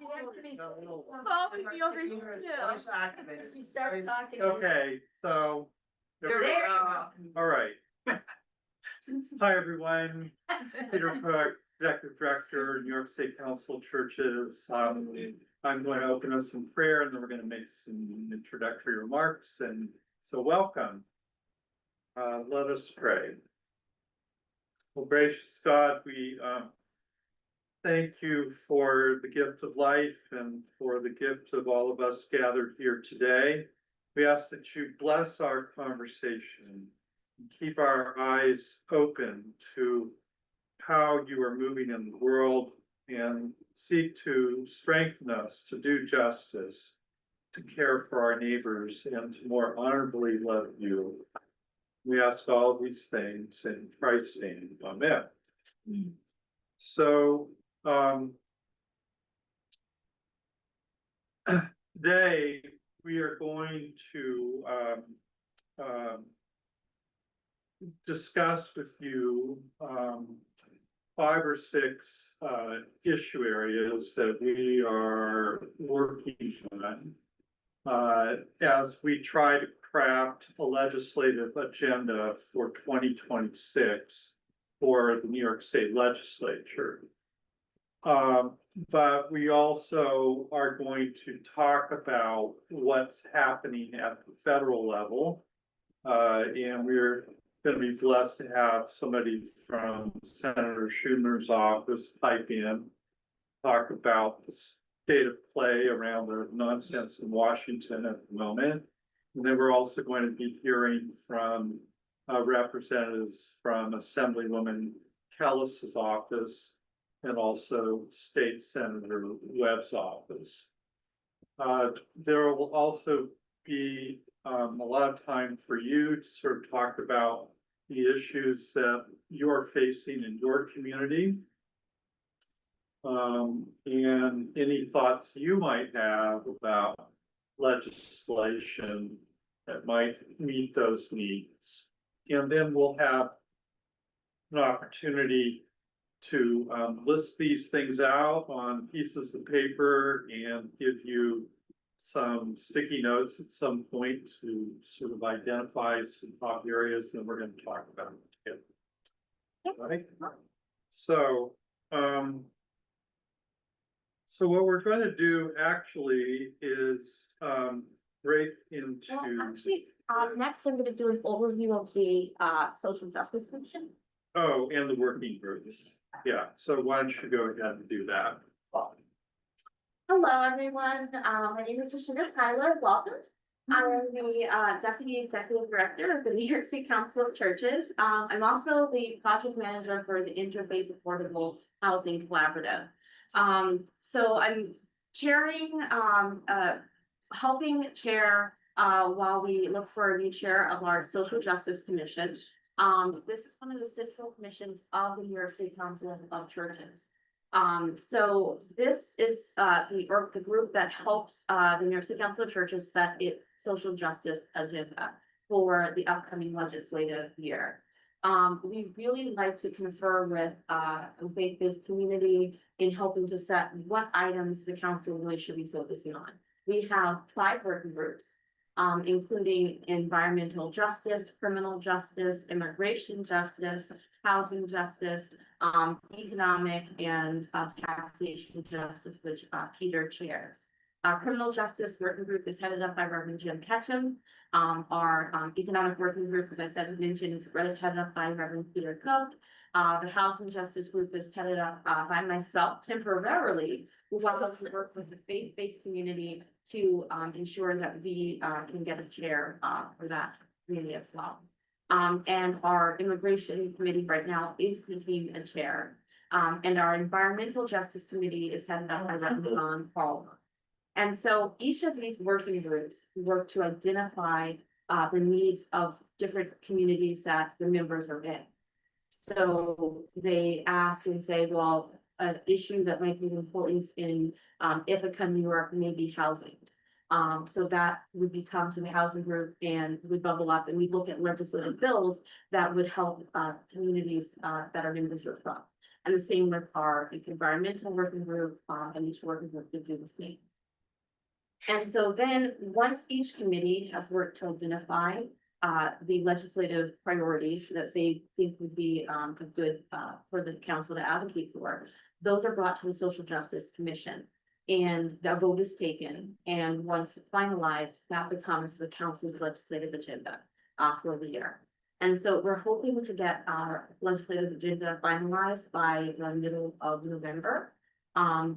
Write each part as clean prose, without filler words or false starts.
Following me over here. You start talking. Okay, so. You're there. All right. Hi, everyone. Peter Cook, Executive Director, New York State Council of Churches. I'm going to open us in prayer and then we're going to make some introductory remarks. And so welcome. Let us pray. Well, gracious God, we thank you for the gift of life and for the gift of all of us gathered here today. We ask that you bless our conversation and keep our eyes open to how you are moving in the world and seek to strengthen us to do justice, to care for our neighbors, and to more honorably love you. We ask all of these things in Christ's name. Amen. So, today we are going to discuss with you 5 or 6 issue areas that we are working on as we try to craft a legislative agenda for 2026 for the New York State Legislature. But we also are going to talk about what's happening at the federal level. And we're going to be blessed to have somebody from Senator Schumer's office pipe in, talk about the state of play around the nonsense in Washington at the moment. And then we're also going to be hearing from representatives from Assemblywoman Kelles' office and also State Senator Webb's office. There will also be a lot of time for you to sort of talk about the issues that you're facing in your community. And any thoughts you might have about legislation that might meet those needs. And then we'll have an opportunity to list these things out on pieces of paper and give you some sticky notes at some point to sort of identify some top areas that we're going to talk about together. Right? So, so what we're going to do actually is break into. Well, actually, next I'm going to do an overview of the Social Justice Commission. Oh, and the working groups. Yeah. So why don't you go ahead and do that? Hello, everyone. My name is Joshua Allbrooks. Welcome. I am the Deputy Executive Director of the New York State Council of Churches. I'm also the Project Manager for the Interfaith Affordable Housing Collaborative. So I'm chairing, helping chair while we look for a new chair of our Social Justice Commission. This is one of the central commissions of the New York State Council of Churches. So this is the group that helps the New York State Council of Churches set its social justice agenda for the upcoming legislative year. We really like to confer with the faith-based community in helping to set what items the council really should be focusing on. We have 5 working groups, including environmental justice, criminal justice, immigration justice, housing justice, economic and taxation justice, which Peter chairs. Our criminal justice working group is headed up by Reverend Jim Ketchum. Our economic working group, as I said, mentioned, is headed up by Reverend Peter Cook. The housing justice group is headed up by myself temporarily, who wants to work with the faith-based community to ensure that we can get a chair for that community as well. And our immigration committee right now is seeking a chair. And our environmental justice committee is headed up by Reverend Ron Paul. And so each of these working groups work to identify the needs of different communities that the members are in. So they ask and say, well, an issue that might be important in Ithaca, New York, may be housing. So that would become to the housing group and would bubble up, and we look at legislative bills that would help communities that are members of. And the same with our environmental working group, and each working group to do the same. And so then, once each committee has worked to identify the legislative priorities that they think would be a good for the council to advocate for, those are brought to the Social Justice Commission. And the vote is taken, and once finalized, that becomes the council's legislative agenda for the year. And so we're hoping to get our legislative agenda finalized by the middle of November.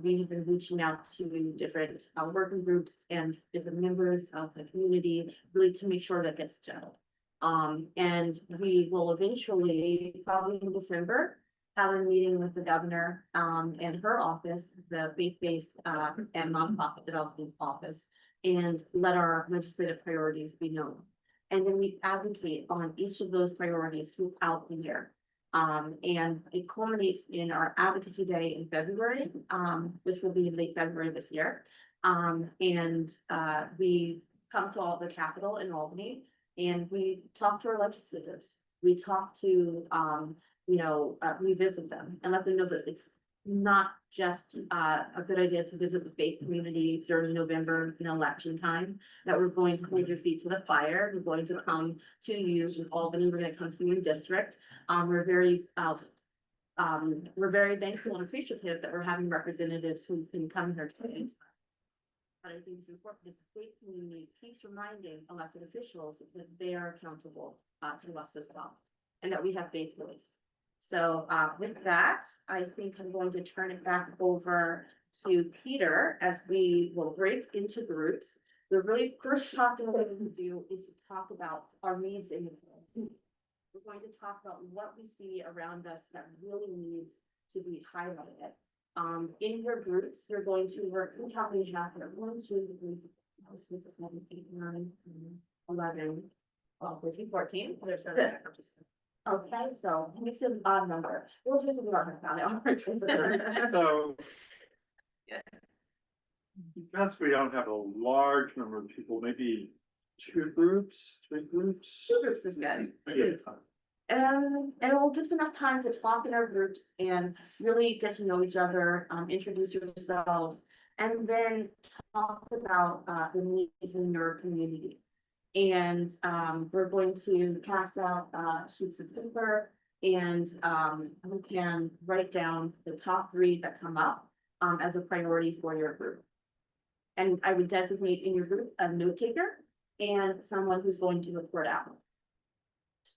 We have been reaching out to different working groups and different members of the community, really to make sure that gets settled. And we will eventually, probably in December, have a meeting with the governor and her office, the faith-based and nonprofit development office, and let our legislative priorities be known. And then we advocate on each of those priorities throughout the year. And it culminates in our advocacy day in February, which will be in late February this year. We come to all the Capitol in Albany, and we talk to our legislators. We talk to, we visit them and let them know that it's not just a good idea to visit the faith community during November in election time, that we're going to hold your feet to the fire. We're going to come to you in Albany. We're going to come to you in district. We're very thankful and appreciative that we're having representatives who can come here today. But I think it's important that the faith community keeps reminding elected officials that they are accountable to us as well, and that we have faith voice. So with that, I think I'm going to turn it back over to Peter as we will break into groups. The really first talk that we're going to do is to talk about our needs in the community. We're going to talk about what we see around us that really needs to be highlighted. In your groups, you're going to work, how many have here? 1, 2, 3, 4, 6, 7, 8, 9, 11, 12, 13, 14. There's okay, so it makes it an odd number. We'll just ignore it. So. Because we don't have a large number of people, maybe 2 groups, 3 groups. 2 groups is good. Yeah. And it will give us enough time to talk in our groups and really get to know each other, introduce yourselves, and then talk about the needs in your community. And we're going to pass out sheets of paper, and we can write down the top 3 that come up as a priority for your group. And I would designate in your group a note taker and someone who's going to report out.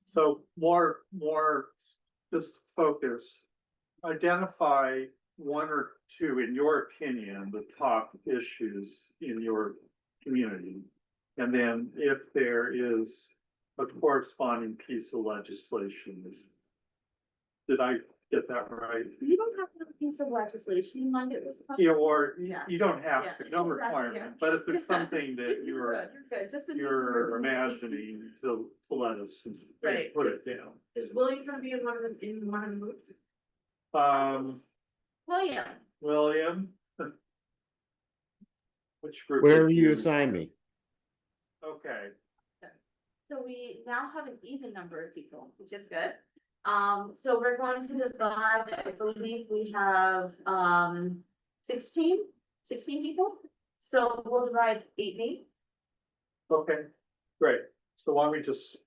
So more just focus, identify 1 or 2, in your opinion, the top issues in your community. And then if there is a corresponding piece of legislation, did I get that right? You don't have to have a piece of legislation, you mind it was. Yeah, or Yeah. you don't have Yeah. to, no requirement, but if there's something that You're good. Just the you're imagining to let us Right. put it down. Is William gonna be in one of the groups? William, William? Which group? Where would you assign me? Okay, so we now have an even number of people, which is good. So we're going to divide, I believe we have 16 people. So we'll divide 8. okay, great. So why don't we just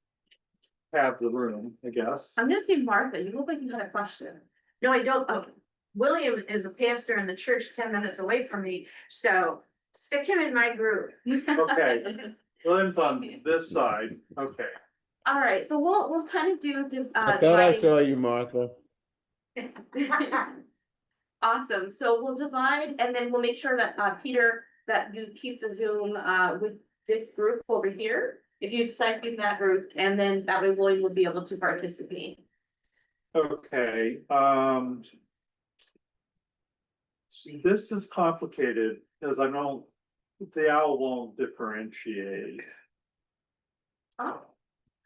have the room, I guess? I'm gonna say Martha, you look like you had a question. No, I don't. William is a pastor in the church 10 minutes away from me, so stick him in my group. Okay, William's on this side, okay. All right, so we'll kind of do. I thought I saw you, Martha. Awesome, so we'll divide and then we'll make sure that Peter, that you keep the Zoom with this group over here. If you decide to be in that group, and then that way William will be able to participate. Okay, this is complicated because I know the owl won't differentiate. Oh,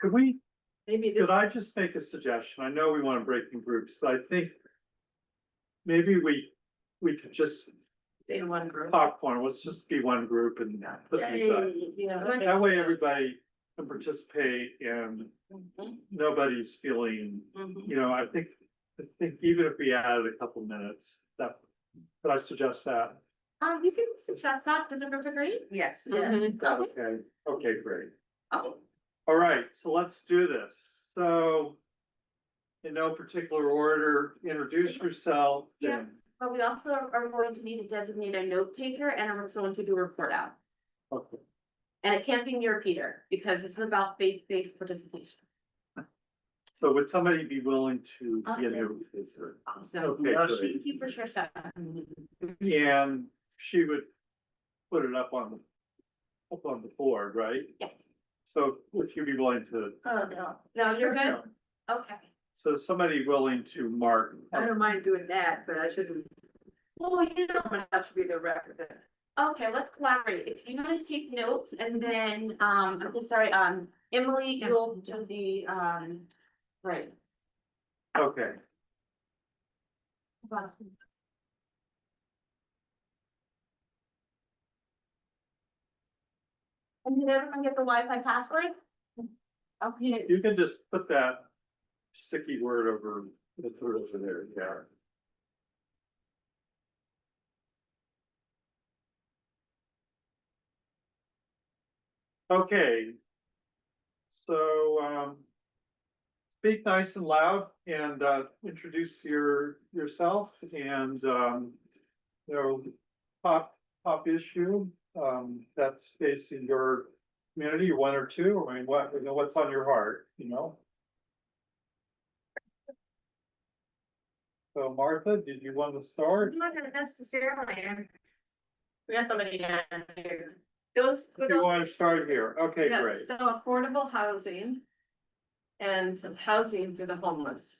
Could we, maybe this. could I just make a suggestion? I know we want to break in groups, but I think maybe we could just Stay in one group. popcorn, let's just be one group and put these up. Yeah. That way everybody can participate and Mhm, nobody's feeling, mhm. you know, I think I think even if we added a couple minutes, that, could I suggest that? You can suggest that, does it look great? Yes. Okay, okay, great. Oh, All right, so let's do this. So in no particular order, introduce yourself. Yeah. but we also are going to need to designate a note taker and I'm also going to do a report out. Okay. And it can't be near Peter, because this is about faith-based participation. So would somebody be willing to be a Okay. new? Awesome. Okay, great. Thank you for sharing. And she would put it up on the board, right? Yes. So if you'd be willing to, Oh, no. No, you're good? Okay. so somebody willing to mark. I don't mind doing that, but I shouldn't, Well, you know, someone has to be the record. okay, let's collaborate. If you want to take notes and then, I'm sorry, Emily, you'll do the, right. Okay, And did everyone get the Wi-Fi password? Okay. you can just put that sticky word over there, yeah. Okay. So, speak nice and loud and, introduce yourself and, you know, top issue, that's facing your community, one or two, I mean, what, you know, what's on your heart, you know? So Martha, did you want to start? I'm not gonna necessarily. We got somebody down here. Those. If you want to start here, okay, Yeah, great. so affordable housing and some housing for the homeless.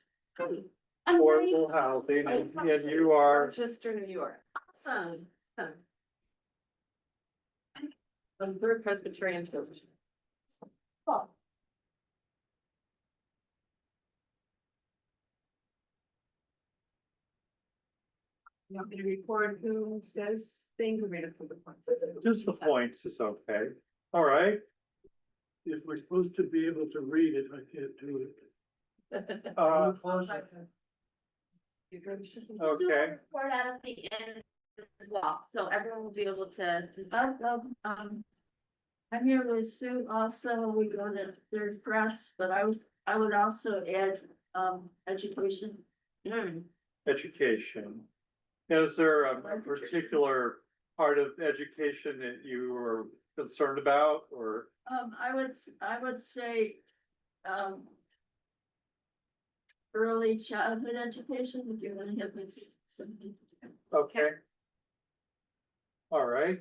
Affordable housing, and you are, Rochester, New York. Awesome. I'm through Presbyterian Church. Cool. You want me to record who says things or me to put the points? just the points is okay, all right, If we're supposed to be able to read it, I can't do it. We'll do a okay, report out at the end as well, so everyone will be able to. I'm here with Sue also, we go to, there's press, but I would also add, education. education. Is there a particular part of education that you are concerned about, or, I would say, early childhood education, if you're gonna have something. okay? All right.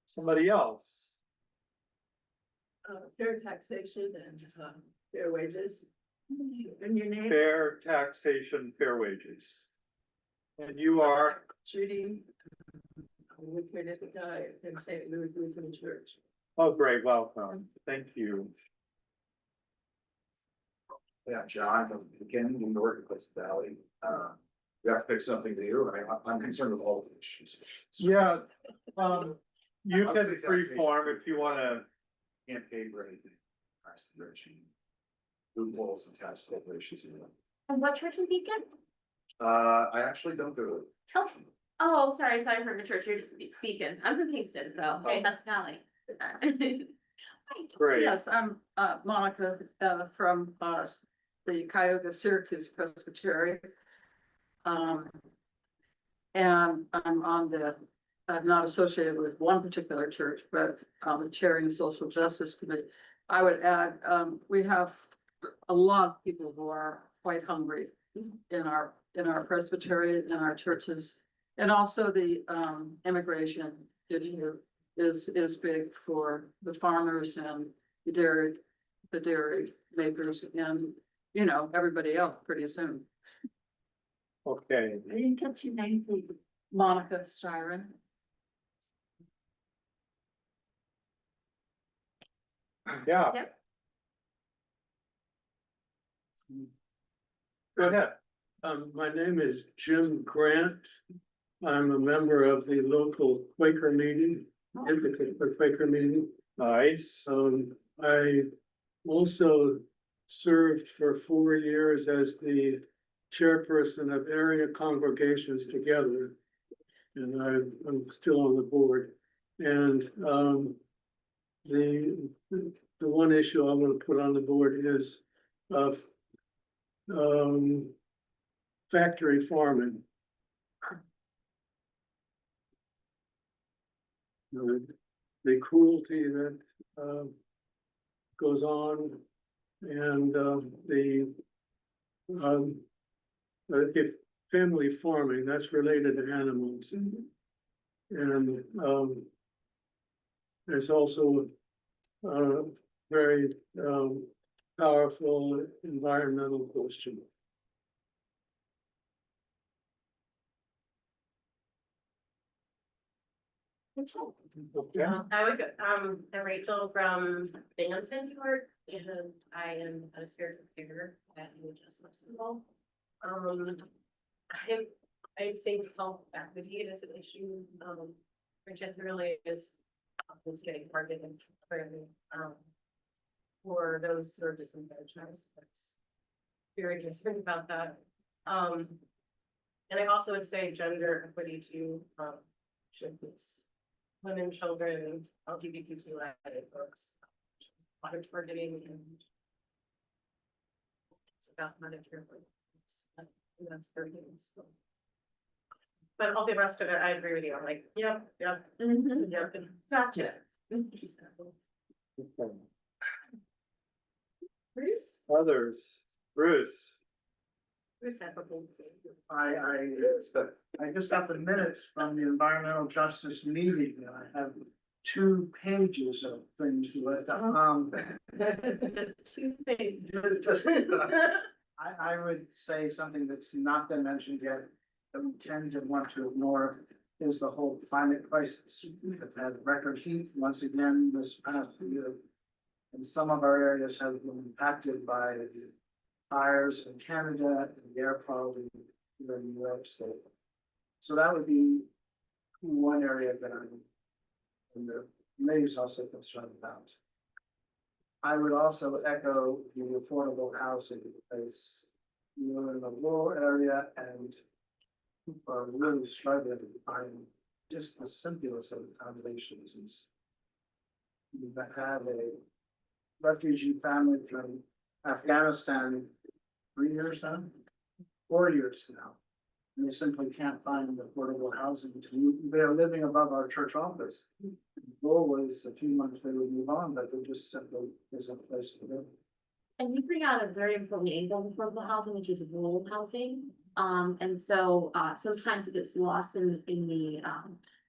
Somebody else, Fair taxation and, fair wages. And your name? fair taxation, fair wages. And you are, Judy. We paid at the guy in St. Louis Lutheran Church. oh, great, welcome, thank you. Yeah, John from beginning, New York, Pleasant Valley. We have to pick something to do. I mean, I'm concerned with all of the issues. Yeah, you I would can say free taxation. form if you wanna, Can't pay for anything. Tax enriching. Loopholes and tax corporations. And what church in Beacon? I actually don't go to church. Oh, sorry, I heard the church, you're just speaking, I'm from Kingston, so, hey, Oh. that's Valley. great. Yes, I'm Monica from the Cuyahoga Syracuse Presbyterian. And I'm not associated with one particular church, but the chairing the Social Justice Committee. I would add, we have a lot of people who are quite hungry in our Presbyterian, in our churches. And also the immigration issue is big for the farmers and the dairy makers and, you know, everybody else pretty soon. Okay, I didn't catch your name, please. Monica Styron. yeah. Yep. Go ahead. My name is Jim Grant. I'm a member of the local Quaker meeting, Ithaca Quaker meeting. Nice. I also served for 4 years as the chairperson of area congregations together. And I'm still on the board. And the one issue I want to put on the board is of factory farming. The cruelty that goes on and if family farming, that's related to animals. And it's also very powerful environmental question. I would go, I'm Rachel from Binghamton, New York, and I am a spiritual figure at NYS Council. I think health equity is an issue, which it really is. It's getting targeted clearly, for those who are disenfranchised. That's very concerned about that. And I also would say gender equity too, should this women, children, LGBTQI folks, a lot of targeting and it's about Medicare. That's very good. So. But all the rest of it, I agree with you. I'm like, yep. Gotcha. Bruce? Others, Bruce. Bruce had something to say. I just got the minutes from the environmental justice meeting, and I have 2 pages of things Just 2 things. I would say something that's not been mentioned yet, that we tend to want to ignore, is the whole climate crisis. We've had record heat once again this past year. And some of our areas have been impacted by fires in Canada and the air quality here in New York State. So that would be one area that I'm in the committee is also concerned about. I would also echo the affordable housing because we're in a rural area and people are really struggling to find just the simplest of accommodations. We've had a refugee family from Afghanistan 3 years now, 4 years now. And they simply can't find affordable housing. They're living above our church office. The goal was a few months they would move on, but there just simply isn't a place to live. And you bring out a very important angle of affordable housing, which is rural housing. And so sometimes it gets lost in the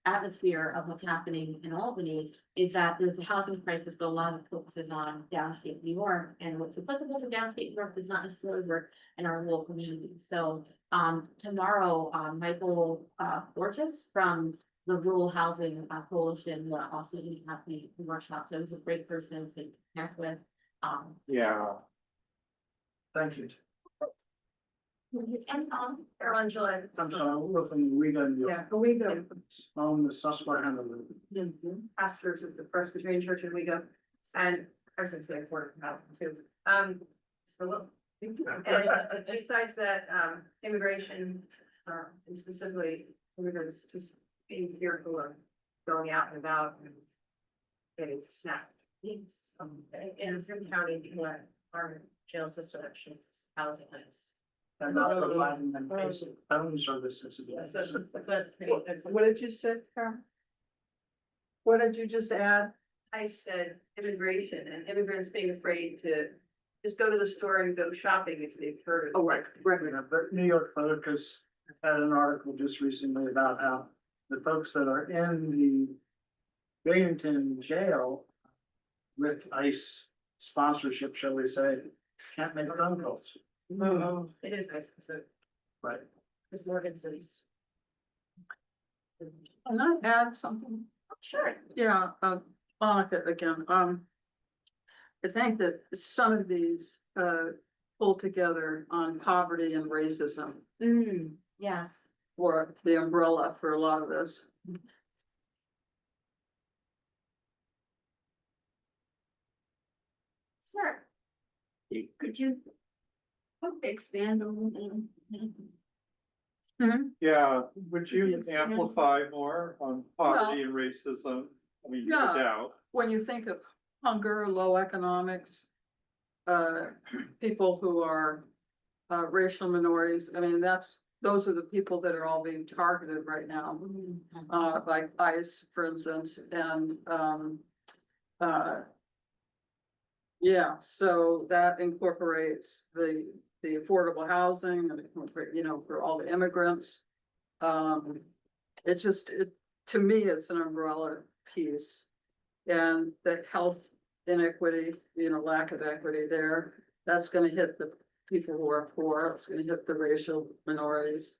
atmosphere of what's happening in Albany is that there's a housing crisis, but a lot of focus is on downstate New York, and what's applicable for downstate New York does not necessarily work in our local communities. So tomorrow, Michael Borges from the Rural Housing Coalition will also have the workshop. So he's a great person to connect with. Yeah. Thank you. And Or on July. I'm sorry, we're from Riga, New York, We go, on the Susquehanna River. pastors of the Presbyterian Church in Riga, and I was gonna say Port Mountain too. So look. And besides that, immigration, and specifically immigrants just being fearful of going out and about and getting snapped. Yes, in some county, our jail system actually has housing is. And not providing them basic phone services. So that's pretty, that's. What did you say, Carol? What did you just add? I said immigration and immigrants being afraid to just go to the store and go shopping if they've heard of. Oh, right. But New York Focus had an article just recently about how the folks that are in the Binghamton jail with ICE sponsorship, shall we say, can't make phone calls. It is nice, so Right. there's more good cities. Can I add something? Sure. Yeah, Monica again, I think that some of these, pull together on poverty and racism Yes. for the umbrella for a lot of this. Sure. Could you expand on Yeah, would you amplify more on poverty and racism? I mean, no Yeah. doubt. When you think of hunger, low economics, people who are racial minorities, I mean, those are the people that are all being targeted right now. By ICE, for instance, and yeah, so that incorporates the affordable housing, you know, for all the immigrants. To me, it's an umbrella piece. And the health inequity, you know, lack of equity there, that's gonna hit the people who are poor, it's gonna hit the racial minorities.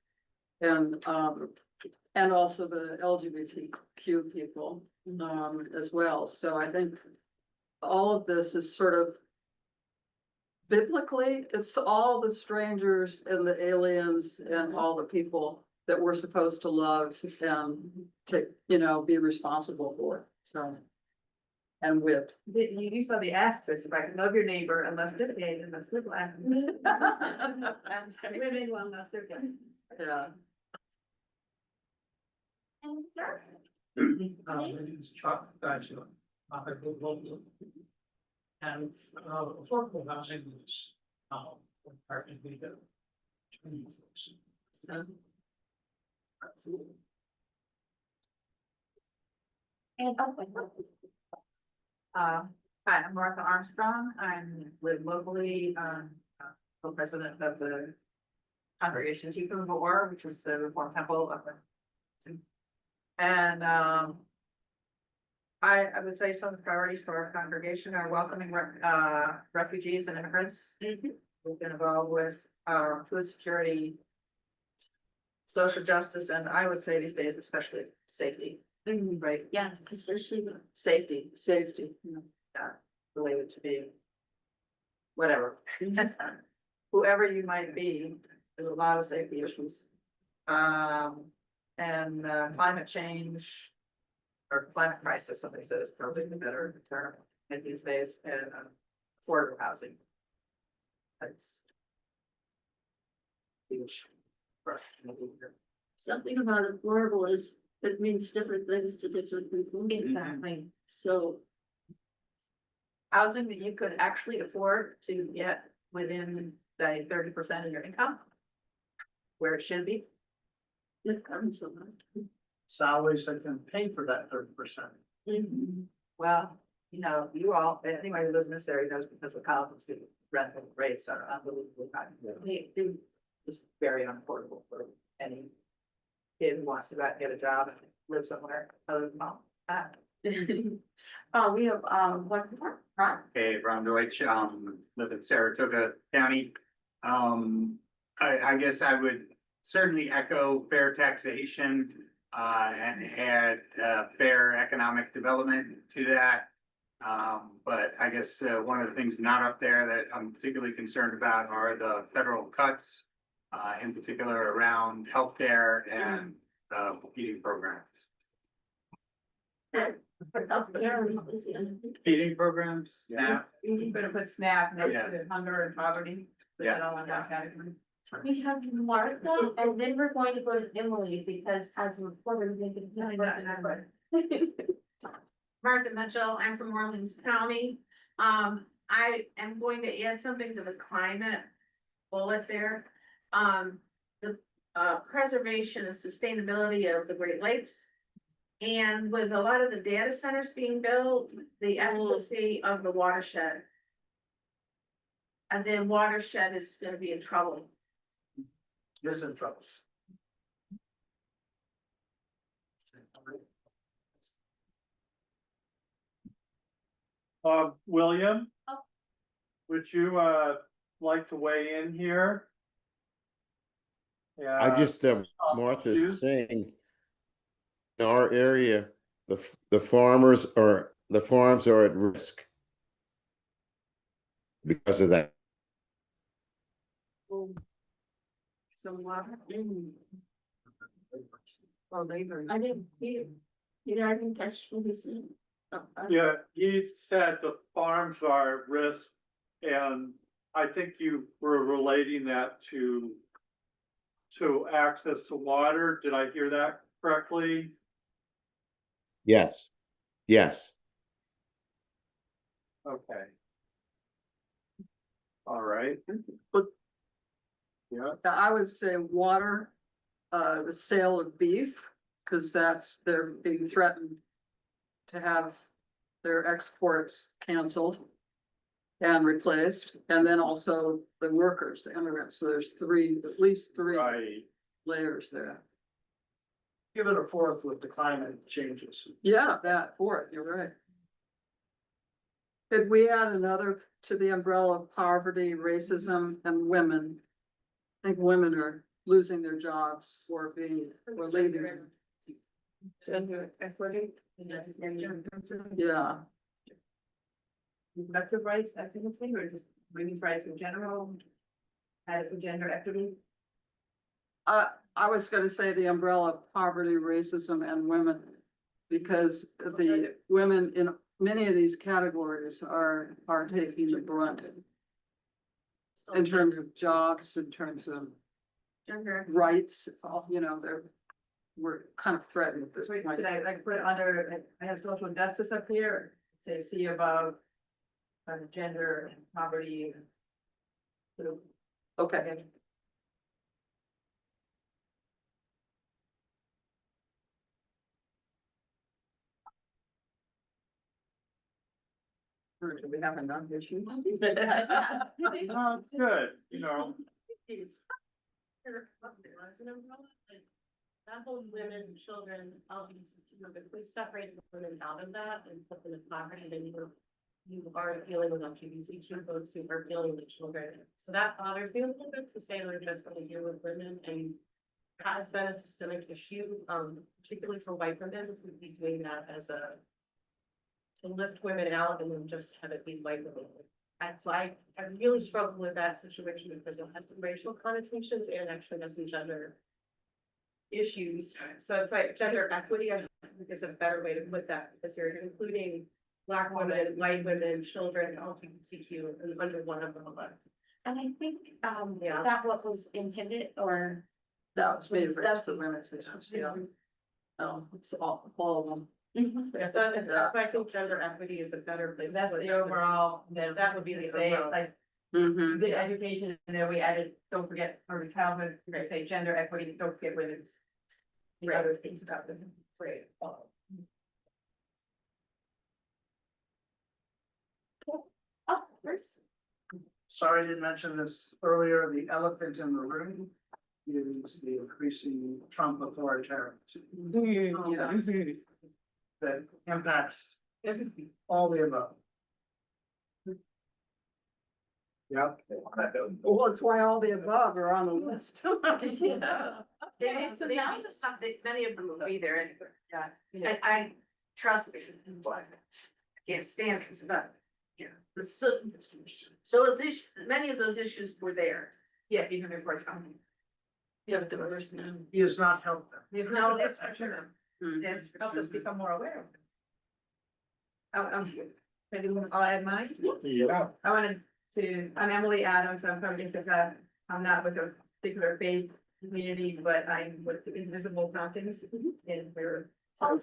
And also the LGBTQ people, as well. So I think all of this is sort of biblically, it's all the strangers and the aliens and all the people that we're supposed to love and to, you know, be responsible for, so. And with. You saw the asterisk, if I can love your neighbor unless they're gay, unless they're black. Women, well, unless they're gay. Yeah. My name is Churck Schumer. I live locally. And affordable housing is partly the Hi, I'm Martha Armstrong. Live locally, co-president of the Congregation Tikva, which is the Reformed Temple of the. And I would say some of the priorities for our congregation are welcoming refugees and immigrants. We've been involved with food security, social justice, and I would say these days, especially safety. Right? Yes, especially Safety. Safety. Related to being whatever. Whoever you might be, there's a lot of safety issues. And climate change or climate crisis, somebody said is probably the better term in these days, and affordable housing. That's huge. something about affordable is, it means different things to different people. Exactly. So Housing that you could actually afford to get within the 30% of your income. Where it should be. it comes so much. Salaries that can pay for that 30%. Well, you know, you all, anybody who lives in this area knows because of Collins, the rental rates are unbelievably high. They do, it's very unaffordable for any kid who wants to go out and get a job and live somewhere other than home. We have, one more, Ron. Hey, Ron Deutsch, live in Saratoga County. I guess I would certainly echo fair taxation, and add, fair economic development to that. But I guess, one of the things not up there that I'm particularly concerned about are the federal cuts, in particular around healthcare and, feeding programs. Feeding programs, yeah. You better put SNAP next Yeah. to hunger and poverty. Put Yeah. that all in that category. We have Martha, and then we're going to go to Emily, because as a reporter, we think it's. Martha Mitchell, I'm from Orleans County. I am going to add something to the climate bullet there. The preservation and sustainability of the Great Lakes. And with a lot of the data centers being built, the efficacy of the watershed. And then watershed is gonna be in trouble. Is in trouble. William? Would you, like to weigh in here? Yeah. I just, Martha's saying, in our area, the farms are at risk because of that. So water. Well, labor. I didn't, you didn't catch what he said. Yeah, he said the farms are at risk and I think you were relating that to access to water. Did I hear that correctly? Yes, yes. Okay. All right. But- Yeah, I would say water, the sale of beef, because they're being threatened to have their exports canceled and replaced, and then also the workers, the immigrants. So there's at least three right. layers there. Give it a fourth with the climate changes. Yeah, that fourth, you're right. Could we add another to the umbrella of poverty, racism, and women? I think women are losing their jobs or leaving. Gender equity. Yeah, Reproductive rights, that kind of thing, or just women's rights in general? Added to gender equity? I was gonna say the umbrella of poverty, racism, and women. Because the women in many of these categories are taking the brunt. In terms of jobs, in terms of Gender. rights, we're kind of threatened at this Wait, point. should I like put it under, I have social justice up here, say see above. Gender and poverty. Okay. Do we have enough issues? Oh, it's good, you know. That whole women, children, LGBTQ, if we separate women out of that and put them in poverty, then you are dealing with LGBTQ folks who are dealing with children. So that bothers me a little bit to say we're just going to deal with women, and has been a systemic issue, particularly for white women, if we'd be doing that as to lift women out and then just have it be white women. And so I really struggle with that situation because it has some racial connotations and actually has some gender issues. So it's like gender equity, I think is a better way to put that, because you're including Black women, white women, children, LGBTQ, and under one umbrella. And I think, Yeah. is that what was intended, or? That was me, that's the women's issues, yeah. It's all of them. Yes, that's why I think gender equity is a better place. to That's put the that. overall, that would be the say, overall. like, Mm-hmm. the education, and then we added, don't forget, or the childhood, we're gonna say gender equity, don't forget women's. The Right. other things about them. Great. Oh, first. Sorry I didn't mention this earlier, the elephant in the room is the increasing Trump authoritarianism. That impacts all the above. Yep. Well, it's why all the above are on the list. Yeah, so now the stuff that many of them will be there anyway. Yeah. And I trust me, but I can't stand this, but, you know, the system, those issues, many of those issues were there. Yeah, even before it's coming. Yeah, but the worst now. He has not helped them. There's no, that's for sure. Mm. That's helped us become more aware of it. I'll add mine. Yeah. I wanted to, I'm Emily Adams, I'm from Ithaca, I'm not with a particular faith community, but I'm with the Invisible Mountains, and we're. But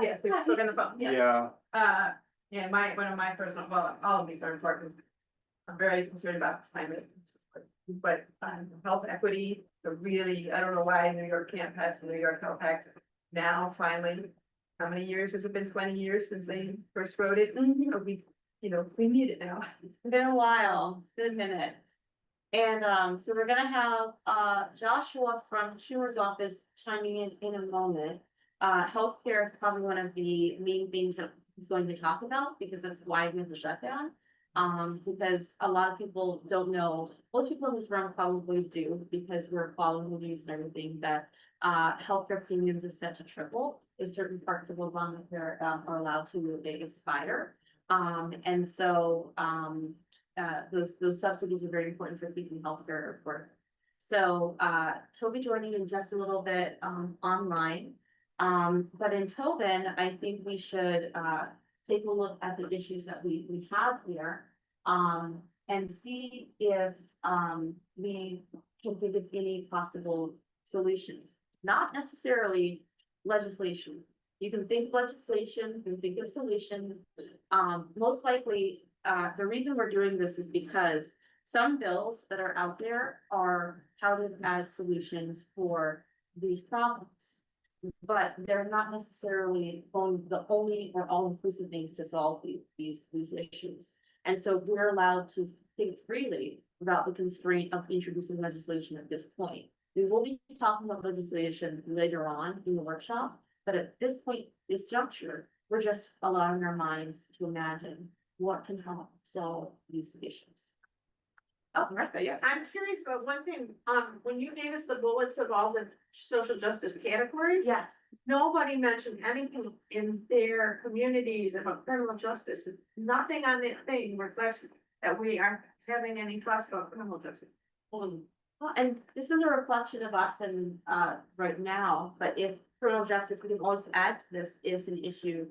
yes, we're still on the phone, yes. Yeah. And one of my personal, well, all of these are important. I'm very concerned about climate, but health equity, the really, I don't know why New York can't pass the New York Health Act now, finally. How many years has it been? 20 years since they first wrote it? We need it now. It's been a while, it's been a minute. And so we're gonna have Joshua from Schumer's office chiming in a moment. Healthcare is probably one of the main things that he's going to talk about, because that's why we have the shutdown. Because a lot of people don't know, most people in this room probably do, because we're following the news and everything, that healthcare premiums are set to triple if certain parts of Obamacare are allowed to expire. And so those subsidies are very important for keeping healthcare affordable. So he'll be joining in just a little bit online. But until then, I think we should take a look at the issues that we have here. and see if, we can think of any possible solutions. Not necessarily legislation. You can think legislation, you can think of solutions. Most likely, the reason we're doing this is because some bills that are out there are touted as solutions for these problems. But they're not necessarily the only or all-inclusive things to solve these issues. And so we're allowed to think freely without the constraint of introducing legislation at this point. We will be talking about legislation later on in the workshop, but at this point, this juncture, we're just allowing our minds to imagine what can help solve these issues. Oh, Martha, yes. I'm curious about one thing, when you gave us the bullets of all the social justice categories. Yes. Nobody mentioned anything in their communities about criminal justice, nothing on that thing reflects that we are having any fuss about criminal justice. Well, and this is a reflection of us and, right now, but if criminal justice, we can always add to this, is an issue,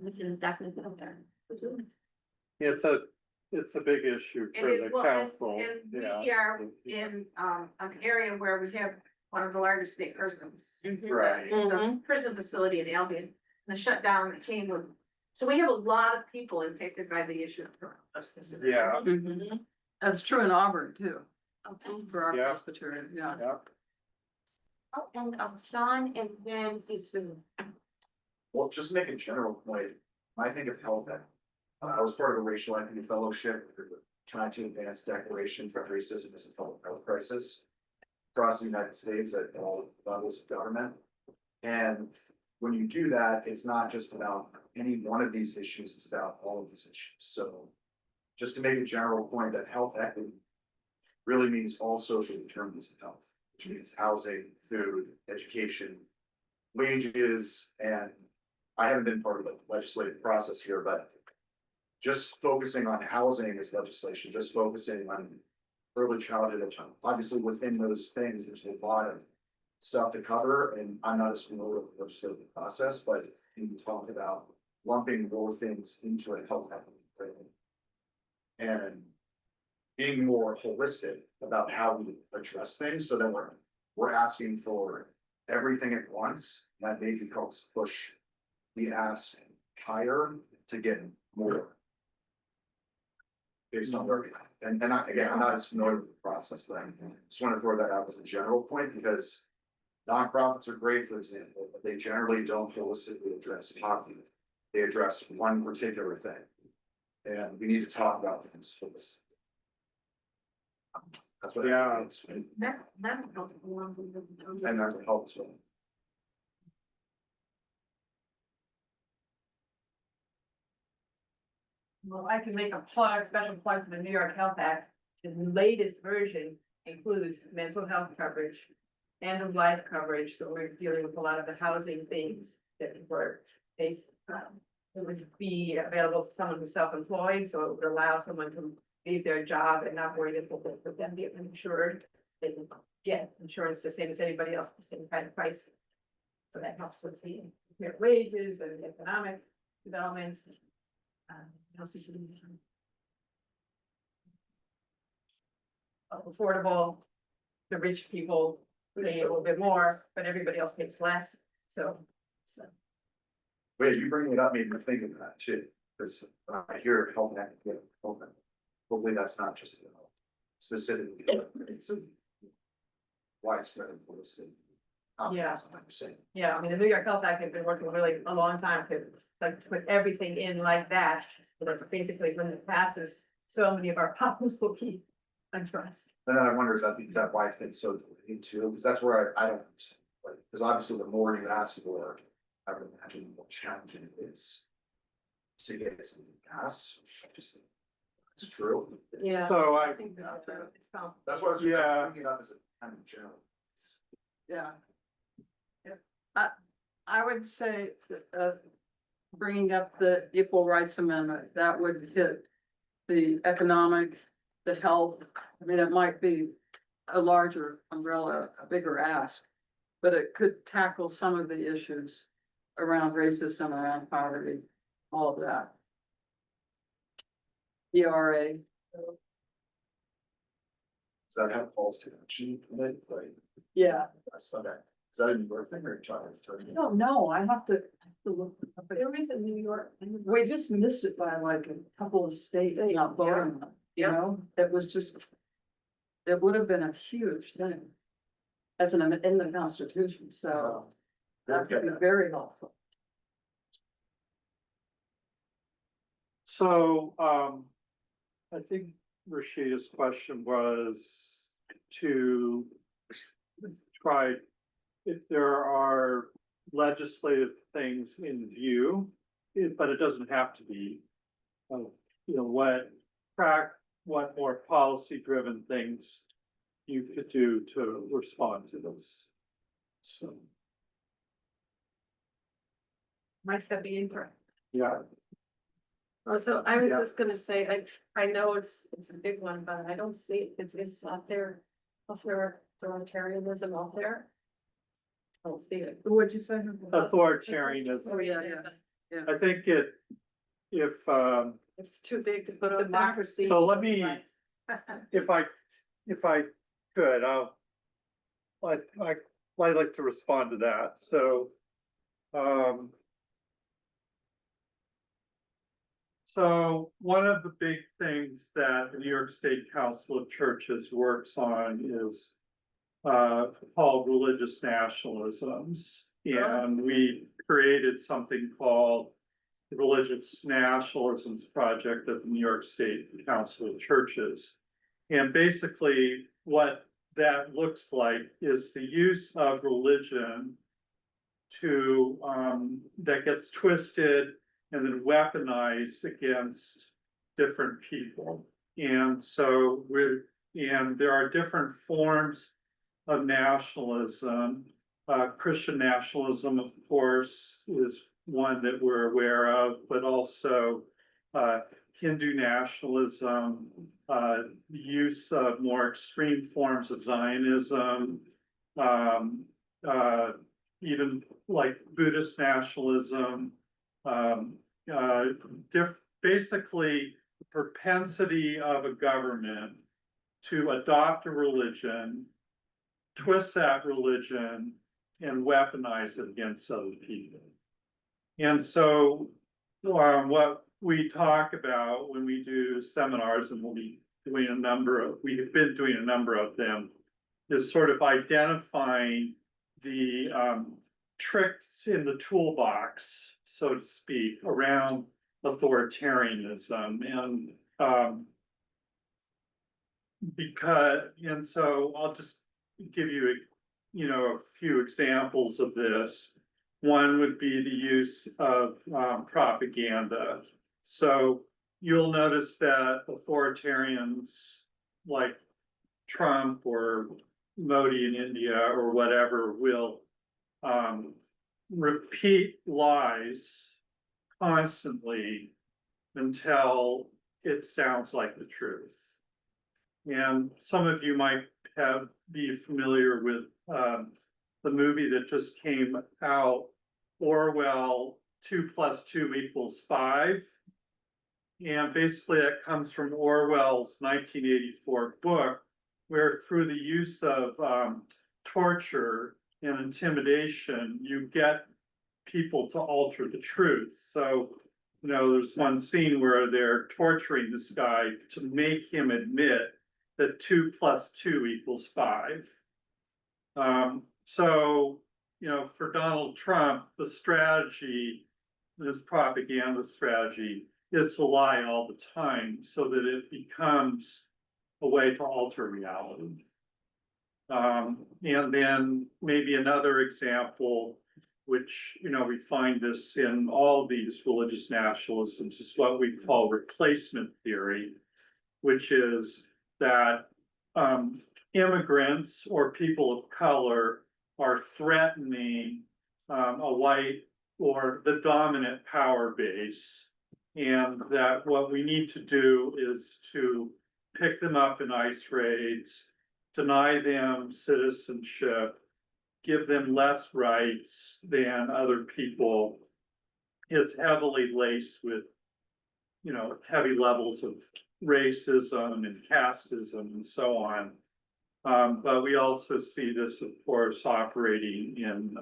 we can definitely put up there. It's a big issue It for is, the well, council. and we Yeah. are in, an area where we have one of the largest state prisons. Right. The prison facility in Albion, and the shutdown that came with, so we have a lot of people impacted by the issue of criminal justice. Yeah, That's true in Auburn too, Okay. for our Yeah. Presbyterian, yeah. yeah. Oh, and, Sean and then Susan. Well, just to make a general point, when I think of health, I was part of a racial equity fellowship, we were trying to advance declarations for racism as a public health crisis across the United States at all levels of government. And when you do that, it's not just about any one of these issues, it's about all of these issues. So just to make a general point that health equity really means all social determinants of health, which means housing, food, education, wages, and I haven't been part of the legislative process here, but just focusing on housing as legislation, just focusing on early childhood, obviously within those things, there's a lot of stuff to cover, and I'm not as familiar with the legislative process, but you can talk about lumping more things into a health equity program and being more holistic about how we address things, so that we're asking for everything at once. That maybe helps push the ask higher to get more based on where we are. And again, I'm not as familiar with the process, but I just want to throw that out as a general point, because nonprofits are great, for example, but they generally don't holistically address poverty. They address one particular thing. And we need to talk about things holistically. That's what. Yeah. And That that will help as well. Well, I can make a plug, special plug for the New York Health Act. The latest version includes mental health coverage, end of life coverage, so we're dealing with a lot of the housing things that were based. It would be available to someone who's self-employed, so it would allow someone to leave their job and not worry that for them being insured. They can get insurance the same as anybody else, the same kind of price. So that helps with the their wages and economic development. Affordable, the rich people pay a little bit more, but everybody else pays less, so. Wait, you bringing it up made me think of that too, because I hear health act, hopefully that's not just specifically. It's widespread in the state. Yeah. That's what I'm saying. Yeah, I mean, the New York Health Act has been working really a long time to like put everything in like that. So that basically when it passes, so many of our problems will be addressed. And then I wonder, is that why it's been so delayed too? Because that's where I don't, like, because obviously the more you ask for, I would imagine the more challenging it is to get something passed. It's true. Yeah. So I, think that's true. It's common. That's why I was just Yeah. bringing it up as a kind of general. Yeah. I would say, bringing up the Equal Rights Amendment, that would hit the economic, the health. I mean, it might be a larger umbrella, a bigger ask, but it could tackle some of the issues around racism, around poverty, all of that. ERA. Does that have calls to action in it? Like, Yeah, I saw that. Is that a New York thing or China? I don't know, I have to look. it up. There is in New York. We just missed it by like a couple of states not voting, on it, you know, it was just. It would have been a huge thing. As in the Constitution, so that would be very helpful. So, I think Rashida's question was to try if there are legislative things in view, but it doesn't have to be. You know, what more policy-driven things you could do to respond to this. So, Might that be incorrect? yeah. Oh, so I was Yeah. just gonna say, I know it's a big one, but I don't see, it's out there, authoritarianism out there. I don't see it. What'd you say? Authoritarianism. Oh, yeah. I think if, It's too big to put on. Democracy. so let me, if I could, I'd like to respond to that, so. So one of the big things that the New York State Council of Churches works on is called religious nationalisms. And we created something called the Religious Nationalisms Project at the New York State Council of Churches. And basically what that looks like is the use of religion to that gets twisted and then weaponized against different people. And so there are different forms of nationalism. Christian nationalism, of course, is one that we're aware of, but also Hindu nationalism, the use of more extreme forms of Zionism, even like Buddhist nationalism, basically the propensity of a government to adopt a religion, twist that religion, and weaponize it against other people. And so what we talk about when we do seminars, and we've been doing a number of them, is sort of identifying the tricks in the toolbox, so to speak, around authoritarianism. And so I'll just give you a few examples of this. One would be the use of propaganda. So you'll notice that authoritarians like Trump or Modi in India or whatever will repeat lies constantly until it sounds like the truth. And some of you might be familiar with the movie that just came out, Orwell, 2 + 2 = 5. And basically that comes from Orwell's 1984 book, where through the use of torture and intimidation, you get people to alter the truth. So, there's one scene where they're torturing this guy to make him admit that 2 + 2 = 5. So, for Donald Trump, the strategy, this propaganda strategy, is to lie all the time so that it becomes a way to alter reality. And then maybe another example, which, we find this in all these religious nationalisms, is what we call replacement theory, which is that immigrants or people of color are threatening a white or the dominant power base. And that what we need to do is to pick them up in ICE raids, deny them citizenship, give them less rights than other people. It's heavily laced with, heavy levels of racism and casteism and so on. But we also see this, of course, operating in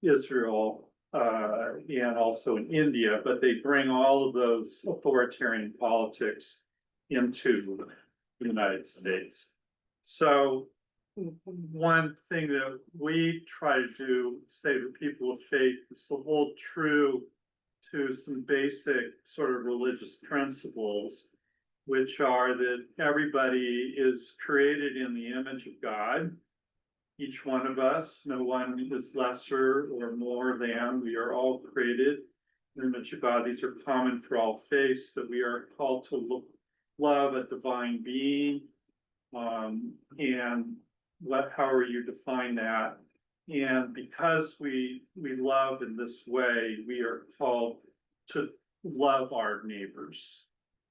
Israel and also in India, but they bring all of those authoritarian politics into the United States. So one thing that we try to do, say to people of faith, is to hold true to some basic sort of religious principles, which are that everybody is created in the image of God. Each one of us, no one is lesser or more than, we are all created in the image of God. These are common for all faiths, that we are called to love a divine being. And however you define that. And because we love in this way, we are called to love our neighbors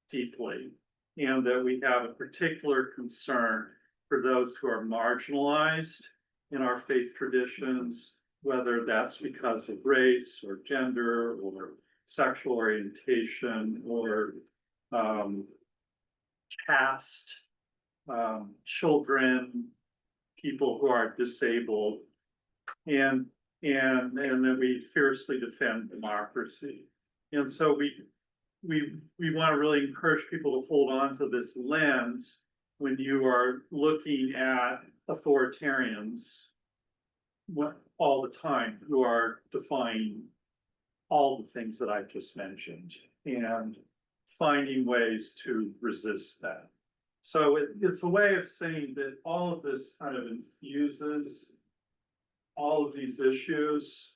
deeply. And that we have a particular concern for those who are marginalized in our faith traditions, whether that's because of race or gender or sexual orientation or caste, children, people who are disabled, and that we fiercely defend democracy. And so we want to really encourage people to hold on to this lens when you are looking at authoritarians all the time who are defying all the things that I just mentioned and finding ways to resist that. So it's a way of saying that all of this kind of infuses all of these issues,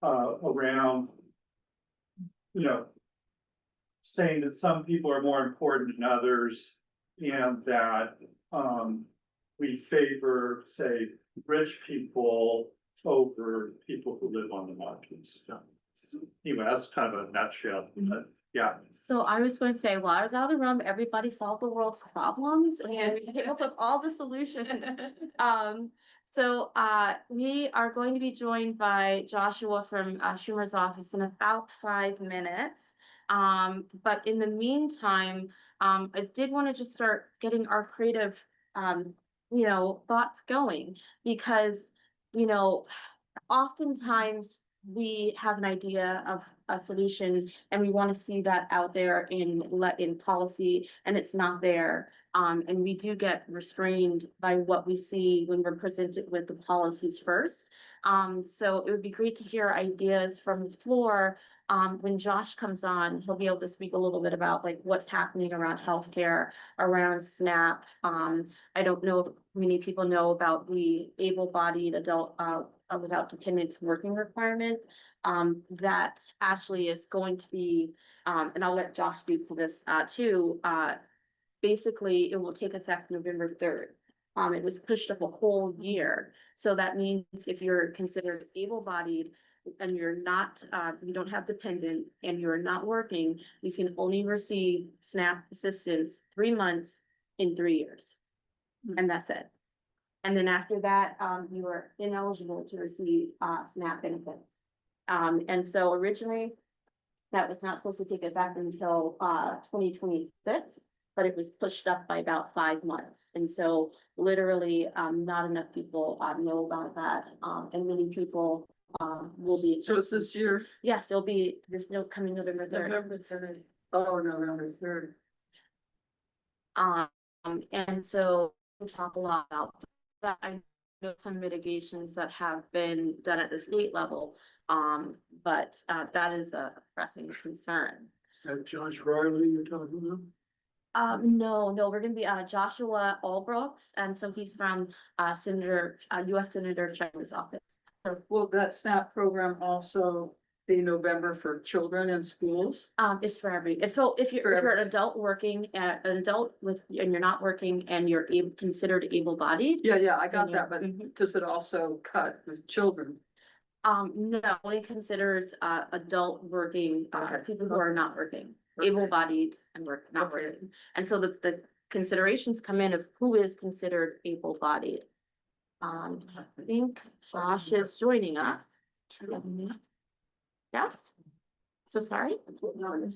around, saying that some people are more important than others, and that we favor, say, rich people over people who live on the margins. Anyway, that's kind of a nutshell, but yeah. So I was going to say, while I was out of the room, everybody solved the world's problems and we came up with all the solutions. So we are going to be joined by Joshua from Schumer's office in about 5 minutes. But in the meantime, I did want to just start getting our creative, thoughts going, because, oftentimes we have an idea of a solution and we want to see that out there in policy, and it's not there. And we do get restrained by what we see when we're presented with the policies first. So it would be great to hear ideas from the floor. When Josh comes on, he'll be able to speak a little bit about like what's happening around healthcare, around SNAP. I don't know if many people know about the able-bodied adult without dependents working requirement. That actually is going to be, and I'll let Josh speak to this too. Basically, it will take effect November 3rd. It was pushed up a whole year. So that means if you're considered able-bodied and you're not, you don't have dependents and you're not working, you can only receive SNAP assistance 3 months in 3 years. And that's it. And then after that, you are ineligible to receive SNAP benefits. And so originally, that was not supposed to take effect until 2026, but it was pushed up by about 5 months. And so literally, not enough people know about that. And many people will be. So it's this year? Yes, it'll be this coming November 3rd. November 3rd. Oh, November 3rd. And so we'll talk a lot about that. I know some mitigations that have been done at the state level, but that is a pressing concern. Is that Josh Riley you're talking about? No, we're gonna be Joshua Allbrooks, and so he's from U.S. Senator Chug's office. So will that SNAP program also be November for children in schools? It's for so if you're an adult working, and you're not working and you're considered able-bodied. Yeah, I got that, but does it also cut with children? No, only considers adult working, Okay. people who are not working, Okay. able-bodied and not Okay. working. And so the considerations come in of who is considered able-bodied. I think Josh is joining us. Yes. So sorry. Aren't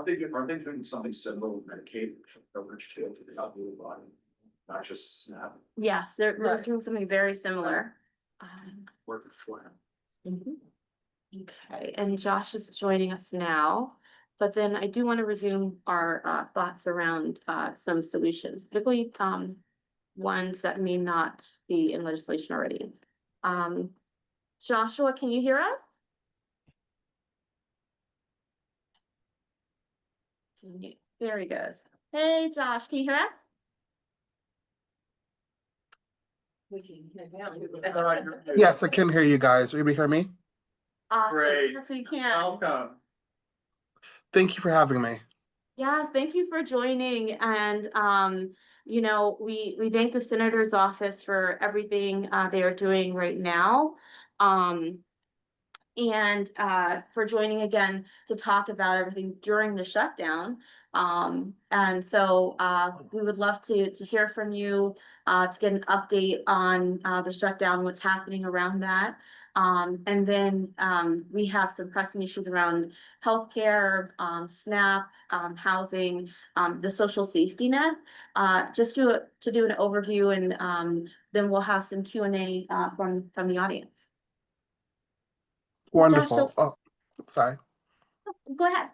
they doing something similar with Medicaid coverage too, to the elderly body? Not just SNAP, Yes, they're doing something very similar. working for them. Okay, and Josh is joining us now, but then I do want to resume our thoughts around some solutions, particularly ones that may not be in legislation already. Joshua, can you hear us? There he goes. Hey, Josh, can you hear us? Yes, I can hear you guys. Are you able to hear me? Awesome. Great. Yes, we can. Welcome. Thank you for having me. Yeah, thank you for joining. And, you know, we thank the Senator's office for everything they are doing right now. And for joining again to talk about everything during the shutdown. And so we would love to hear from you, to get an update on the shutdown, what's happening around that. And then we have some pressing issues around healthcare, SNAP, housing, the social safety net. Just to do an overview, and then we'll have some Q&A from the audience. Wonderful. Josh, Oh, sorry. go ahead.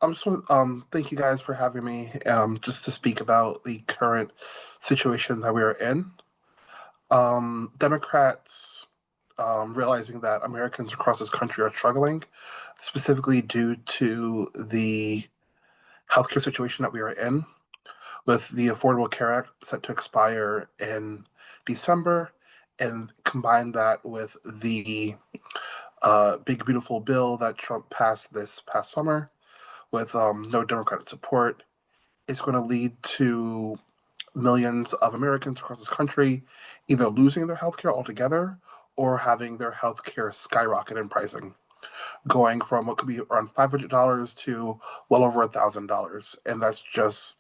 I'm just thank you guys for having me. Just to speak about the current situation that we are in. Democrats realizing that Americans across this country are struggling, specifically due to the healthcare situation that we are in, with the Affordable Care Act set to expire in December, and combine that with the big beautiful bill that Trump passed this past summer with no Democratic support, is going to lead to millions of Americans across this country either losing their healthcare altogether or having their healthcare skyrocket in pricing, going from what could be around $500 to well over $1,000, and that's just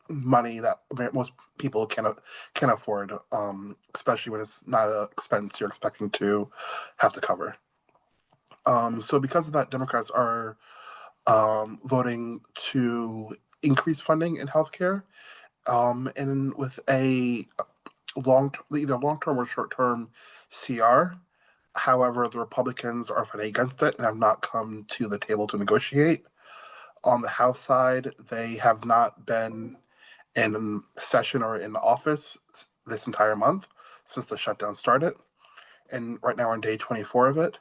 money that most people can afford, especially when it's not an expense you're expecting to have to cover. So because of that, Democrats are voting to increase funding in healthcare, and with a either long-term or short-term CR. However, the Republicans are fighting against it and have not come to the table to negotiate. On the House side, they have not been in session or in office this entire month since the shutdown started. And right now we're on day 24 of it.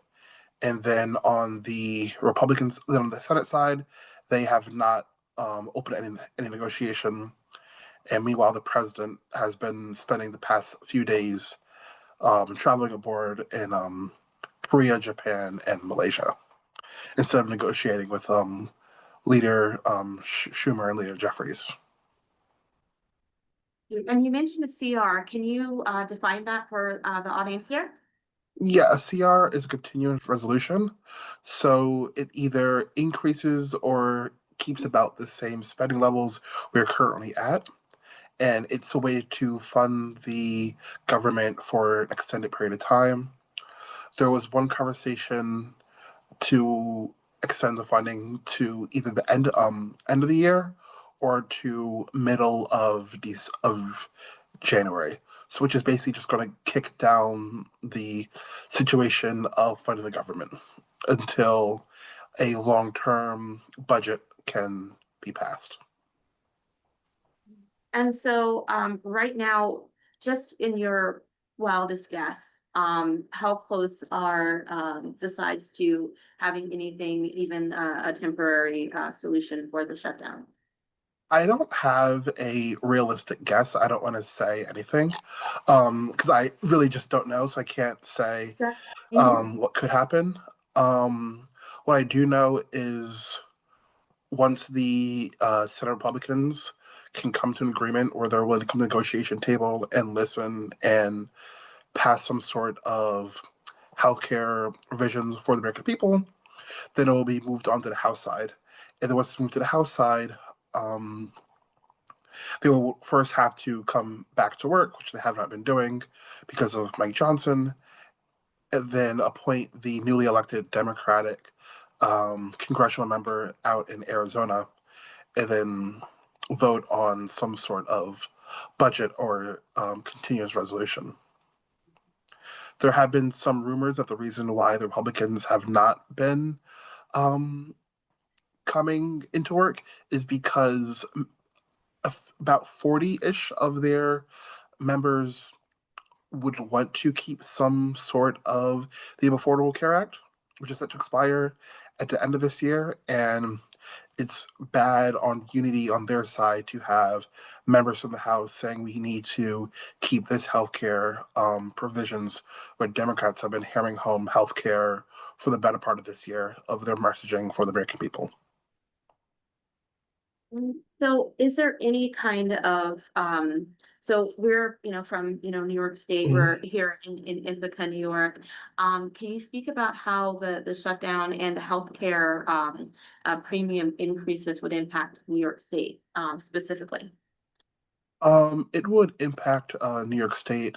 And then on the Republicans, then on the Senate side, they have not opened any negotiation. And meanwhile, the president has been spending the past few days traveling abroad in Korea, Japan, and Malaysia, instead of negotiating with Leader Schumer and Leader Jeffries. And you mentioned a CR. Can you define that for the audience here? Yeah, a CR is a continuous resolution. So it either increases or keeps about the same spending levels we're currently at. And it's a way to fund the government for an extended period of time. There was one conversation to extend the funding to either the end of the year or to middle of January. So which is basically just going to kick down the situation of funding the government until a long-term budget can be passed. And so right now, just in your wildest guess, how close are the sides to having anything, even a temporary solution for the shutdown? I don't have a realistic guess. I don't want to say anything because I really just don't know, so I can't say what could happen. What I do know is once the Senate Republicans can come to an agreement where they're willing to come to the negotiation table and listen and pass some sort of healthcare revisions for the American people, then it will be moved on to the House side. And then once it's moved to the House side, they will first have to come back to work, which they have not been doing because of Mike Johnson, and then appoint the newly elected Democratic congressional member out in Arizona and then vote on some sort of budget or continuous resolution. There have been some rumors that the reason why the Republicans have not been coming into work is because about 40-ish of their members would want to keep some sort of the Affordable Care Act, which is set to expire at the end of this year. And it's bad on unity on their side to have members from the House saying we need to keep this healthcare provisions when Democrats have been hammering home healthcare for the better part of this year of their messaging for the American people. So is there any kind of, so we're, from, New York State, we're here in Ithaca, New York. Can you speak about how the shutdown and the healthcare premium increases would impact New York State specifically? It would impact New York State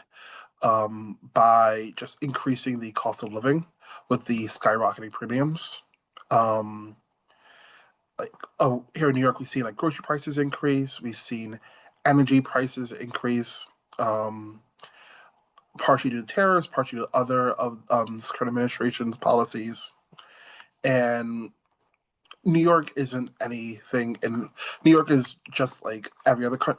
by just increasing the cost of living with the skyrocketing premiums. Here in New York, we've seen grocery prices increase. We've seen energy prices increase, partially due to tariffs, partially due to other of this current administration's policies. And New York isn't anything, and New York is just like every other state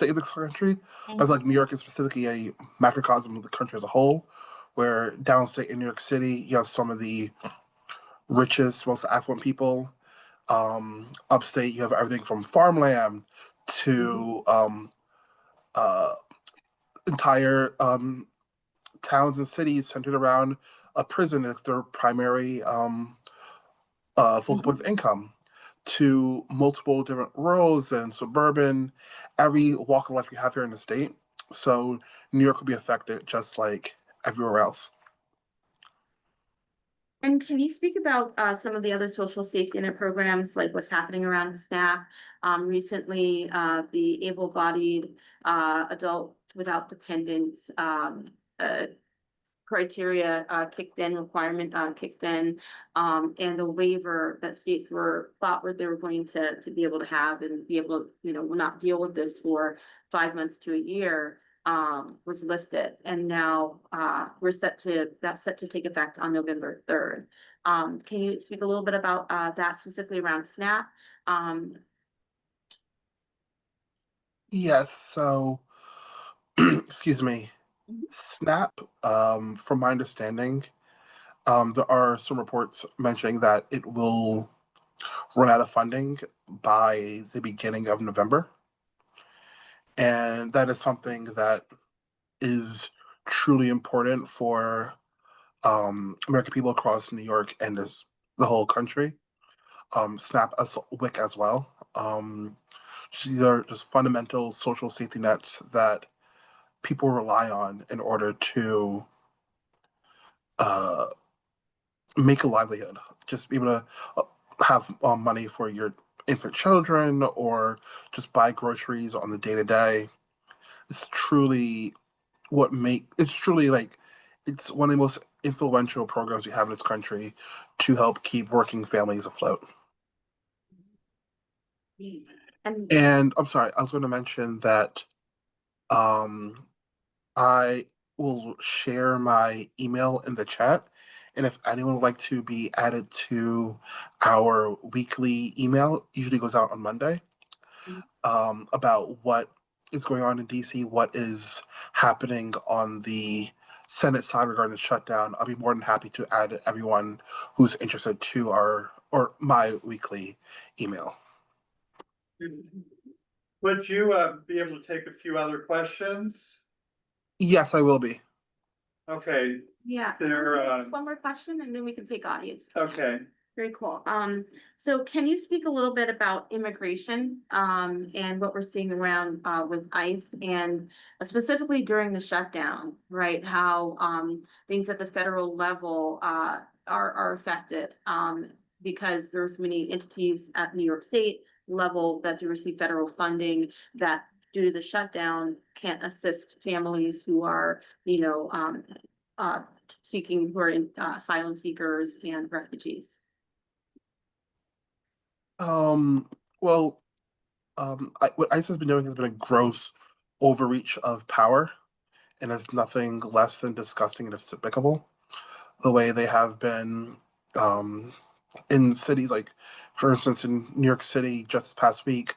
of the country. But like New York is specifically a microcosm of the country as a whole, where downstate in New York City, you have some of the richest, most affluent people. Upstate, you have everything from farmland to entire towns and cities centered around a prison as their primary focal point of income, to multiple different rurals and suburban, every walk of life you have here in the state. So New York will be affected just like everywhere else. And can you speak about some of the other social safety net programs, like what's happening around SNAP? Recently, the able-bodied adult without dependents criteria requirement kicked in, and the waiver that states thought they were going to be able to have and be able to, not deal with this for 5 months to a year, was lifted, and now that's set to take effect on November 3rd. Can you speak a little bit about that specifically around SNAP? Yes, so excuse me. SNAP, from my understanding, there are some reports mentioning that it will run out of funding by the beginning of November. And that is something that is truly important for American people across New York and the whole country. SNAP as WIC as well. These are just fundamental social safety nets that people rely on in order to make a livelihood. Just be able to have money for your infant children or just buy groceries on the day-to-day. It's truly it's one of the most influential programs we have in this country to help keep working families afloat. And I'm sorry, I was going to mention that I will share my email in the chat. And if anyone would like to be added to our weekly email, usually goes out on Monday, about what is going on in DC, what is happening on the Senate side regarding the shutdown, I'll be more than happy to add everyone who's interested to my weekly email. Would you be able to take a few other questions? Yes, I will be. Okay. Yeah. Just one more question and then we can take audience. Okay. Very cool. So can you speak a little bit about immigration and what we're seeing around with ICE and specifically during the shutdown, right? How things at the federal level are affected because there's many entities at New York State level that do receive federal funding that due to the shutdown can't assist families who are, seeking, who are asylum seekers and refugees? Well, what ICE has been doing has been a gross overreach of power, and is nothing less than disgusting and despicable. The way they have been in cities like, for instance, in New York City just this past week,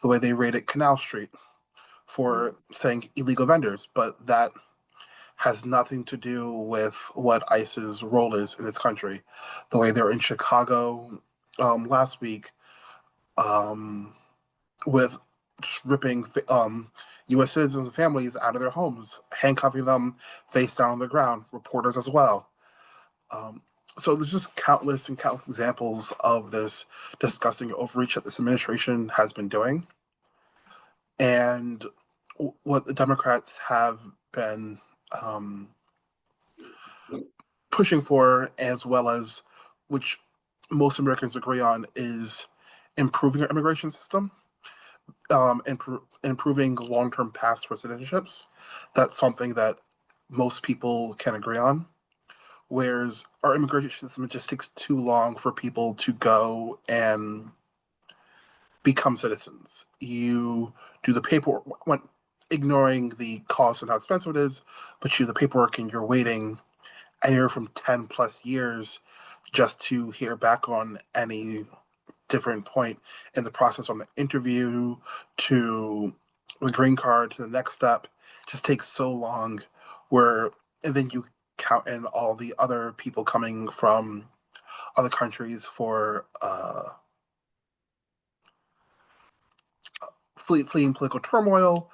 the way they raided Canal Street for saying illegal vendors, but that has nothing to do with what ICE's role is in this country. The way they were in Chicago last week um, with just ripping U.S. citizens and families out of their homes, handcuffing them face down on the ground, reporters as well. So there's just countless and countless examples of this disgusting overreach that this administration has been doing. And what the Democrats have been pushing for, as well as which most Americans agree on, is improving our immigration system, improving long-term paths for citizenships. That's something that most people can agree on. Whereas our immigration system, it just takes too long for people to go and become citizens. You do the paperwork, when ignoring the cost and how expensive it is, but you do the paperwork and you're waiting anywhere from 10 plus years just to hear back on any different point in the process, from the interview to the green card to the next step. It just takes so long, and then you count in all the other people coming from other countries for fleeing political turmoil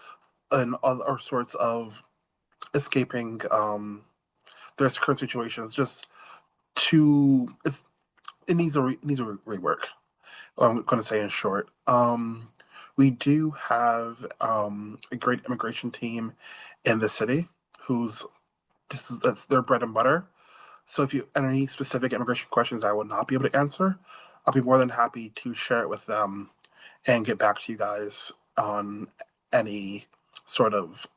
and other sorts of escaping their current situation. It's just it needs a rework. I'm going to say in short. We do have a great immigration team in the city that's their bread and butter. So if you have any specific immigration questions I will not be able to answer, I'll be more than happy to share it with them and get back to you guys on any sort of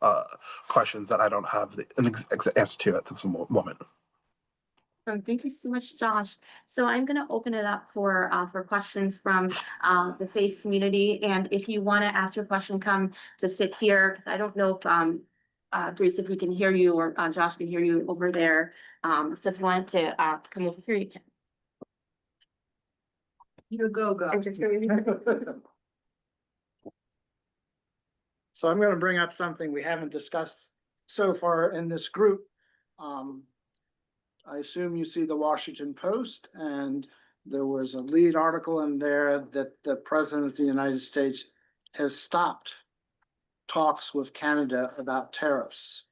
questions that I don't have an answer to at this moment. Thank you so much, Josh. So I'm going to open it up for questions from the faith community. And if you want to ask your question, come to sit here. 'Cause I don't know if Bruce, if we can hear you, or Josh can hear you over there. So if you want to come over here, you can. You go. And just So I'm going to bring up something we haven't discussed so far in this group. I assume you see the Washington Post, and there was a lead article in there that the President of the United States has stopped talks with Canada about tariffs.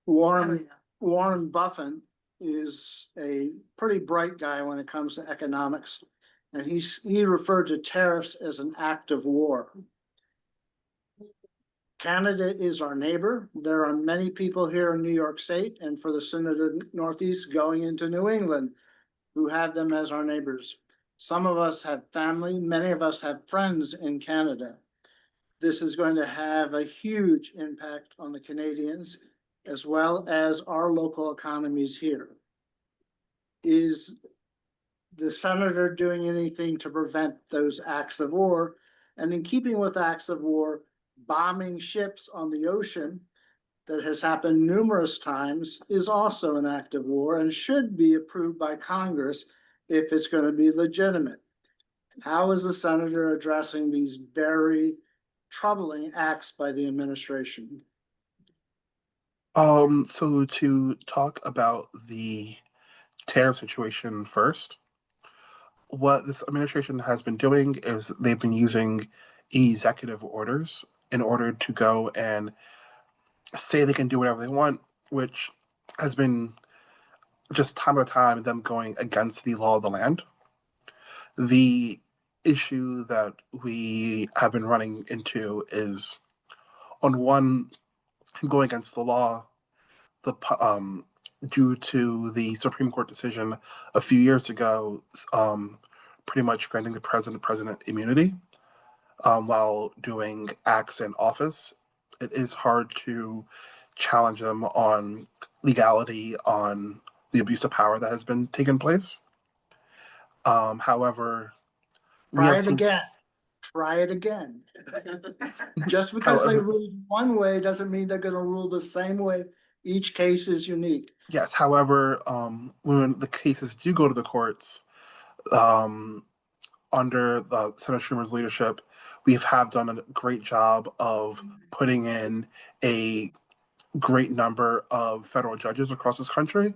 Warren Buffett is a pretty bright guy when it comes to economics, and he referred to tariffs as an act of war. Canada is our neighbor. There are many people here in New York State and for the Synod of the Northeast going into New England who have them as our neighbors. Some of us have family, many of us have friends in Canada. This is going to have a huge impact on the Canadians as well as our local economies here. Is the senator doing anything to prevent those acts of war? And in keeping with acts of war, bombing ships on the ocean that has happened numerous times is also an act of war and should be approved by Congress if it's going to be legitimate. How is the senator addressing these very troubling acts by the administration? So to talk about the tariff situation first, what this administration has been doing is they've been using executive orders in order to go and say they can do whatever they want, which has been just time after time them going against the law of the land. The issue that we have been running into is, on one, going against the law, due to the Supreme Court decision a few years ago, pretty much granting the president immunity while doing acts in office. It is hard to challenge them on legality, on the abuse of power that has been taking place. However, we Try have it some. again. Try it again. Just because they However, ruled one way doesn't mean they're gonna rule the same way. Each case is unique. yes, however, when the cases do go to the courts, um, under the Senator Schumer's leadership, we have done a great job of putting in a great number of federal judges across this country,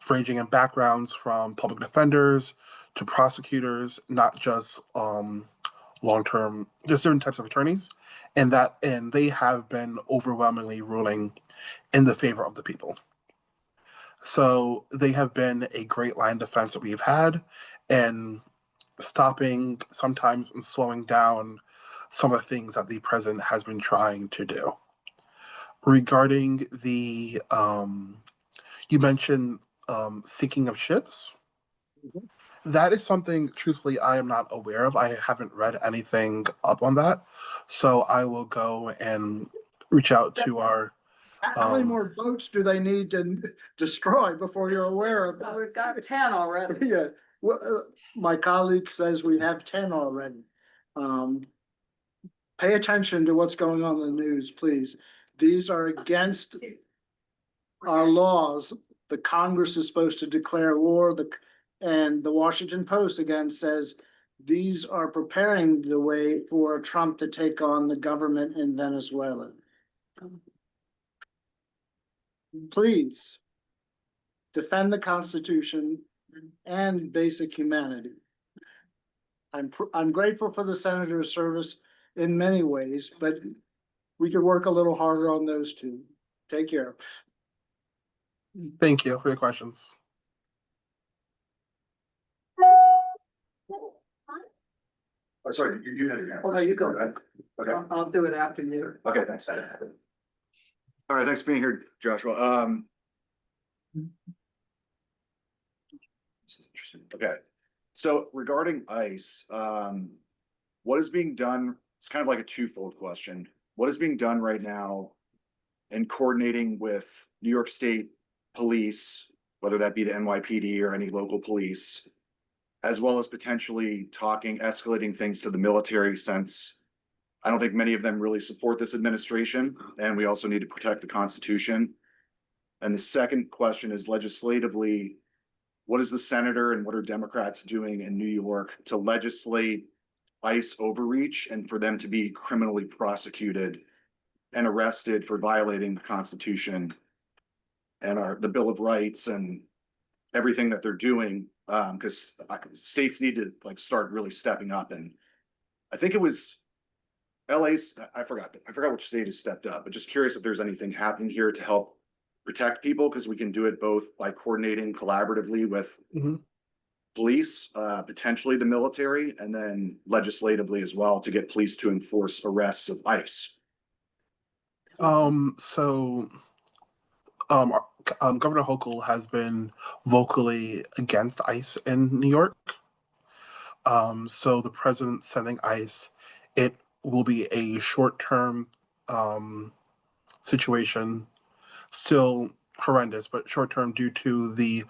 ranging in backgrounds from public defenders to prosecutors, not just long-term, just different types of attorneys, and they have been overwhelmingly ruling in the favor of the people. So they have been a great line of defense that we've had, and stopping sometimes and slowing down some of the things that the president has been trying to do. Regarding the, you mentioned sinking of ships. That is something, truthfully, I am not aware of. I haven't read anything up on that. So I will go and reach out to our. How many more boats do they need to destroy before you're aware of Well, that? we've got 10 already. Yeah, well, my colleague says we have 10 already. Pay attention to what's going on in the news, please. These are against our laws. The Congress is supposed to declare war, and the Washington Post again says these are preparing the way for Trump to take on the government in Venezuela. Please defend the Constitution and basic humanity. I'm grateful for the senator's service in many ways, but we could work a little harder on those two. Take care. Thank you for your questions. Oh, sorry, you had your hand. Oh, no, you go. Okay, I'll do it after you. okay, thanks. All right, thanks for being here, Joshua. This is interesting. Okay, so regarding ICE, what is being done? It's kind of like a twofold question. What is being done right now in coordinating with New York State police, whether that be the NYPD or any local police, as well as potentially escalating things to the military, since I don't think many of them really support this administration, and we also need to protect the Constitution. And the second question is, legislatively, what is the senator and what are Democrats doing in New York to legislate ICE overreach and for them to be criminally prosecuted and arrested for violating the Constitution and the Bill of Rights and everything that they're doing? Because states need to start really stepping up. And I think it was LA's, I forgot which state has stepped up, but just curious if there's anything happening here to help protect people, because we can do it both by coordinating collaboratively with police, potentially the military, and then legislatively as well to get police to enforce arrests of ICE. Governor Hochul has been vocally against ICE in New York. So the president sending ICE, it will be a short-term situation, still horrendous, but short-term due to the,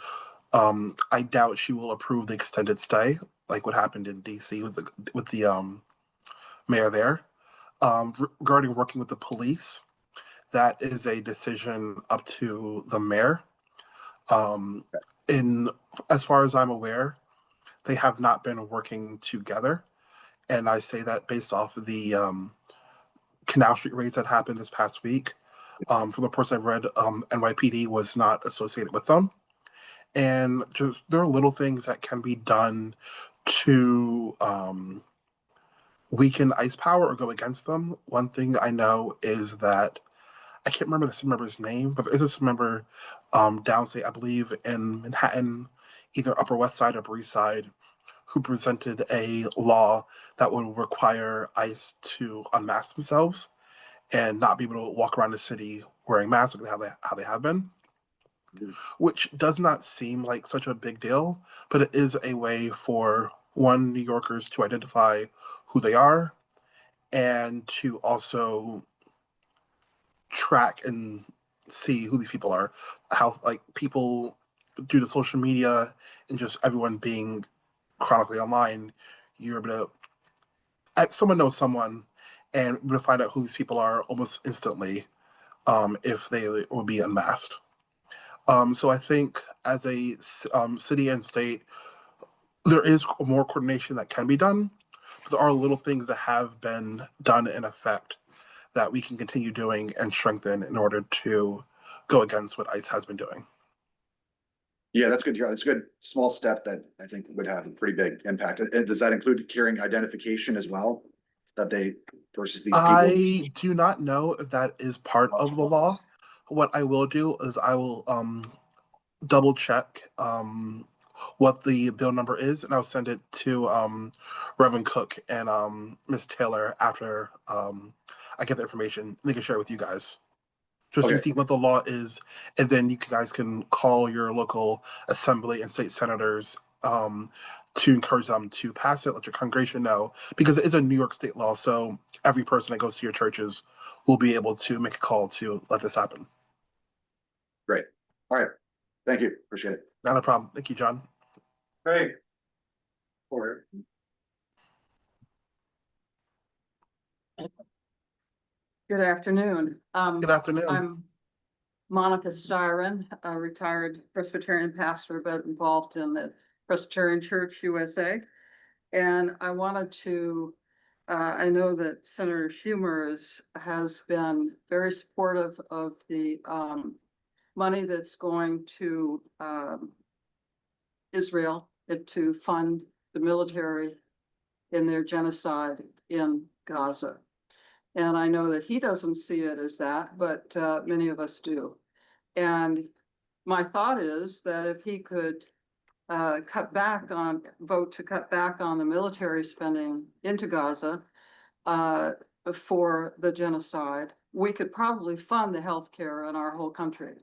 I doubt she will approve the extended stay, like what happened in DC with the mayor there. Regarding working with the police, that is a decision up to the mayor. As far as I'm aware, they have not been working together. And I say that based off of the Canal Street raids that happened this past week. From the person I've read, NYPD was not associated with them. And just there are little things that can be done to weaken ICE power or go against them. One thing I know is that I can't remember the member's name, but there is this member downstate, I believe, in Manhattan, either Upper West Side or Upper East Side, who presented a law that would require ICE to unmask themselves and not be able to walk around the city wearing masks like how they have been. Which does not seem like such a big deal, but it is a way for New Yorkers to identify who they are and to also track and see who these people are, how like people due to social media and just everyone being chronically online, you're able to someone knows someone and able to find out who these people are almost instantly if they will be unmasked. So I think as a city and state, there is more coordination that can be done, but there are little things that have been done in effect that we can continue doing and strengthen in order to go against what ICE has been doing. Yeah, that's good to hear. That's a good small step that I think would have a pretty big impact. And does that include carrying identification as well? That they versus these people? I do not know if that is part of the law. What I will do is I will double check what the bill number is, and I'll send it to Reverend Cook and Miss Taylor after I get the information. They can share it with you guys. Just to see what the law is, and then you guys can call your local assembly and state senators to encourage them to pass it, let your congregation know, because it is a New York state law, so every person that goes to your churches will be able to make a call to let this happen. Great. All right. Thank you. Appreciate it. Not a problem. Thank you, John. Great. Good afternoon. Good afternoon. I'm Monica Styron, a retired Presbyterian pastor, but involved in the Presbyterian Church USA. And I wanted to, I know that Senator Schumer has been very supportive of the money that's going to Israel to fund the military in their genocide in Gaza. And I know that he doesn't see it as that, but many of us do. And my thought is that if he could vote to cut back on the military spending into Gaza for the genocide, we could probably fund the healthcare in our whole country,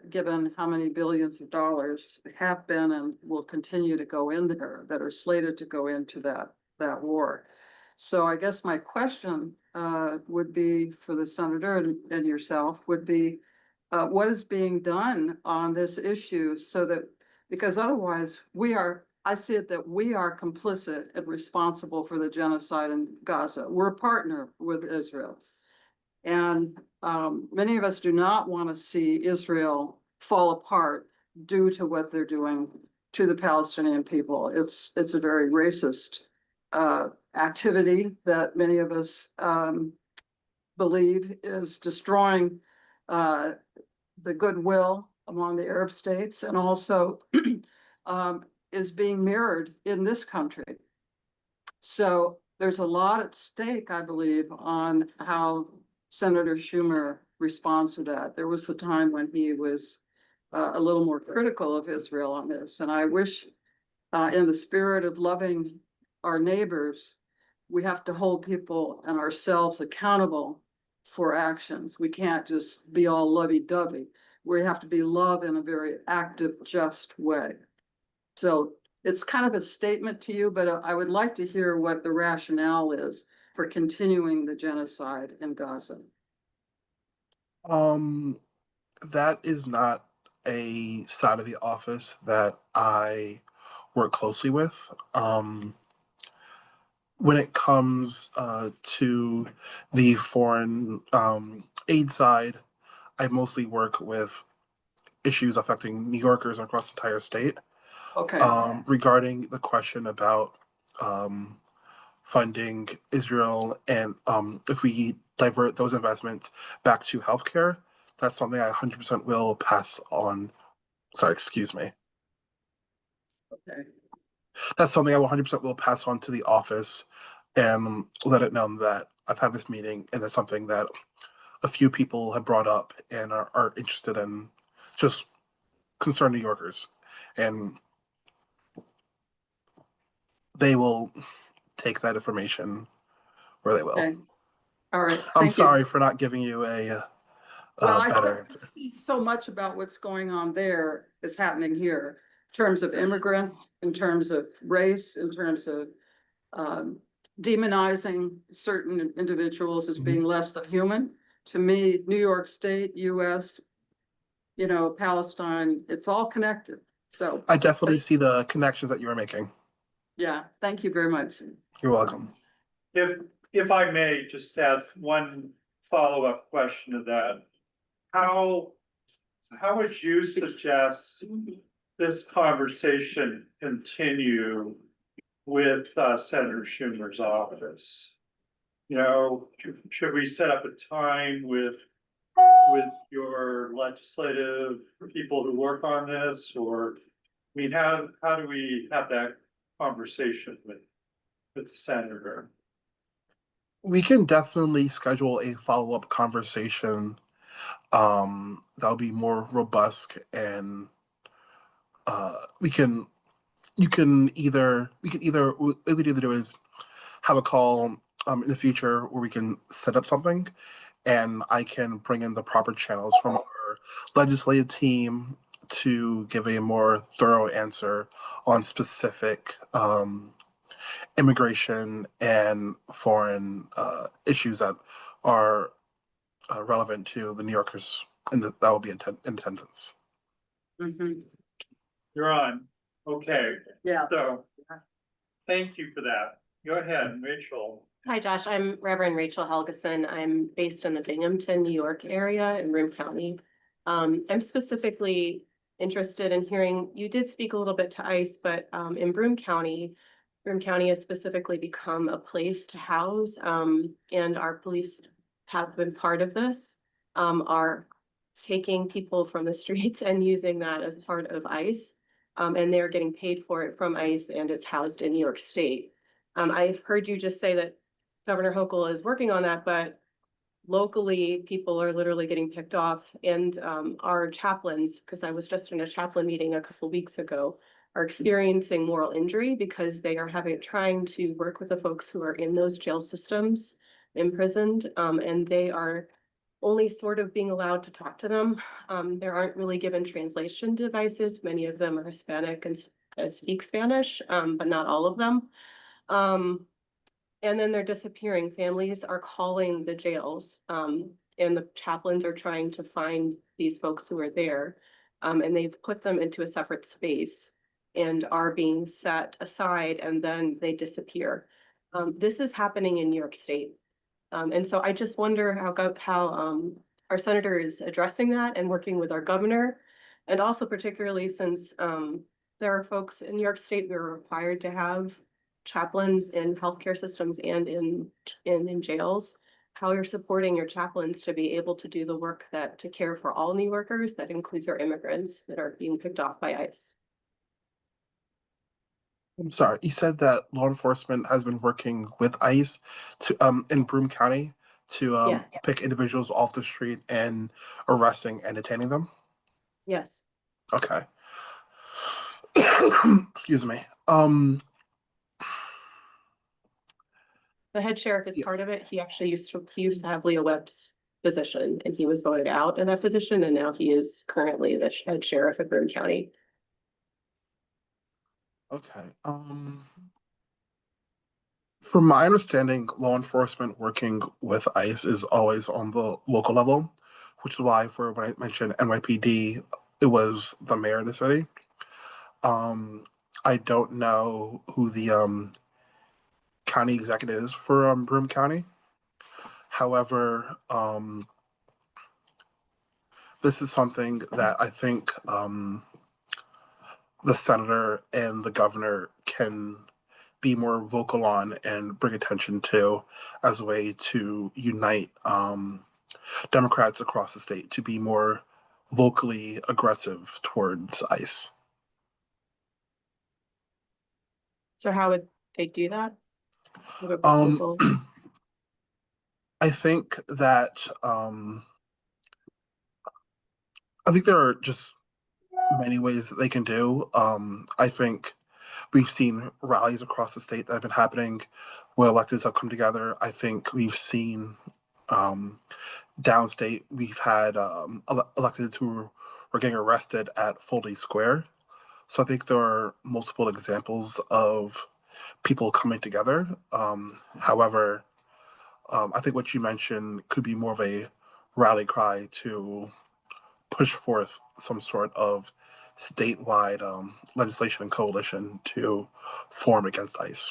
given how many billions of dollars have been and will continue to go in there that are slated to go into that war. So I guess my question would be for the senator and yourself would be, what is being done on this issue so that, because otherwise I see it that we are complicit and responsible for the genocide in Gaza. We're a partner with Israel. And many of us do not want to see Israel fall apart due to what they're doing to the Palestinian people. It's a very racist activity that many of us believe is destroying the goodwill among the Arab states and also is being mirrored in this country. So there's a lot at stake, I believe, on how Senator Schumer responds to that. There was a time when he was a little more critical of Israel on this, and I wish in the spirit of loving our neighbors, we have to hold people and ourselves accountable for actions. We can't just be all lovey-dovey. We have to be love in a very active, just way. So it's kind of a statement to you, but I would like to hear what the rationale is for continuing the genocide in Gaza. That is not a side of the office that I work closely with. When it comes to the foreign aid side, I mostly work with issues affecting New Yorkers across the entire state. Okay. Regarding the question about funding Israel and if we divert those investments back to healthcare, that's something I 100% will pass on. Sorry, excuse me. Okay. That's something I 100% will pass on to the office and let it know that I've had this meeting and that's something that a few people have brought up and are interested in, just concerned New Yorkers. And they will take that information where they will. Okay. All right. I'm Thank sorry you. for not giving you a Well, better I answer. see so much about what's going on there is happening here in terms of immigrants, in terms of race, in terms of demonizing certain individuals as being less than human. to me, New York State, US, you know, Palestine, it's all connected. So, I definitely see the connections that you are making. yeah, thank you very much. You're welcome. If I may just ask one follow-up question to that. How would you suggest this conversation continue with Senator Schumer's office? You know, should we set up a time with your legislative people who work on this, or, I mean, how do we have that conversation with the senator? We can definitely schedule a follow-up conversation that'll be more robust, and we can either what we could either do is have a call in the future where we can set up something, and I can bring in the proper channels from our legislative team to give a more thorough answer on specific immigration and foreign issues that are relevant to the New Yorkers and that will be in attendance. Mhm. You're on. Okay, Yeah. so thank you for that. Go ahead, Rachel. Hi, Josh. I'm Reverend Rachel Helgeson. I'm based in the Binghamton, New York area in Broome County. I'm specifically interested in hearing, you did speak a little bit to ICE, but in Broome County has specifically become a place to house, and our police have been part of this, are taking people from the streets and using that as part of ICE. And they're getting paid for it from ICE, and it's housed in New York State. I've heard you just say that Governor Hochul is working on that, but locally, people are literally getting picked off, and our chaplains, because I was just in a chaplain meeting a couple of weeks ago, are experiencing moral injury because they are trying to work with the folks who are in those jail systems, imprisoned, and they are only sort of being allowed to talk to them. There aren't really given translation devices. Many of them are Hispanic and speak Spanish, but not all of them. And then they're disappearing. Families are calling the jails, and the chaplains are trying to find these folks who are there. And they've put them into a separate space and are being set aside, and then they disappear. This is happening in New York State. And so I just wonder how our senator is addressing that and working with our governor. And also particularly since there are folks in New York State who are required to have chaplains in healthcare systems and in jails, how you're supporting your chaplains to be able to do the work to care for all New Yorkers, that includes our immigrants that are being picked off by ICE. I'm sorry, you said that law enforcement has been working with ICE to in Broome County to pick individuals off the street and arresting and detaining them? Yes. Okay. Excuse me. The head sheriff is Yes. part of it. He actually used to have Leo Webb's position, and he was voted out in that position, and now he is currently the head sheriff of Broome County. Okay. From my understanding, law enforcement working with ICE is always on the local level, which is why for when I mentioned NYPD, it was the mayor of the city. I don't know who the county executive is for Broome County. However, this is something that I think the senator and the governor can be more vocal on and bring attention to as a way to unite Democrats across the state to be more vocally aggressive towards ICE. So how would they do that? What a proposal. I think that I think there are just many ways that they can do. I think we've seen rallies across the state that have been happening where electeds have come together. I think we've seen downstate, we've had electeds who were getting arrested at Foley Square. So I think there are multiple examples of people coming together. However, I think what you mentioned could be more of a rally cry to push forth some sort of statewide legislation and coalition to form against ICE.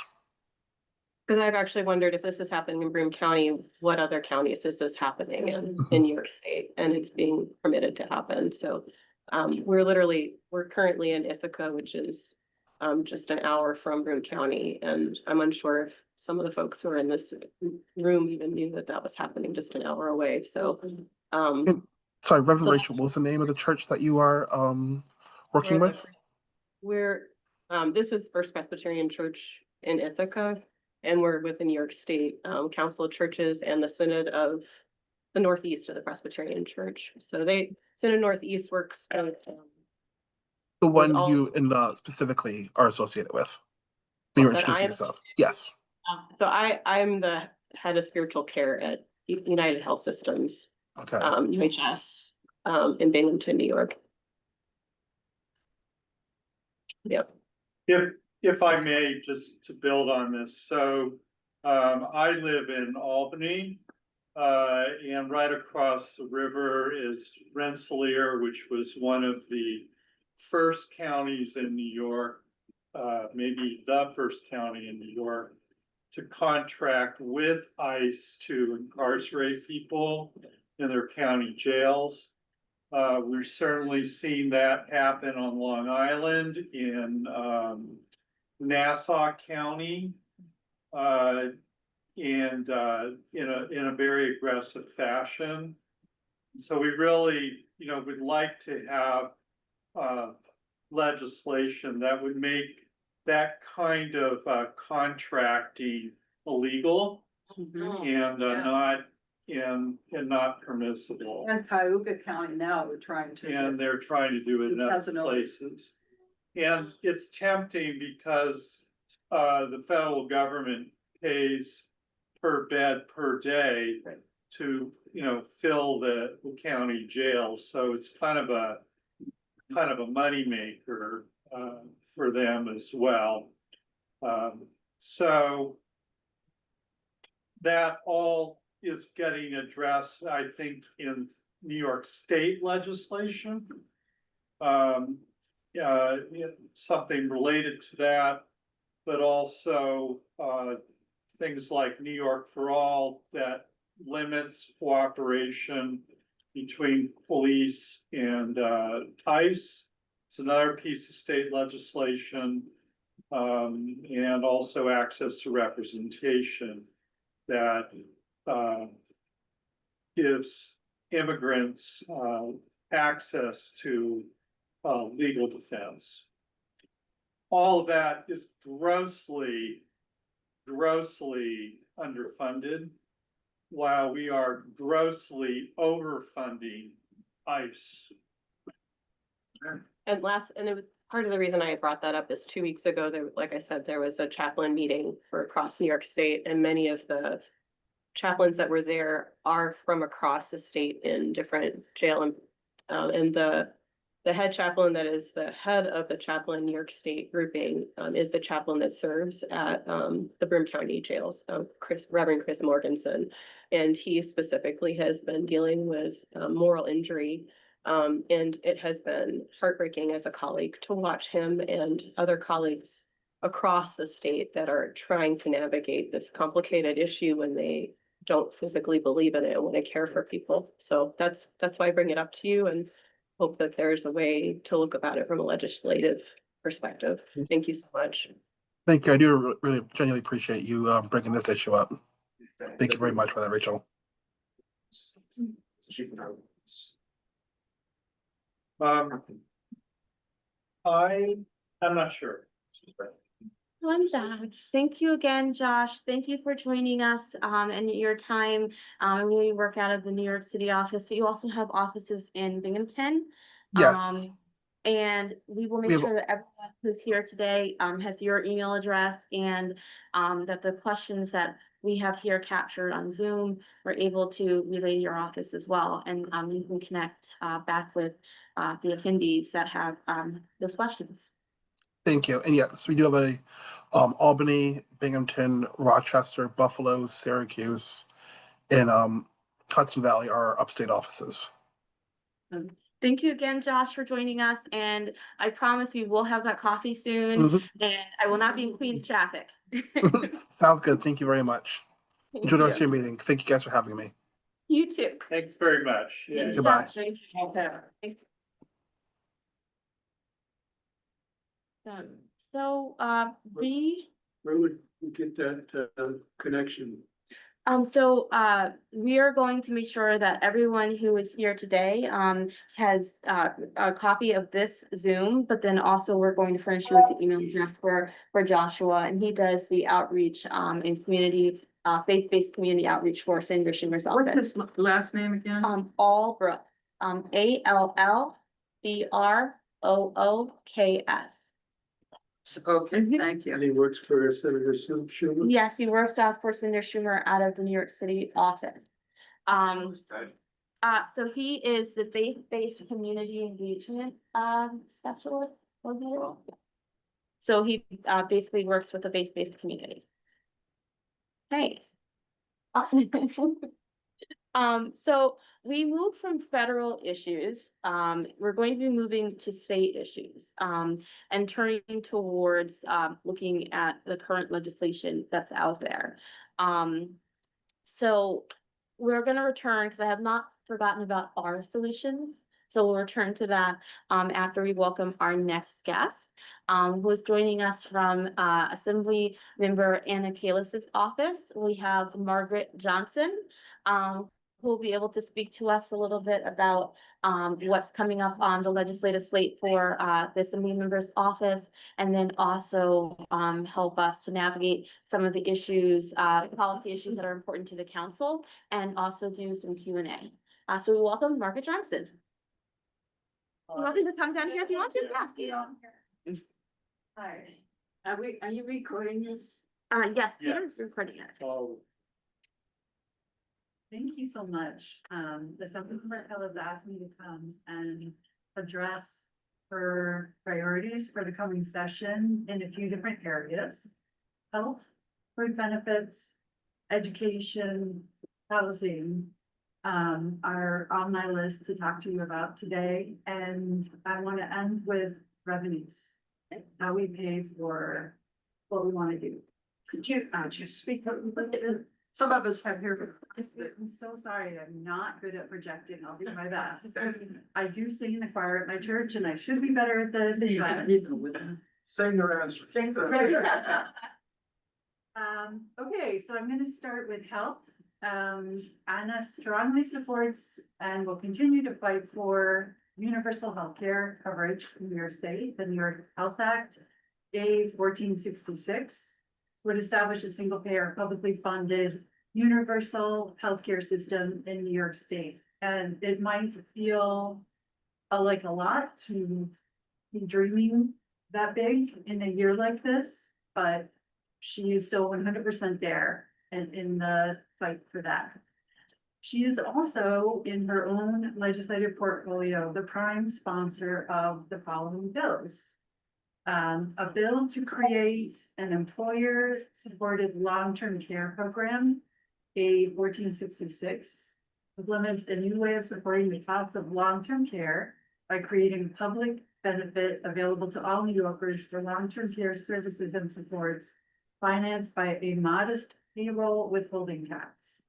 Because I've actually wondered if this is happening in Broome County, what other counties this is happening in New York State, and it's being permitted to happen. So we're currently in Ithaca, which is just an hour from Broome County, and I'm unsure if some of the folks who are in this room even knew that that was happening just an hour away. So Sorry, Reverend So- Rachel, what was the name of the church that you are working with? This is First Presbyterian Church in Ithaca, and we're with the New York State Council of Churches and the Synod of the Northeast of the Presbyterian Church. So Synod Northeast works with The one all- you specifically are associated with. When you're that introducing I am- yourself. Yes. So I'm the head of spiritual care at United Health Systems, Okay. UHS, in Binghamton, New York. Yep. If I may, just to build on this, so I live in Albany. And right across the river is Rensselaer, which was one of the first counties in New York, maybe the first county in New York, to contract with ICE to incarcerate people in their county jails. We've certainly seen that happen on Long Island in Nassau County. And in a very aggressive fashion. So we really, would like to have legislation that would make that kind of contracting illegal and not permissible. And Cuyahoga County now, we're trying to. And they're trying to do it in other places. And it's tempting because the federal government pays per bed per day to, fill the county jail. So it's kind of a moneymaker for them as well. So that all is getting addressed, I think, in New York State legislation. Something related to that, but also things like New York for All that limits cooperation between police and ICE. It's another piece of state legislation, and also access to representation that gives immigrants access to legal defense. All of that is grossly underfunded, while we are grossly overfunding ICE. And it was part of the reason I brought that up is 2 weeks ago, like I said, there was a chaplain meeting for across New York State, and many of the chaplains that were there are from across the state in different jail, and the head chaplain that is the head of the chaplain New York State grouping is the chaplain that serves at the Broome County jails, Reverend Chris Morganson. And he specifically has been dealing with moral injury. And it has been heartbreaking as a colleague to watch him and other colleagues across the state that are trying to navigate this complicated issue when they don't physically believe in it and want to care for people. So that's why I bring it up to you, and hope that there's a way to look about it from a legislative perspective. Thank you so much. Thank you. I do really genuinely appreciate you bringing this issue up. Thank you very much for that, Rachel. I'm not sure. I'm back. Thank you again, Josh. Thank you for joining us and your time. We work out of the New York City office, but you also have offices in Binghamton. Yes. And we will make sure that everyone who's here today has your email address, and that the questions that we have here captured on Zoom, we're able to relay to your office as well. And you can connect back with the attendees that have those questions. Thank you. And yes, we do have a Albany, Binghamton, Rochester, Buffalo, Syracuse, and Hudson Valley, our upstate offices. Thank you again, Josh, for joining us, and I promise we will have that coffee soon, Mhm. and I will not be in Queens traffic. Sounds good. Thank you very much. Thank Enjoy the rest you. of your meeting. Thank you guys for having me. You too. Thanks very much. Thank you, Goodbye. Josh. Thank you. So, Where would we get that connection? we are going to make sure that everyone who is here today, has, a copy of this Zoom, but then also we're going to furnish you with the email address for Joshua, and he does the outreach, in community, faith-based community outreach for Senator Schumer's What's office. his last name again? Allbrooks, Allbrooks. Okay, thank And you. he works for Senator Schumer? Yes, he works as for Senator Schumer out of the New York City office. So he is the faith-based community engagement, specialist. coordinator. So he, basically works with the faith-based community. Hey. So we moved from federal issues, we're going to be moving to state issues, and turning towards, looking at the current legislation that's out there. So we're gonna return, because I have not forgotten about our solutions. So we'll return to that, after we welcome our next guest, who is joining us from, Assembly Member Anna Kales' office. We have Margret Johnson, who will be able to speak to us a little bit about, what's coming up on the legislative slate for, the Assembly Member's office, and then also, help us to navigate some of the issues, policy issues that are important to the council, and also do some Q&A. So we welcome Margret Johnson. You're welcome to come down here if you want to. Yes. Hi. Are you recording this? Yes, Peter's Yes. recording it. So, Thank you so much. The Assemblywoman has asked me to come and address her priorities for the coming session in a few different areas. Health, food benefits, education, housing, are on my list to talk to you about today. And I want to end with revenues, how we pay for what we want to do. Could you, just speak up a little bit? Some of us have here. I'm so sorry, I'm not good at projecting, I'll do my best. I do sing in the choir at my church and I should be better at this, but. Sing your answer. Okay, so I'm gonna start with health. Anna strongly supports and will continue to fight for universal healthcare coverage in New York State. The New York Health Act, A 1466, would establish a single payer, publicly funded, universal healthcare system in New York State. And it might feel like a lot to be dreaming that big in a year like this, but she is still 100% there and in the fight for that. She is also, in her own legislative portfolio, the prime sponsor of the following bills. A bill to create an employer-supported long-term care program, A 1466, implements a new way of supporting the cost of long-term care by creating public benefit available to all New Yorkers for long-term care services and supports financed by a modest payroll withholding tax.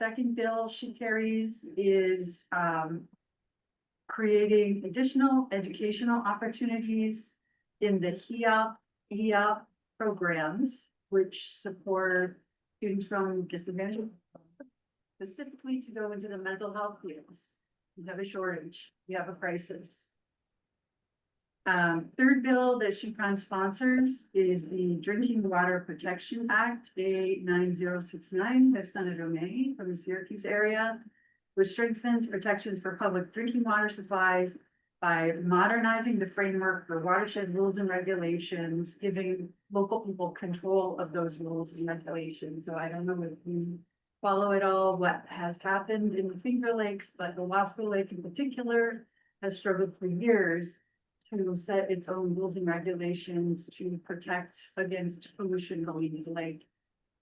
Second bill she carries is creating additional educational opportunities in the HEOP, EOP programs, which support students from disadvantaged, specifically to go into the mental health fields. We have a shortage, we have a crisis. Third bill that she sponsors is the Drinking Water Protection Act, A 9069, by Senator May from the Syracuse area, which strengthens protections for public drinking water supplies by modernizing the framework for watershed rules and regulations, giving local people control of those rules and regulations. So I don't know if you follow it all, what has happened in the Finger Lakes, but the Wasco Lake in particular has struggled for years to set its own rules and regulations to protect against pollution going into the lake.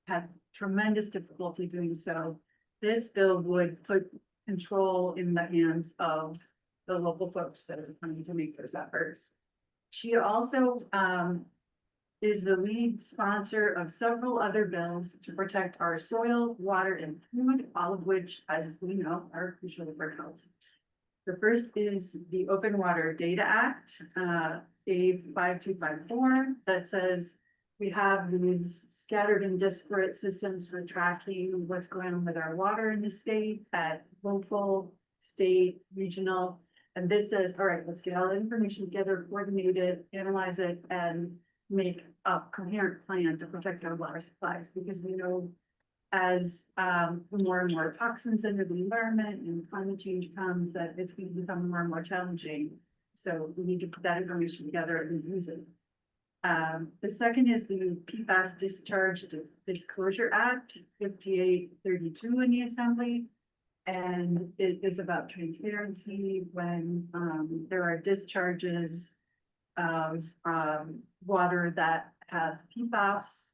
had tremendous difficulty doing so. This bill would put control in the hands of the local folks that are trying to make those efforts. She also is the lead sponsor of several other bills to protect our soil, water, and food, all of which, as we know, are crucial for health. The first is the Open Water Data Act, A 5254, that says we have these scattered and disparate systems for tracking what's going on with our water in the state at local, state, regional. And this says, all right, let's get all the information together, coordinate it, analyze it, and make a coherent plan to protect our water supplies, because we know as more and more toxins enter the environment and climate change comes, that it's going to become more and more challenging. So we need to put that information together and use it. The second is the PFAS Discharge Disclosure Act, 5832 in the Assembly. And it is about transparency when there are discharges of water that have PFAS.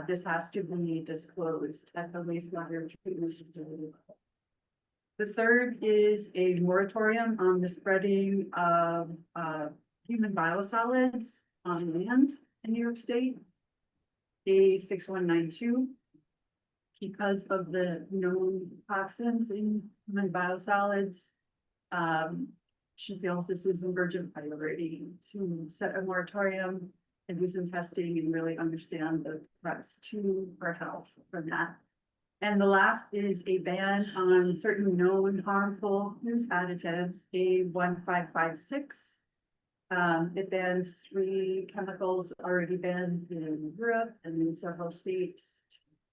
This has to be disclosed at the wastewater treatment facility. The third is a moratorium on the spreading of human biosolids on land in New York State. A 6192. Because of the known toxins in human biosolids, she feels this is an urgent priority to set a moratorium and do some testing and really understand the threats to our health from that. And the last is a ban on certain known harmful food additives, A 1556. It bans 3 chemicals already banned in Europe and in several states,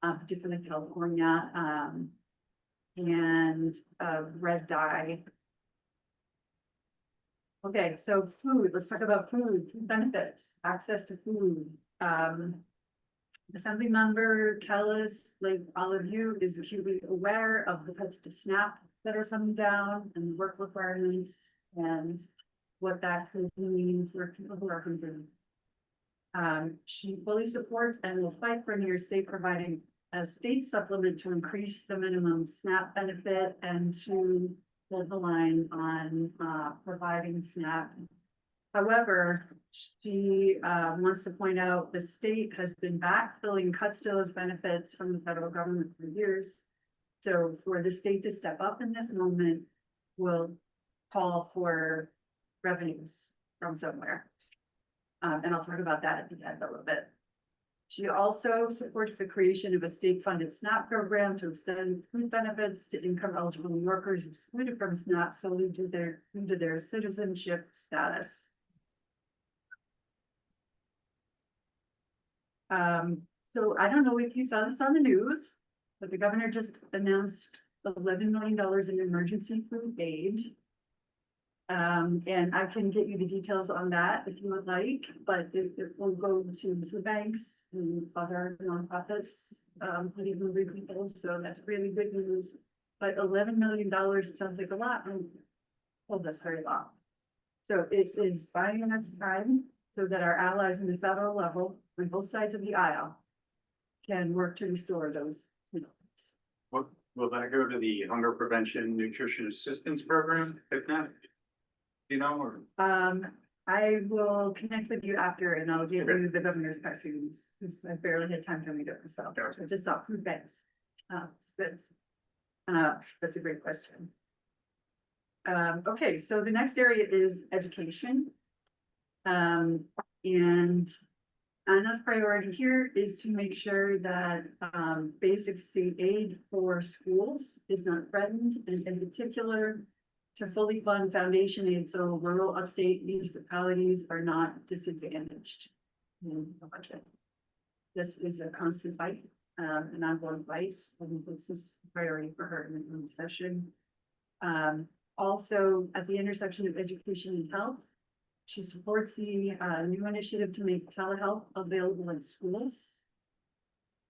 particularly California, and red dye. Okay, so food, let's talk about food benefits, access to food. Assembly member Kelles, like all of you, is acutely aware of the cuts to SNAP that are coming down and work requirements and what that could mean for people who are hungry. She fully supports and will fight for New York State providing a state supplement to increase the minimum SNAP benefit and to hold the line on providing SNAP. However, she wants to point out the state has been backfilling cuts to those benefits from the federal government for years. So for the state to step up in this moment will call for revenues from somewhere. And I'll talk about that at the end a little bit. She also supports the creation of a state-funded SNAP program to extend food benefits to income-eligible New Yorkers excluded from SNAP solely due to their citizenship status. So I don't know if you saw this on the news, but the governor just announced $11 million in emergency food aid. And I can get you the details on that if you would like, but it will go to the banks and other nonprofits, pretty hungry people, so that's really good news. But $11 million sounds like a lot, and hold us very long. So it is buying us time so that our allies in the federal level, on both sides of the aisle, can work to restore those. What will that go to the Hunger Prevention Nutrition Assistance Program, if not? You know, or I will connect with you after and I'll get you the governor's press release, because I barely had time to read it myself. I just saw food banks. That's a great question. Okay, so the next area is education. And Anna's priority here is to make sure that basic state aid for schools is not threatened, and in particular, to fully fund foundation aid so rural upstate municipalities are not disadvantaged in the budget. This is a constant fight, an ongoing fight, and this is a priority for her in the session. Also, at the intersection of education and health, she supports the new initiative to make telehealth available in schools,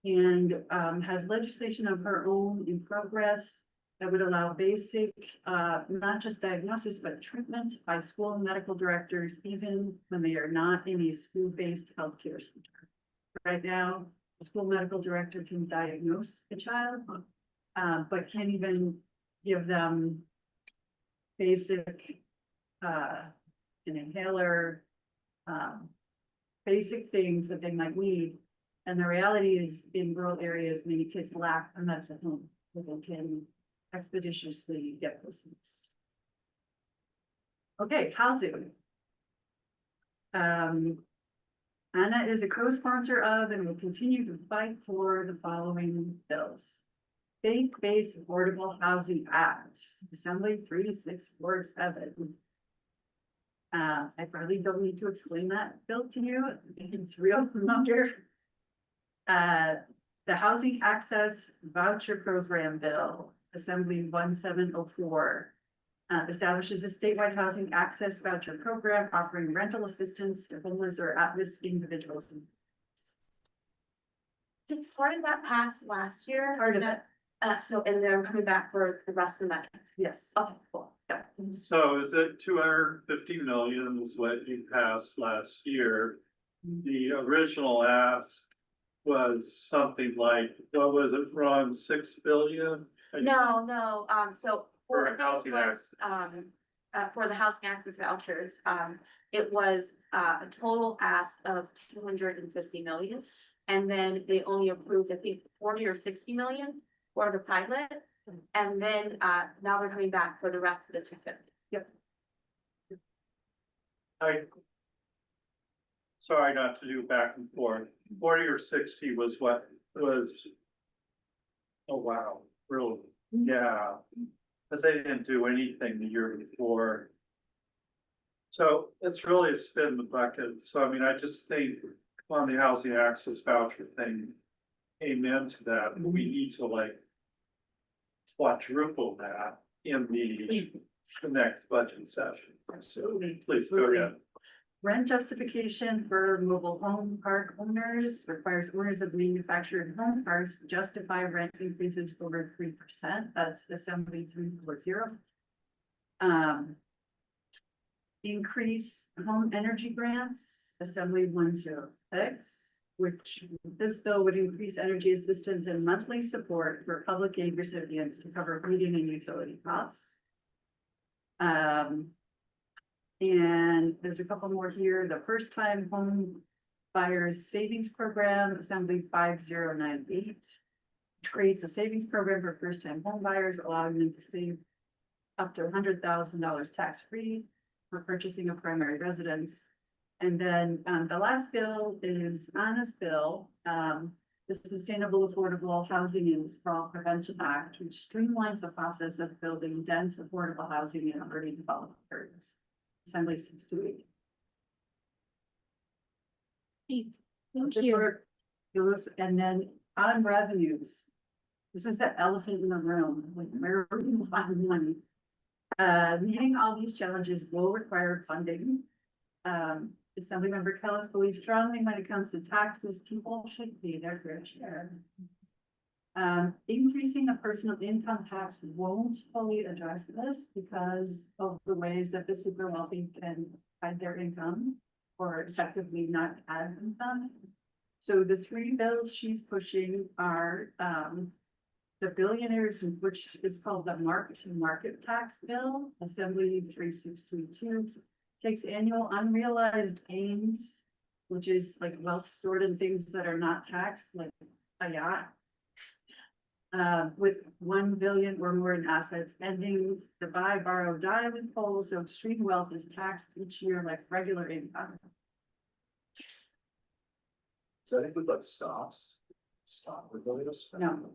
and has legislation of her own in progress that would allow basic, not just diagnosis, but treatment by school medical directors, even when they are not in a school-based healthcare center. Right now, The school medical director can diagnose a child, but can't even give them basic, an inhaler, basic things that they might need. And the reality is, in rural areas, many kids lack a medical home where they can expeditiously get those things. Okay, housing. Anna is a co-sponsor of and will continue to fight for the following bills. Faith-Based Affordable Housing Act, Assembly 3647. I probably don't need to explain that bill to you. I think it's real familiar. The Housing Access Voucher Program Bill, Assembly 1704. Establishes a statewide housing access voucher program offering rental assistance to homeless or at-risk individuals. Did part of that pass last year? Part of it. So, and they're coming back for the rest of that. Yes. Okay, cool. Yeah. So is it 250 million is what you passed last year? The original ask was something like, what was it, Ron, 6 billion? No, so. For I think it housing was, access. For the housing access vouchers, it was, a total ask of 250 million. And then they only approved, I think, 40 or 60 million for the pilot. And then, now they're coming back for the rest of the 250. Yep. Sorry not to do back and forth. 40 or 60 was what was. Oh, wow, really? Yeah. Cause they didn't do anything the year before. So it's really a spin in the bucket. So I mean, I just think on the housing access voucher thing, amen to that. We need to like quadruple that in the next budget session. So please go ahead. Rent justification for mobile home park owners requires owners of manufactured home parks to justify rent increases over 3%. That's Assembly 340. Increase home energy grants, Assembly 106, which this bill would increase energy assistance and monthly support for public aid recipients to cover heating and utility costs. And there's a couple more here. The first time home buyers savings program, Assembly 5098, which creates a savings program for first time home buyers, allowing them to save up to $100,000 tax free for purchasing a primary residence. And then the last bill is Anna's bill, the Sustainable Affordable Housing and Sprawl Prevention Act, which streamlines the process of building dense affordable housing in already developed areas. Assembly 628. Thank you. And then on revenues, this is the elephant in the room, like where are we gonna find money? Meeting all these challenges will require funding. Assemblymember Kelles believes strongly when it comes to taxes, people should pay their fair share. Increasing the personal income tax won't fully address this because of the ways that the super wealthy can hide their income or effectively not add income. So the three bills she's pushing are the billionaires, which is called the market tax bill, Assembly 3632, takes annual unrealized gains, which is like wealth stored in things that are not taxed, like a yacht. With 1 billion or more in assets, ending the buy, borrow, die loophole, so extreme wealth is taxed each year like regular income. Does that include like stocks? Stock with those? No.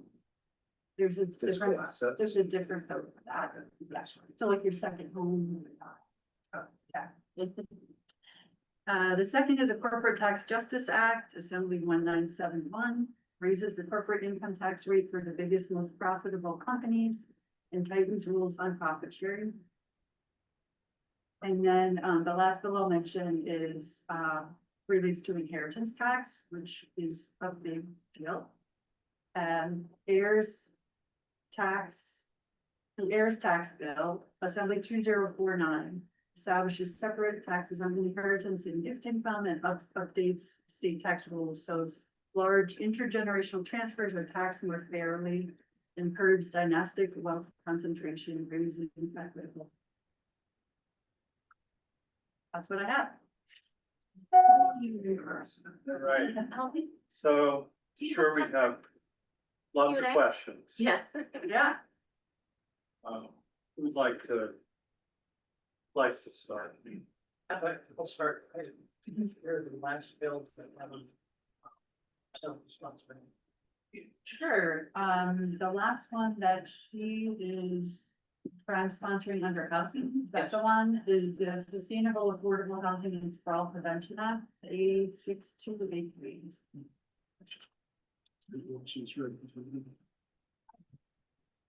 There's a Physical different, assets? there's a different code for that. Yeah. So like your second home. Yeah. The second is a Corporate Tax Justice Act, Assembly 1971. Raises the corporate income tax rate for the biggest, most profitable companies and tightens rules on profit sharing. And then the last bill I'll mention is release to inheritance tax, which is a big deal. Heirs tax, the heirs tax bill, Assembly 2049, establishes separate taxes on inheritance and gift income and updates state tax rules. So large intergenerational transfers are taxed more fairly, and curbs dynastic wealth concentration, raising equitable. That's what I have. Right, so sure we have lots of Q&A? questions. Yes. Yeah. Who'd like to start? I'll start. I didn't hear the last bill that haven't. Responsibility. Sure, the last one that she is sponsoring under housing, that's the one, is the Sustainable Affordable Housing and Sprawl Prevention Act, A6283.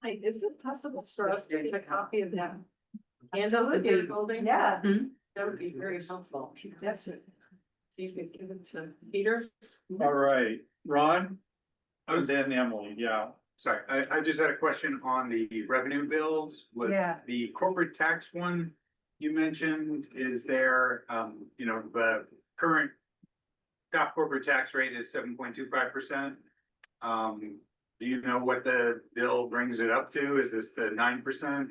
Like, is it possible for us to get a copy of that? And of the big building? Yeah. That would be very helpful. That's it. So you could give it to Peter? All right, Ron? And then Emily, yeah. Sorry, I just had a question on the revenue bills with Yeah. the corporate tax one you mentioned. Is there, the current top corporate tax rate is 7.25%. Do you know what the bill brings it up to? Is this the 9%?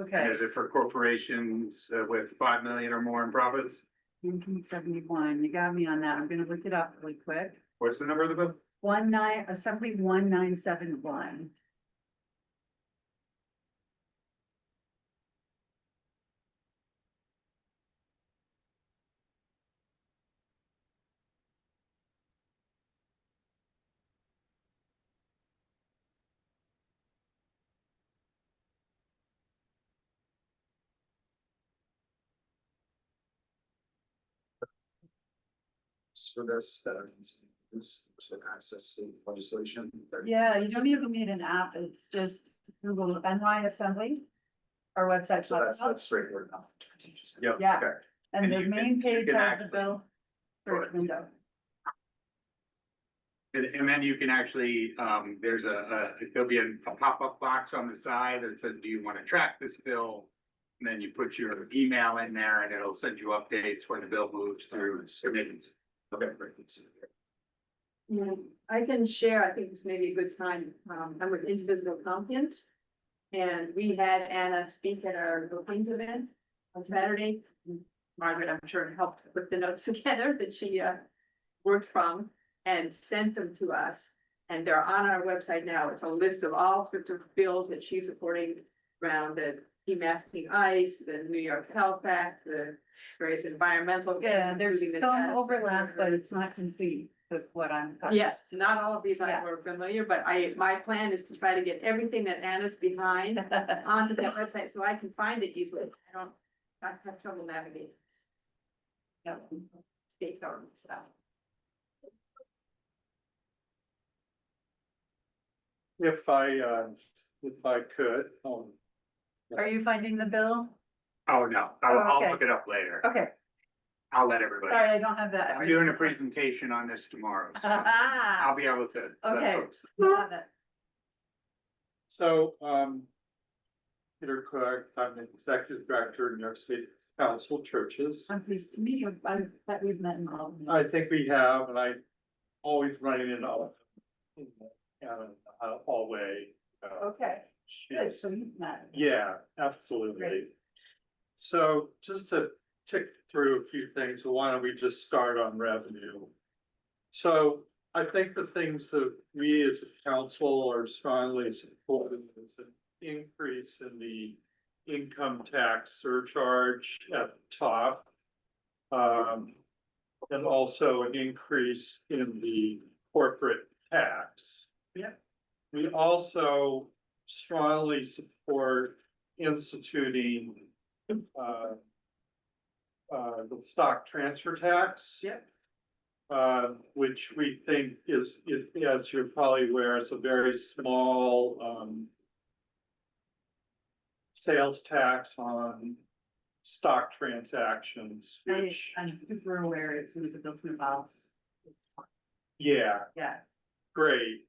Okay. And is it for corporations with 5 million or more in profits? 1971, you got me on that, I'm gonna look it up really quick. What's the number of the bill? Assembly 1971. For this, that are to access the legislation. Yeah, you don't even need an app, it's just Google NY Assembly. Our website. So that's straightforward enough. Yep. Yeah. Okay. And the you main page can has the actually- bill. Search window. And then you can actually, there's there'll be a pop-up box on the side that says, do you want to track this bill? And then you put your email in there and it'll send you updates when the bill moves through committees. Okay, great. Yeah, I can share, I think it's maybe a good time, I'm with Indivisible Pumpkins. And we had Anna speak at our Brookings event on Saturday. Margaret, I'm sure, helped put the notes together that she worked from and sent them to us. And they're on our website now. It's a list of all sorts of bills that she's supporting around the demasking ice, the New York Health Act, the various environmental. things, Yeah, there's including the some data overlap, center. but it's not complete with what I'm. Yes, not all of these Yeah. were familiar, but my plan is to try to get everything that Anna's behind onto that website so I can find it easily. I have trouble navigating. No, state government stuff. If I could, Are you finding the bill? Oh, no, Oh, I'll okay. look it up later. Okay, I'll let everybody. sorry, I don't have that. I'm doing a presentation on this tomorrow, so I'll be able to. let Okay. folks- Got it. so, Peter Cook, I'm the executive director of New York State Council of Churches. I'm pleased to meet you. I bet we've met in all. I think we have, and I always running into all of them in the hallway. Okay, good, she's- so you've met. Yeah, absolutely. Great. So just to tick through a few things, so why don't we just start on revenue? So I think the things that we as a council are strongly supporting is an increase in the income tax surcharge at the top. And also an increase in the corporate tax. Yeah. We also strongly support instituting the stock transfer tax. Yep. Which we think is, as you're probably aware, it's a very small sales tax on stock transactions, which, I'm super aware it's one of the bills in the house. yeah, Yeah, great.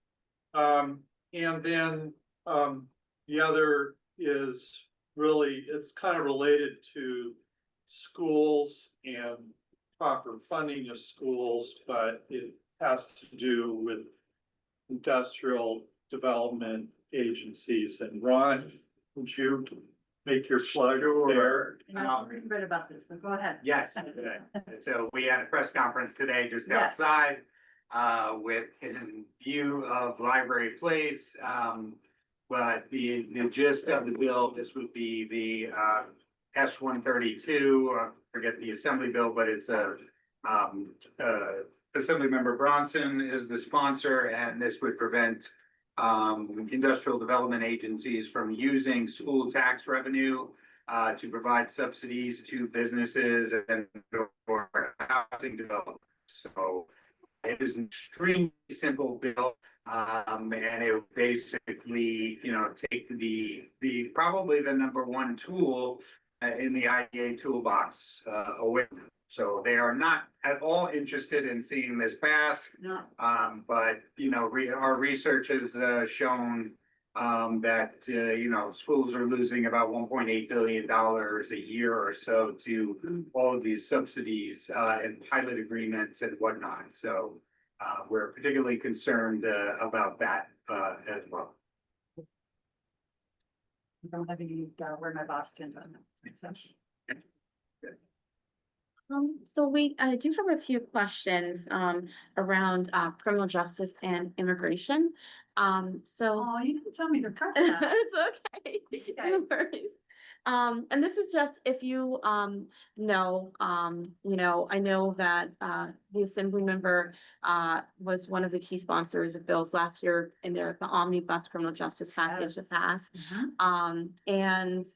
And then, the other is really, it's kind of related to schools and proper funding of schools, but it has to do with industrial development agencies. And Ron, would you make your plug there? I've read about this, but go ahead. Yes, so we had a press conference today just Yes. outside, with in view of Library Place. But the gist of the bill, this would be the, S-132, forget the Assembly bill, but it's Assemblymember Bronson is the sponsor, and this would prevent industrial development agencies from using school tax revenue to provide subsidies to businesses and or housing development. So it is an extremely simple bill, and it would basically, take the probably the number one tool in the IDA toolbox away from them. So they are not at all interested in seeing this pass. No. But our research has shown that schools are losing about $1.8 billion a year or so to all of these subsidies and pilot agreements and whatnot. So we're particularly concerned about that as well. I don't have any, where my boss stands on that. So I do have a few questions, around, criminal justice and immigration. So. Oh, you didn't tell me to prep that. It's okay. No worries. And this is just if you, know, I know that, the Assembly member, was one of the key sponsors of bills last year in the omnibus criminal justice package that passed. And,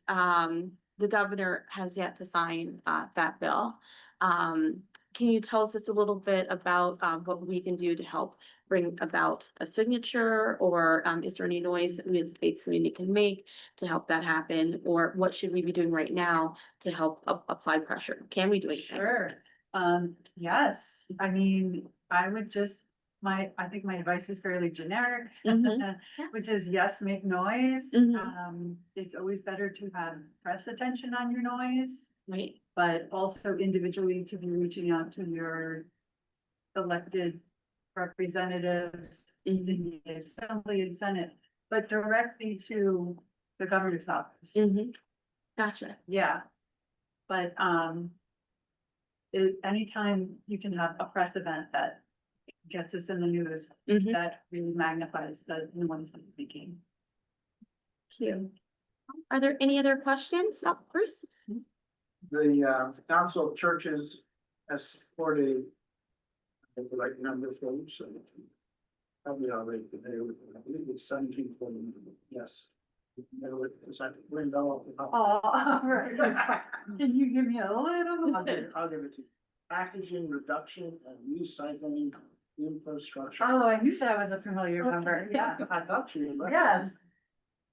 the governor has yet to sign, that bill. Can you tell us just a little bit about, what we can do to help bring about a signature, or is there any noise that we as a faith community can make to help that happen? Or what should we be doing right now to help apply pressure? Can we do anything? Sure. Yes, I mean, I would just, I think my advice is fairly generic, which is yes, make noise. It's always better to have press attention on your noise, Right. but also individually to be reaching out to your elected representatives in the Assembly and Senate, but directly to the governor's office. Gotcha. Yeah. But, anytime you can have a press event that gets us in the news, that really magnifies the ones that you're making. Cute. Are there any other questions? Oh, Bruce? The Council of Churches has supported the right number of folks, so probably already familiar with it. I believe it's 1740, yes. It's like window. Oh, all right. Can you give me a little? I'll give it to you. Packaging reduction and recycling infrastructure. Oh, I knew that was a familiar number, yeah. I thought you were. Yes.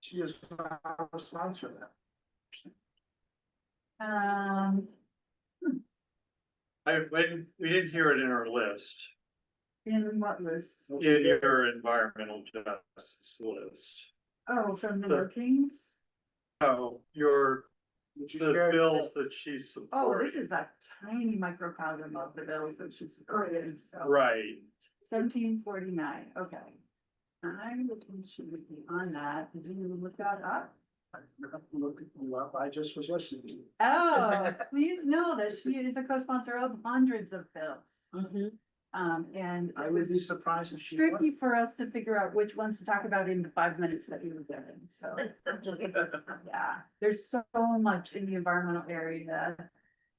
She is our sponsor of that. We didn't hear it in our list, In what list? in your environmental justice list. Oh, from the workings? Oh, the bills that she's Oh, this supporting. is a tiny microcosm of the bills that she's supporting, so. Right. 1749, okay. I'm looking, she would be on that. Did you look that up? Looking you up, I just was listening to you. Oh, please know that she is a co-sponsor of hundreds of bills. And I it would was be surprised if she. tricky for us to figure out which ones to talk about in the 5 minutes that we were given, so. Yeah, there's so much in the environmental area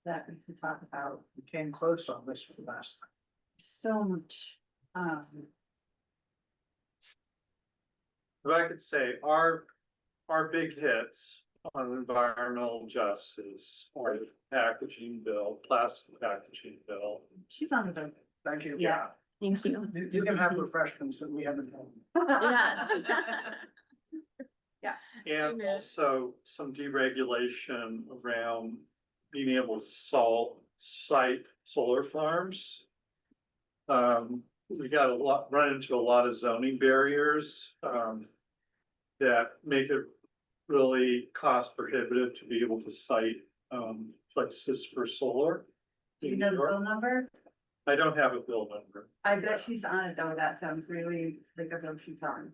that we could talk about, We came close on this for the last time. so much. If I could say, our big hits on environmental justice are the packaging bill, plastic packaging bill. She's on the. Thank you. Yeah. Thank you. You can have refreshments that we haven't had. Yeah. And also some deregulation around being able to site solar farms. We got run into a lot of zoning barriers, that make it really cost prohibitive to be able to site, places for solar. Do you know the bill number? I don't have a bill number. I bet she's on it though, that sounds really like a bill she's on.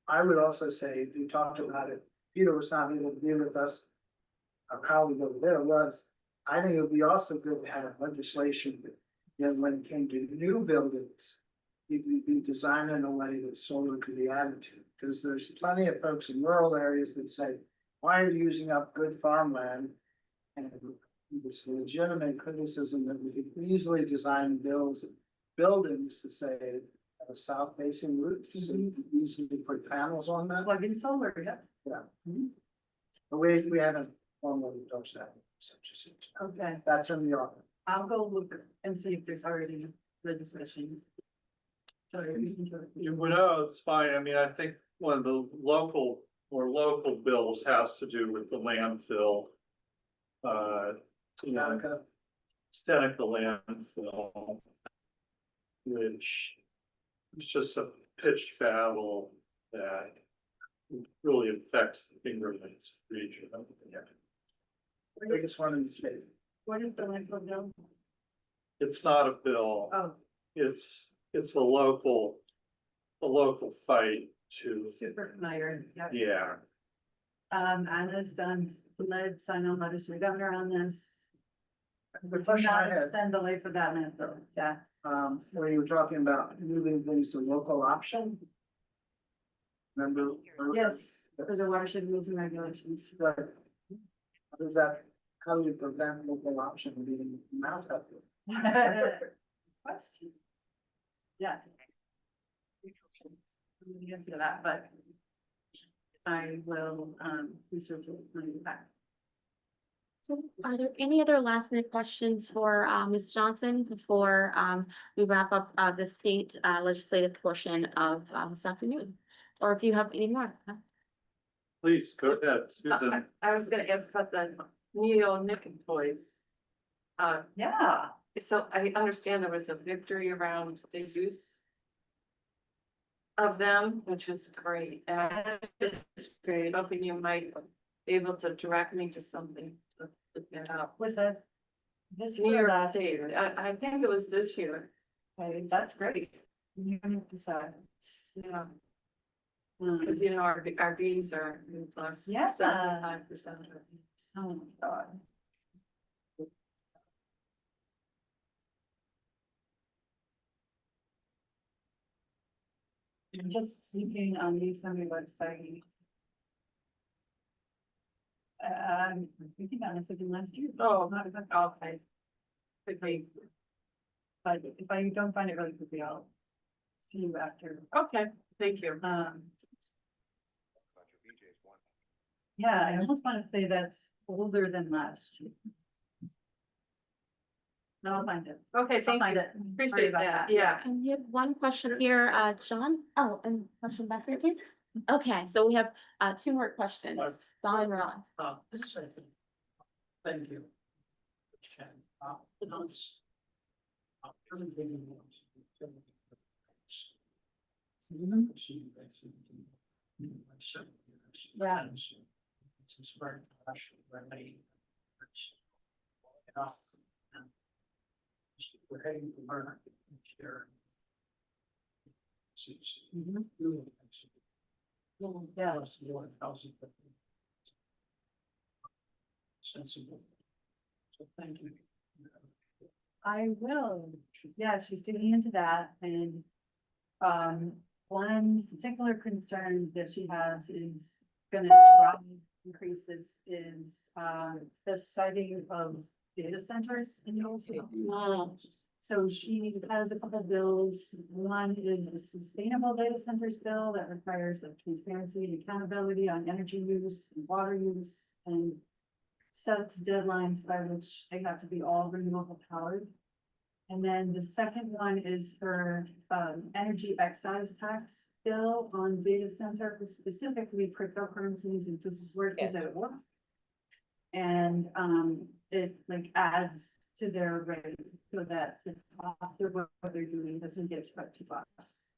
I would also say, you talked about it, Peter was not able to be with us. Our colleague over there was, I think it would be also good to have legislation that when it came to new buildings, it would be designed in a way that solar could be added to, because there's plenty of folks in rural areas that say, why are you using up good farmland? And it's legitimate criticism that we could easily design buildings to say, south facing roofs, so you could easily put panels on that. Plug in solar, yeah. Yeah. But we haven't formally approached that. Okay, That's in the office. I'll go look and see if there's already legislation. Sorry, we can do it. Well, no, it's fine. I mean, I think one of the local bills has to do with the landfill. Seneca landfill. Which is just a pitched battle that really affects the Finger Lakes region. Biggest one in the state. What is the landfill bill? It's not a bill. Oh, It's a local fight to, super familiar, yeah. yeah. Anna's done led sign on letters to the governor on this. The question I Not had, extend the life of that landfill, yeah. when you were talking about moving things to local option. Remember? Yes, there's a watershed rules and regulations. Right. How do you prevent local option from being mounted up there? Question. Yeah. The answer to that, but I will, research it when I get back. So are there any other last minute questions for Ms. Johnson before we wrap up the state legislative portion of this afternoon? Or if you have any more? Please, go ahead, Susan. I was gonna ask about the neonicotinoids. Yeah. So I understand there was a victory around the use of them, which is great. And I just great, hoping you might be able to direct me to something to look that up. Was that this New year or York last State, year? I think it was this year. Okay, that's great. You have to decide. Yeah, because you know, our bees are plus Yeah. 75%. Oh my God. I'm just speaking on the Assembly website. I'm thinking about it again last year. Oh, Not even- okay. Could be. But if I don't find it really quickly, I'll see you after. Okay, thank you. Yeah, I almost want to say that's older than last year. No, I'll find it. Okay, I'll thank find you. it. Sorry Appreciate about that, that. yeah. And we have one question here, John. Oh, and question back here, please. Okay, so we have two more questions. Don and Ron. Thank you. Yeah. It's very remedy. We're heading to learn here. Yeah. Sensible. So thank you. I will. Yeah, she's digging into that and one particular concern that she has is gonna drive increases is the siting of data centers in the city. So she has a couple bills. One is the sustainable data centers bill that requires like transparency and accountability on energy use and water use and sets deadlines by which they have to be all renewable powered. And then the second one is for energy excise tax bill on data center, specifically cryptocurrencies, and this is where it's at work. And it like adds to their rate so that the cost of what they're doing doesn't get spread to us.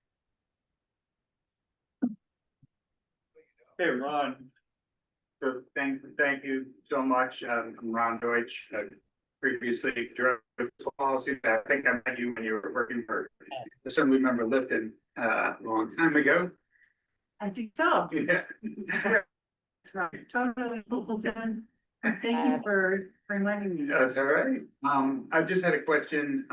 Hey, Ron. So thank you so much. I'm Ron Deutsch, previously drove policy. I think I met you when you were working for Assemblymember Lifton a long time ago. I think so. Yeah. That's right. Totally. Thank you for reminding me. That's all right. I just had a question.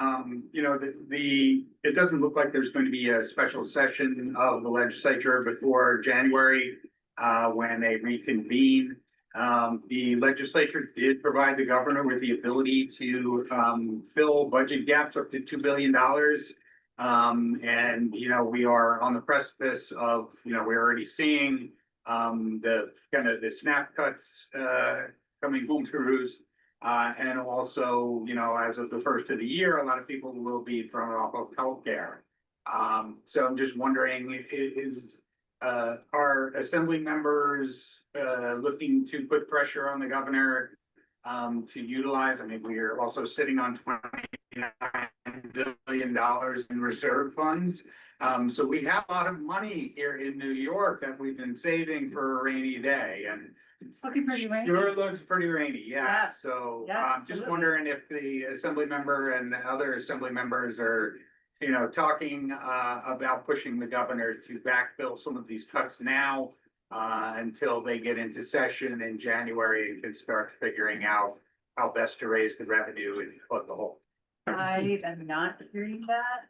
You know, it doesn't look like there's going to be a special session of the legislature before January, when they reconvene. The legislature did provide the governor with the ability to, fill budget gaps up to $2 billion. And, you know, we are on the precipice of, you know, we're already seeing, the kind of the snap cuts, coming home to roost. And also, you know, as of the first of the year, a lot of people will be thrown off of healthcare. So I'm just wondering, are assembly members, looking to put pressure on the governor, to utilize? I mean, we are also sitting on $29 billion in reserve funds. So we have a lot of money here in New York that we've been saving for a rainy day, and It's looking pretty rainy. sure looks pretty rainy, yeah. Yeah. So Yeah, I'm just absolutely. wondering if the assembly member and other assembly members are, you know, talking about pushing the governor to backfill some of these cuts now, until they get into session in January and can start figuring out how best to raise the revenue and plug the hole. I am not hearing that.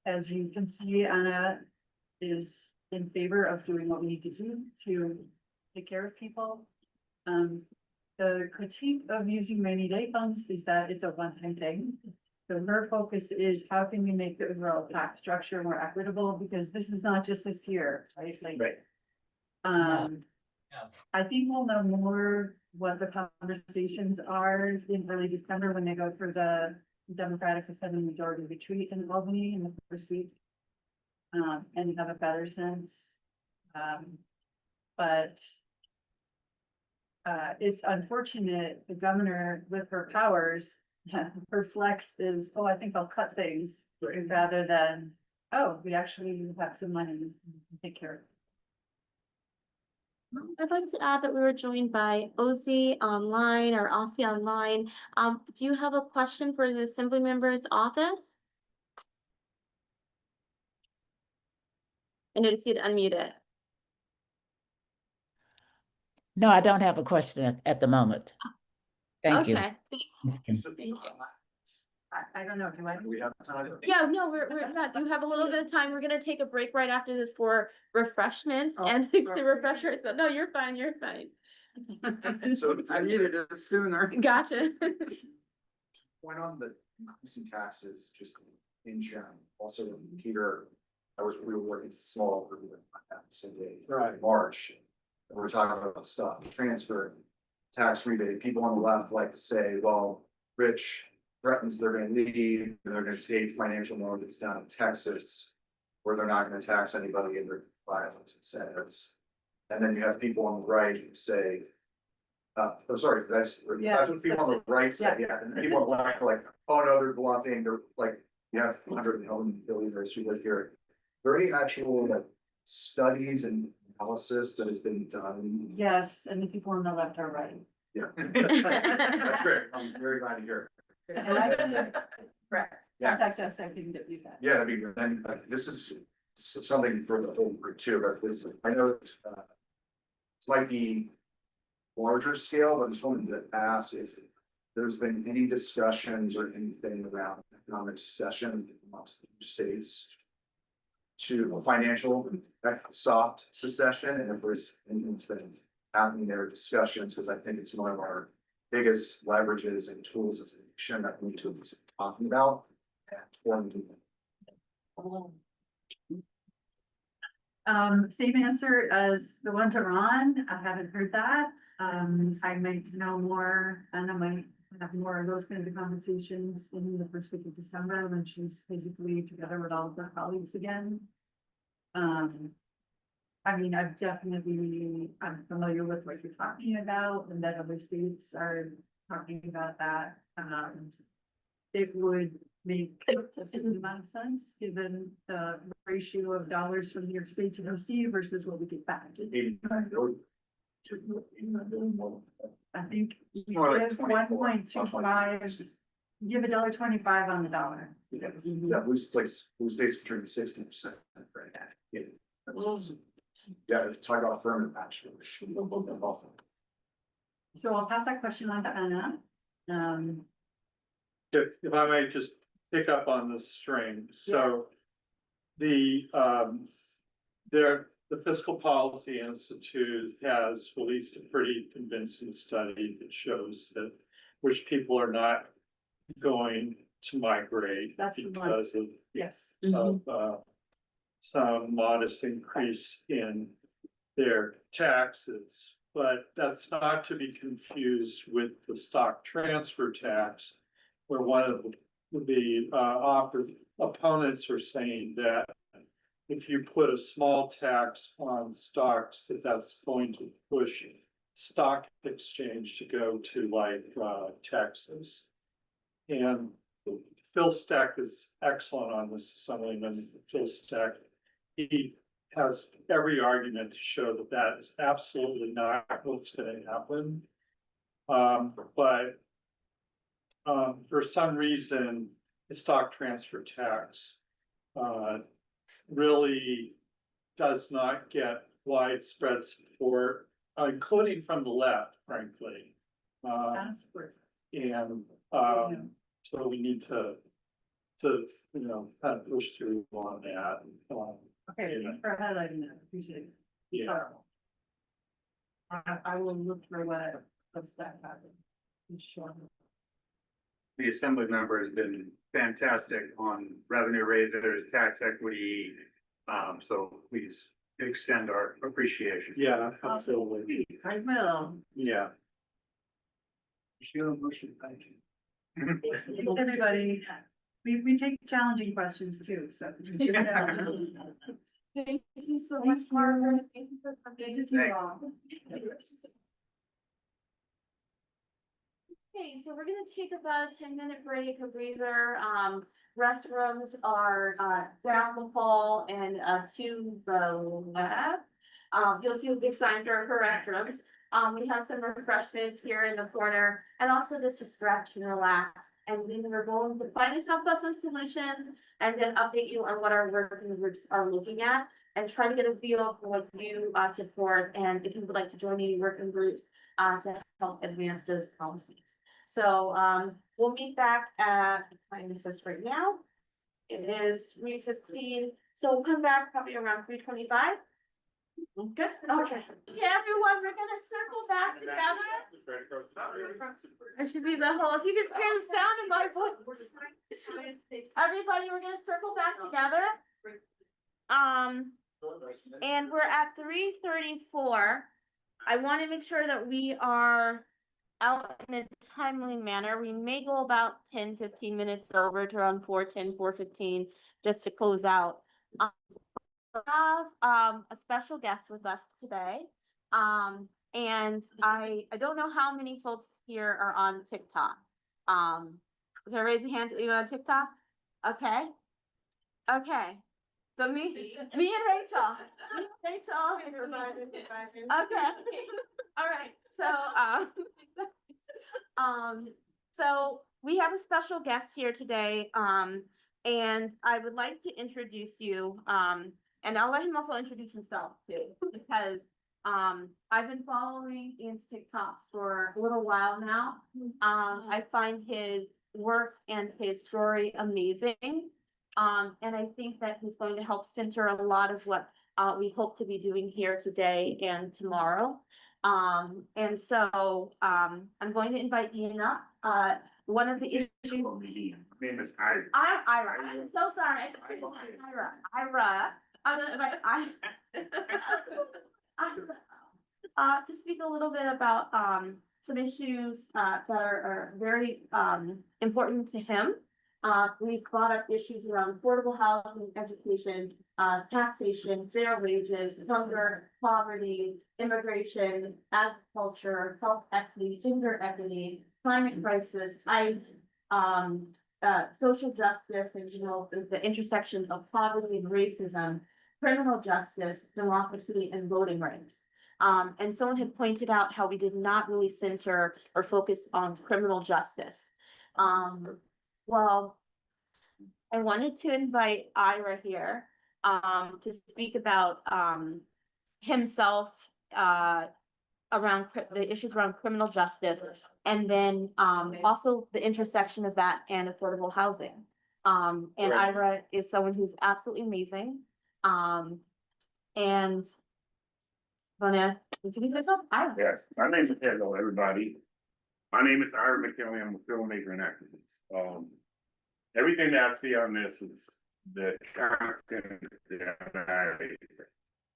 As you can see, Anna is in favor of doing what we need to do to take care of people. The critique of using rainy day funds is that it's a one-time thing. So her focus is how can we make the overall tax structure more equitable, because this is not just this year, right? It's like, Right. I think we'll know more what the conversations are in early December when they go for the Democratic Assembly Majority Retreat in Albany in the first week. And have a better sense. But it's unfortunate, the governor with her powers, her flex is, oh, I think I'll cut things, rather than, oh, we actually have some money, we can take care of it. I'd like to add that we were joined by Ozzy online or Aussie online. Do you have a question for the Assembly Member's office? I noticed you'd unmute it. No, I don't have a question at the moment. Thank you. Okay. Thank you. I don't know, do I? We have time. Yeah, no, we're yeah, you have a little bit of time. We're gonna take a break right after this for refreshments Oh, and sorry. the refreshers. So, no, you're fine, you're fine. So I needed it sooner. Gotcha. point on the increasing taxes, just in general, also Peter, we were working small, group with that same day, Right. in March. And we're talking about stuff, transfer, tax rebate, people on the left like to say, well, Rich threatens they're gonna leave, and they're gonna take financial mortgages down in Texas, where they're not gonna tax anybody in their violence incentives. And then you have people on the right who say, sorry, that's what people on the right say, yeah, and people on the left are like, oh no, they're bluffing, they're like, you have 100 billionaires who live here. Are there any actual like studies and analysis that has been done? Yes, and the people on the left are right. Yeah. That's great, I'm very glad to hear. And I can, correct, Yeah. contact us, I can get you that. Yeah, that'd be good. And this is something for the whole group too, but this, I know this might be larger scale, but I just wanted to ask if there's been any discussions or anything around economic secession amongst the states to a financial soft secession, and if there's anything that's been happening there, discussions, because I think it's one of our biggest leverages and tools as a nation that we need to be talking about and forming. Same answer as the one to Ron. I haven't heard that. I might know more, and I might have more of those kinds of conversations in the first week of December when she's physically together with all of her colleagues again. I mean, I'm familiar with what you're talking about, and that other states are talking about that. It would make a certain amount of sense, given the ratio of dollars from New York State to DC versus what we get back. I think we More like give 24, 1.25, give $1.25 on the dollar. Yeah, blue states contribute 60%, right? Yeah. That's- Yeah, talk about affirmative action. So I'll pass that question on to Anna. If I may just pick up on this string, so. The Fiscal Policy Institute has released a pretty convincing study that shows that which people are not going to migrate That's the one. because of Yes. some modest increase in their taxes. But that's not to be confused with the stock transfer tax, where one of the opponents are saying that if you put a small tax on stocks, that's going to push stock exchange to go to like Texas. And Phil Steck is excellent on this, Assemblyman Phil Steck. He has every argument to show that that is absolutely not what's going to happen. But for some reason, the stock transfer tax really does not get widespread support, including from the left, frankly. And so we need to kind of push through on that. Okay, thanks for highlighting that, appreciate it. Yeah. I will look for what's that happening. Sure. The assembly member has been fantastic on revenue raisers, tax equity. So please extend our appreciation. Yeah, absolutely. I will. Yeah. Thank you. Thanks, everybody. We take challenging questions too, so. Thank you so much, Margaret. Thank you for coming. Thanks. Okay, so we're gonna take about a 10-minute break, a breather. Restrooms are down the hall and to the left. You'll see a big sign for restrooms. We have some refreshments here in the corner, and also just to stretch and relax. And then we're going to finally talk about some solutions and then update you on what our working groups are looking at and try to get a feel for what you support and if you would like to join any working groups to help advance those policies. So we'll meet back at this right now. It is 3:15, so we'll come back probably around 3:25. Good. Okay. Yeah, everyone, we're gonna circle back together. It should be the whole, if you can hear the sound of my voice. Everybody, we're gonna circle back together. And we're at 3:34. I want to make sure that we are out in a timely manner. We may go about 10-15 minutes over to around 4:10, 4:15, just to close out. We have a special guest with us today. And I don't know how many folks here are on TikTok. So raise your hand if you're on TikTok. Okay. Okay. So me and Rachel. Okay. All right. So we have a special guest here today. And I would like to introduce you. And I'll let him also introduce himself too, because I've been following Ian's TikToks for a little while now. I find his work and his story amazing. And I think that he's going to help center a lot of what we hope to be doing here today and tomorrow. And so I'm going to invite Ian up. One of the issues. Name is Ira. I'm Ira. I'm so sorry. Ira. I'm gonna invite to speak a little bit about some issues that are very important to him. We've brought up issues around affordable housing, education, taxation, fair wages, hunger, poverty, immigration, agriculture, health equity, gender equity, climate crisis, ICE, social justice, and the intersection of poverty and racism, criminal justice, democracy, and voting rights. And someone had pointed out how we did not really center or focus on criminal justice. Well, I wanted to invite Ira here, to speak about, himself, around the issues around criminal justice, and then, also the intersection of that and affordable housing. And Ira is someone who's absolutely amazing. And wanna introduce yourself? Ira. Yes, my name is, hello, everybody. My name is Ira Mckinley. I'm a filmmaker and activist. Everything that I see on this is the content that I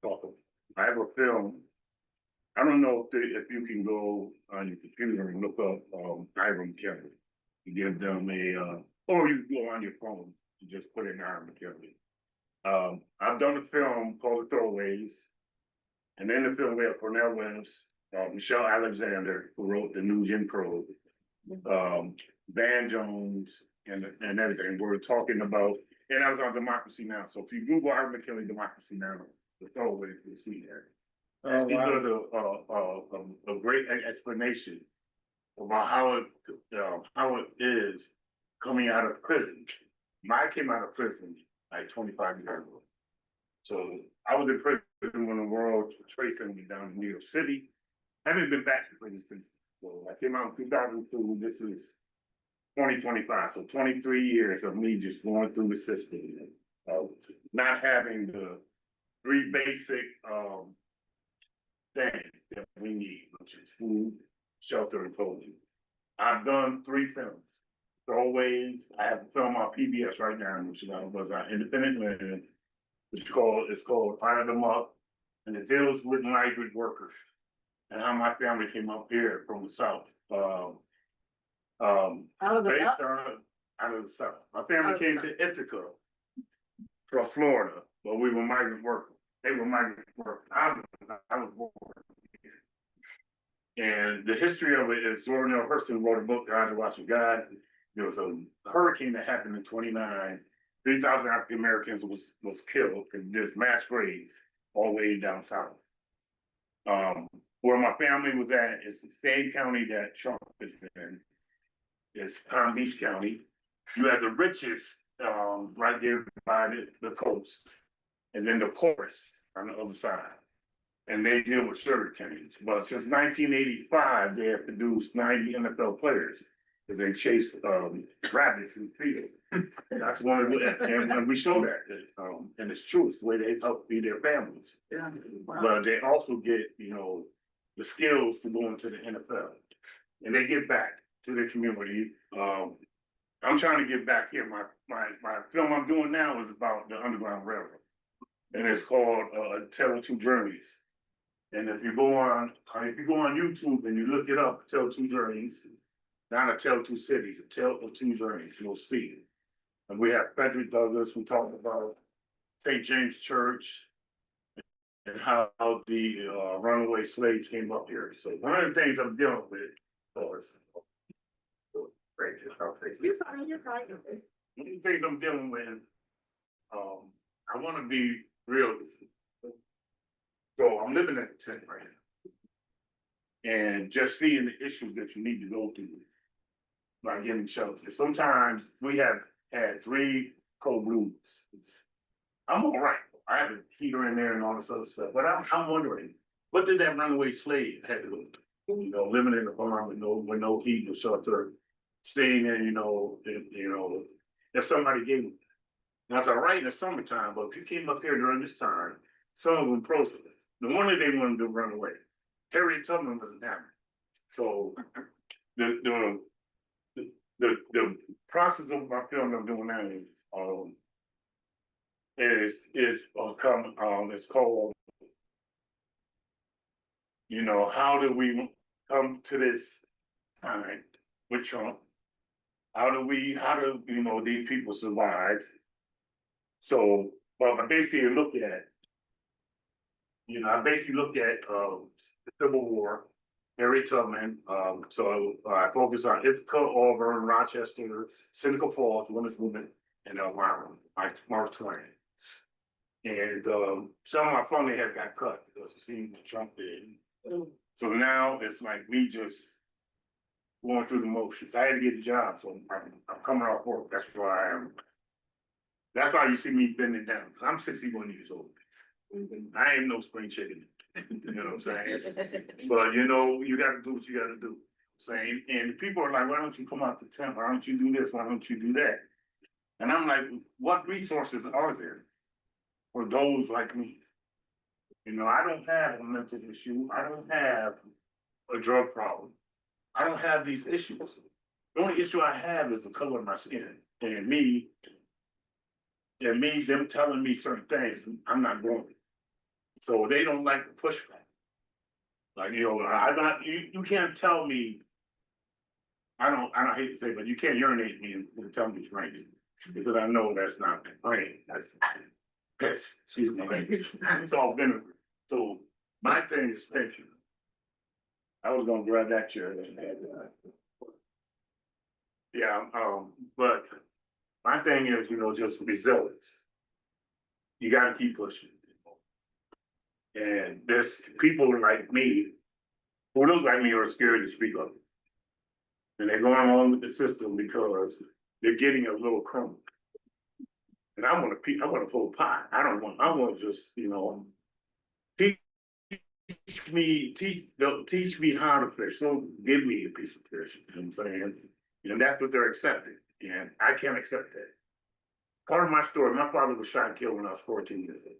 talk about. I have a film. I don't know if you can go on your computer and look up Ira Mckinley. You give them or you can go on your phone and just put in Ira Mckinley. I've done a film called The Throwaways. And in the film we have Cornell Williams, Michelle Alexander, who wrote The New Jim Crow, Van Jones, and everything. We're talking about, and I was on Democracy Now! So if you Google Ira Mckinley Democracy Now!, The Throwaways, you'll see there. Oh, He wow. did a great explanation about how it is coming out of prison. I came out of prison like 25 years ago. So I was in prison when the World Trade Center was down in New York City. I haven't been back to prison since. So I came out in 2002. This is 2025. So 23 years of me just going through the system, not having the three basic things that we need, which is food, shelter, and clothing. I've done 3 films. Throwaways. I have a film on PBS right now, which was on independent living. It's called Fire Them Up, and it deals with migrant workers and how my family came up here from the South. Out of the, Out of the South. My family came to Ithaca from Florida, but we were migrant workers. They were migrant workers. I was born here. And the history of it is Zora Neale Hurston wrote a book, The Eyes Watch of God. There was a hurricane that happened in 29. 3,000 African Americans was killed, and there's mass graves all the way down south. Where my family was at is the same county that Trump is in. It's Palm Beach County. You have the richest right there by the coast, and then the poorest on the other side. And they deal with sugar canes. But since 1985, they have produced 90 NFL players because they chased rabbits in the field. That's one of the, and we show that, and it's true. It's the way they help feed their families. yeah. Wow. But they also get, the skills to go into the NFL, and they give back to their community. I'm trying to give back here. My film I'm doing now is about the Underground Railroad, and it's called Tale of Two Journeys. And if you go on YouTube and you look it up, Tale of Two Journeys, not A Tale of Two Cities, A Tale of Two Journeys, you'll see it. And we have Frederick Douglass, we talked about St. James Church and how the runaway slaves came up here. So one of the things I'm dealing with, of course, You're fine. one of the things I'm dealing with, I want to be real with you. So I'm living at the tent right now. And just seeing the issues that you need to go through by getting shelter. Sometimes we have had 3 cold blues. I'm all right. I have a heater in there and all this other stuff, but I'm wondering, what did that runaway slave have to do? Living in a farm with no heat or shelter, staying there, if somebody gave them. That's all right in the summertime, but if you came up here during this time, some of them frozen. No wonder they wanted to run away. Harriet Tubman wasn't happy. So the process of my film I'm doing now it's called, how do we come to this time with Trump? How do these people survive? So, well, I basically look at the Civil War, Harriet Tubman. So I focus on Ithaca, Auburn, Rochester, Seneca Falls, Women's Movement, and Mark Twain. And, some of my funding has got cut because it seems that Trump did. So now it's like me just going through the motions. I had to get the job, so I'm coming off work. That's why I am. That's why you see me bending down, 'cause I'm 61 years old. I ain't no spring chicken, you know what I'm saying? But you know, you gotta do what you gotta do. Saying, and people are like, why don't you come out to tent? Why don't you do this? Why don't you do that? And I'm like, what resources are there for those like me? You know, I don't have a mental issue. I don't have a drug problem. I don't have these issues. The only issue I have is the color of my skin. And them telling me certain things, I'm not going. So they don't like the pushback. Like, you know, you can't tell me, I hate to say, but you can't urinate me and tell me it's raining. Because I know that's not rain, that's piss, excuse me, it's all vinegar. So my thing is, thank you. I was gonna grab that chair. Yeah, but my thing is, you know, just resilience. You gotta keep pushing. And there's people like me who look like me are scared to speak up. And they're going along with the system because they're getting a little crumb. And I want a whole pie. I want just, you know, teach they'll teach me how to fish. So give me a piece of fish, you know what I'm saying? And that's what they're accepting. And I can't accept that. Part of my story, my father was shot and killed when I was 14 years old.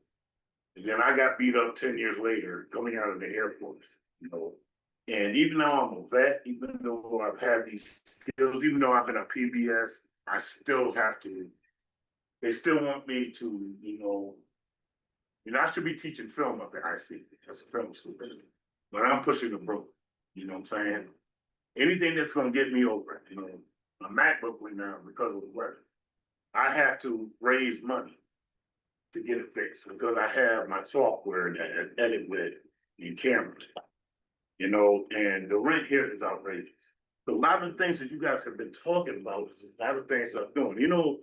And then I got beat up 10 years later, coming out of the Air Force, you know. And even though I'm a vet, even though I've had these skills, even though I've been a PBS, I still have to, they still want me to, you know, I should be teaching film up at IC. That's a film school. But I'm pushing the broke, you know what I'm saying? Anything that's gonna get me over it, you know. My MacBook went down because of the weather. I have to raise money to get it fixed because I have my software that I edit with in cameras, you know, and the rent here is outrageous. So a lot of the things that you guys have been talking about is a lot of things I'm doing. You know,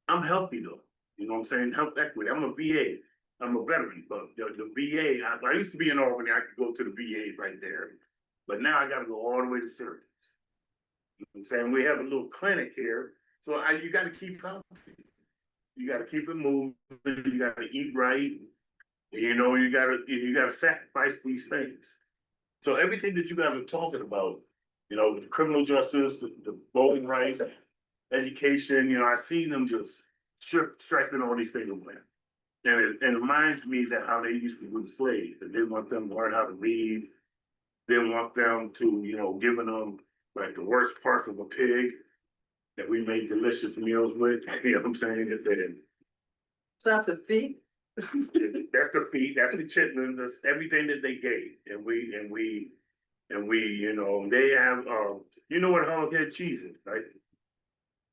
I'm healthy though, you know what I'm saying? Health equity. I'm a VA. I'm a veteran, but the VA, I used to be in Albany, I could go to the VA right there. But now I gotta go all the way to Syracuse. You know what I'm saying? We have a little clinic here, so you gotta keep healthy. You gotta keep it moving, you gotta eat right, you know, you gotta sacrifice these things. So everything that you guys are talking about, you know, the criminal justice, the voting rights, education, you know, I see them just striking all these things away. And it reminds me that how they used to do the slaves, and they want them to learn how to read. They want them to, you know, giving them like the worst parts of a pig that we made delicious meals with. You know what I'm saying? Is that the feet? That's the feet, that's the chitlins, that's everything that they gave. And we, you know, they have, you know what hog head cheese is, right?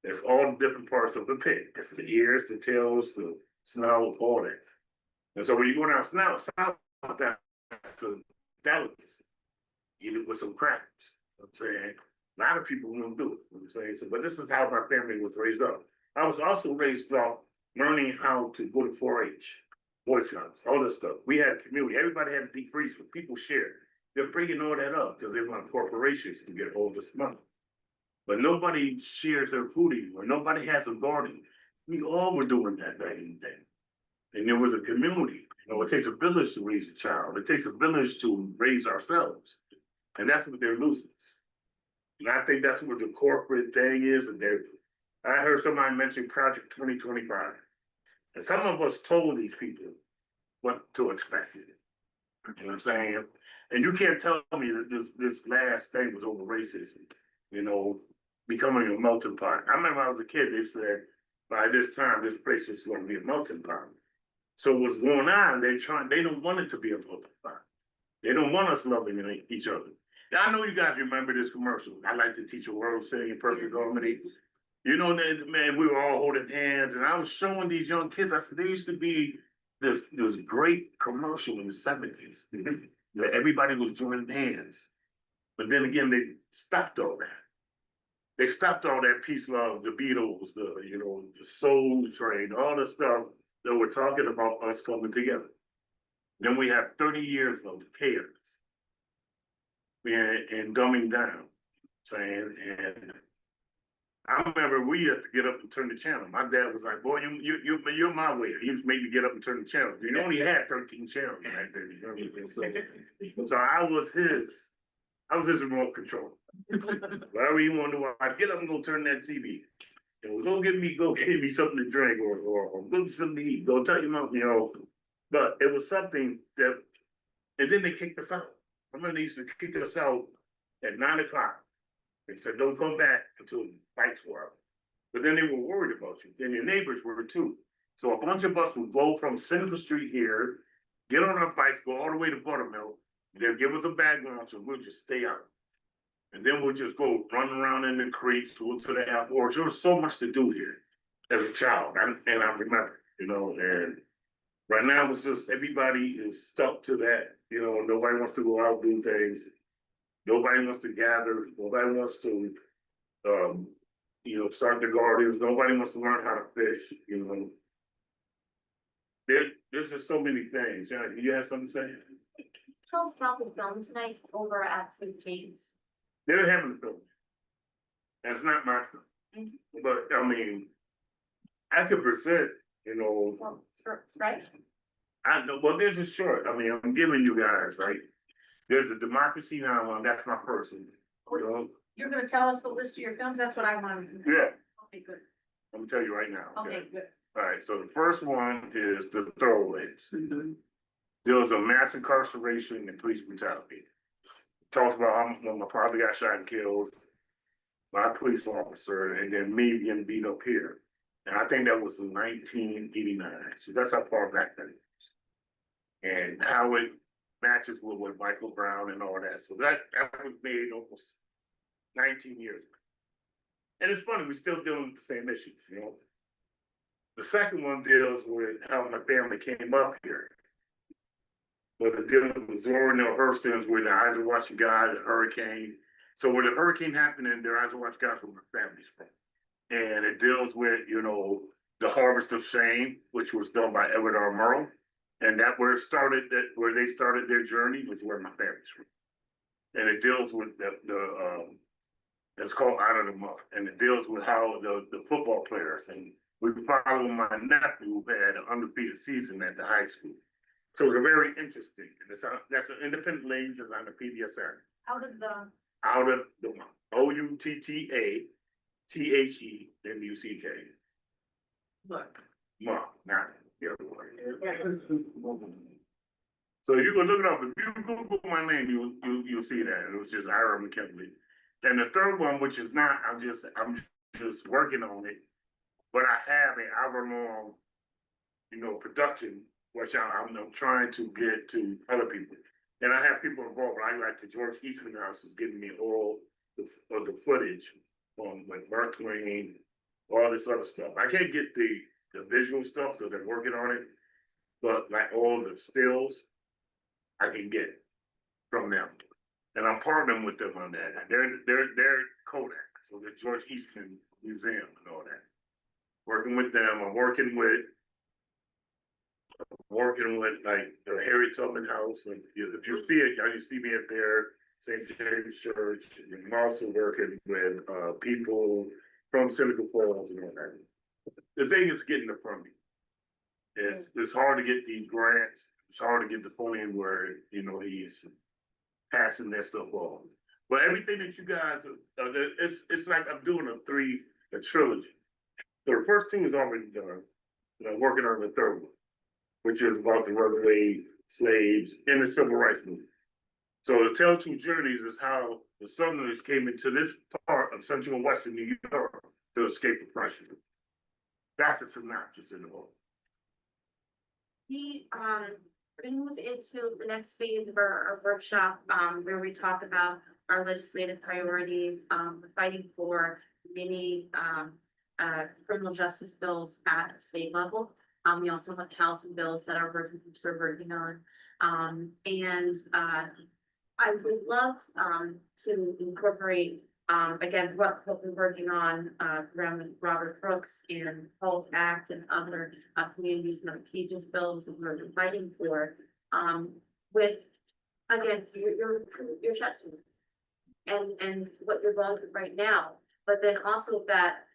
That's all the different parts of the pig. That's the ears, the tails, the snout, all that. And so when you go down south, that's a delicacy. Eat it with some crackers. You know what I'm saying? A lot of people won't do it. You know what I'm saying? So, but this is how my family was raised up. I was also raised up learning how to go to 4-H, Boy Scouts, all this stuff. We had a community. Everybody had a deep freezer. People shared. They're bringing all that up because they want corporations to get all this money. But nobody shares their food anymore. Nobody has a garden. We all were doing that back in the day. And there was a community. You know, it takes a village to raise a child. It takes a village to raise ourselves. And that's what they're losing. And I think that's what the corporate thing is. And I heard somebody mention Project 2025. And some of us told these people what to expect. You know what I'm saying? And you can't tell me that this last thing was over racism, you know, becoming a melting pot. I remember when I was a kid, they said, by this time, this place is going to be a melting pot. So what's going on, they don't want it to be a melting pot. They don't want us loving each other. Now, I know you guys remember this commercial. I like to teach a world singing perfect harmony. You know, man, we were all holding hands, and I was showing these young kids. I said, there used to be this great commercial in the 70s that everybody was joining hands. But then again, they stopped all that. They stopped all that peace, love, the Beatles, the Soul Train, all the stuff that we're talking about us coming together. Then we have 30 years of chaos. And dumbing down, saying, and I remember we had to get up and turn the channel. My dad was like, boy, you're my way. He was made me get up and turn the channel. You only had 13 channels back then. You know what I mean? So I was his remote control. Whatever he wanted to watch, I'd get up and go turn that TV. And go get me something to drink or go get something to eat. Go tell your mom, you know. But it was something that, and then they kicked us out. I remember they used to kick us out at 9 o'clock. They said, don't come back until the lights were out. But then they were worried about you. Then your neighbors were too. So a bunch of us would go from Central Street here, get on our bikes, go all the way to Buttermilk. They'll give us a bag lunch and we'll just stay out. And then we'll just go run around in the creeks, go to the airport. There was so much to do here as a child. And I remember, you know, and right now it's just everybody is stuck to that. You know, nobody wants to go out and do things. Nobody wants to gather. Nobody wants to, you know, start the gardens. Nobody wants to learn how to fish, you know. There's just so many things. Yeah, you have something to say? Tell us about the film tonight over at St. James. They're having a film. That's not my film. But I mean, I could present, you know. Well, right? I know, well, there's a short. I mean, I'm giving you guys, right? There's a Democracy Now! That's my person. You know? You're gonna tell us the list of your films? That's what I wanted. Yeah, Okay, good. I'm gonna tell you right now. Okay, good. All right, so the first one is The Throwaways. There was a mass incarceration and police brutality. Talks about how when my father got shot and killed by a police officer, and then me getting beat up here. And I think that was in 1989. So that's how far back that is. And how it matches with Michael Brown and all that. So that was made almost 19 years ago. And it's funny, we're still dealing with the same issues, you know. The second one deals with how my family came up here. But it deals with Zora Neale Hurston's where the eyes are watching God, the hurricane. So when the hurricane happened, and their eyes are watching God from where family's from. And it deals with, you know, the Harvest of Shame, which was done by Edward R. Murrow. And that where it started, where they started their journey was where my family's from. And it deals with it's called Out of the Muck. And it deals with how the football players, and we follow my nephew who had an undefeated season at the high school. So it's very interesting. And that's an independent lens and on the PBSR. Out of the. Out of the Muck. OUTTATHEMUCK. Look. Muck, not the other one. So you can look it up. If you Google my name, you'll see that. It was just Ira Mckinley. And the third one, which is not, I'm just working on it, but I have an hour-long, you know, production, which I'm trying to get to other people. And I have people involved. I like the George Eastman House is giving me all the footage on like Mark Twain, all this other stuff. I can't get the visual stuff because they're working on it, but like all the stills, I can get from them. And I'm partnering with them on that. And they're Kodak, so the George Eastman Museum and all that. Working with them, I'm working with like the Harry Tubman House. And if you see it, you see me at their St. James Church. I'm also working with people from Seneca Falls and all that. The thing is getting the funding. It's hard to get these grants. It's hard to get the funding where, you know, he's passing that stuff on. But everything that you guys, it's like I'm doing a trilogy. So the first two is already done, and I'm working on the third one, which is about the runaway slaves in the civil rights movement. So the Tell Two Journeys is how the Southerners came into this part of Central and Western New York to escape oppression. That's a synopsis in the whole. We move into the next phase of our workshop, where we talk about our legislative priorities, fighting for many criminal justice bills at the state level. We also have housing bills that our working groups are working on. I would love to incorporate again, what we're working on, around the Robert Brooks and Holt Act and other, communities and pages bills that we're fighting for, with, again, your testimony. And what you're going through right now, but then also that,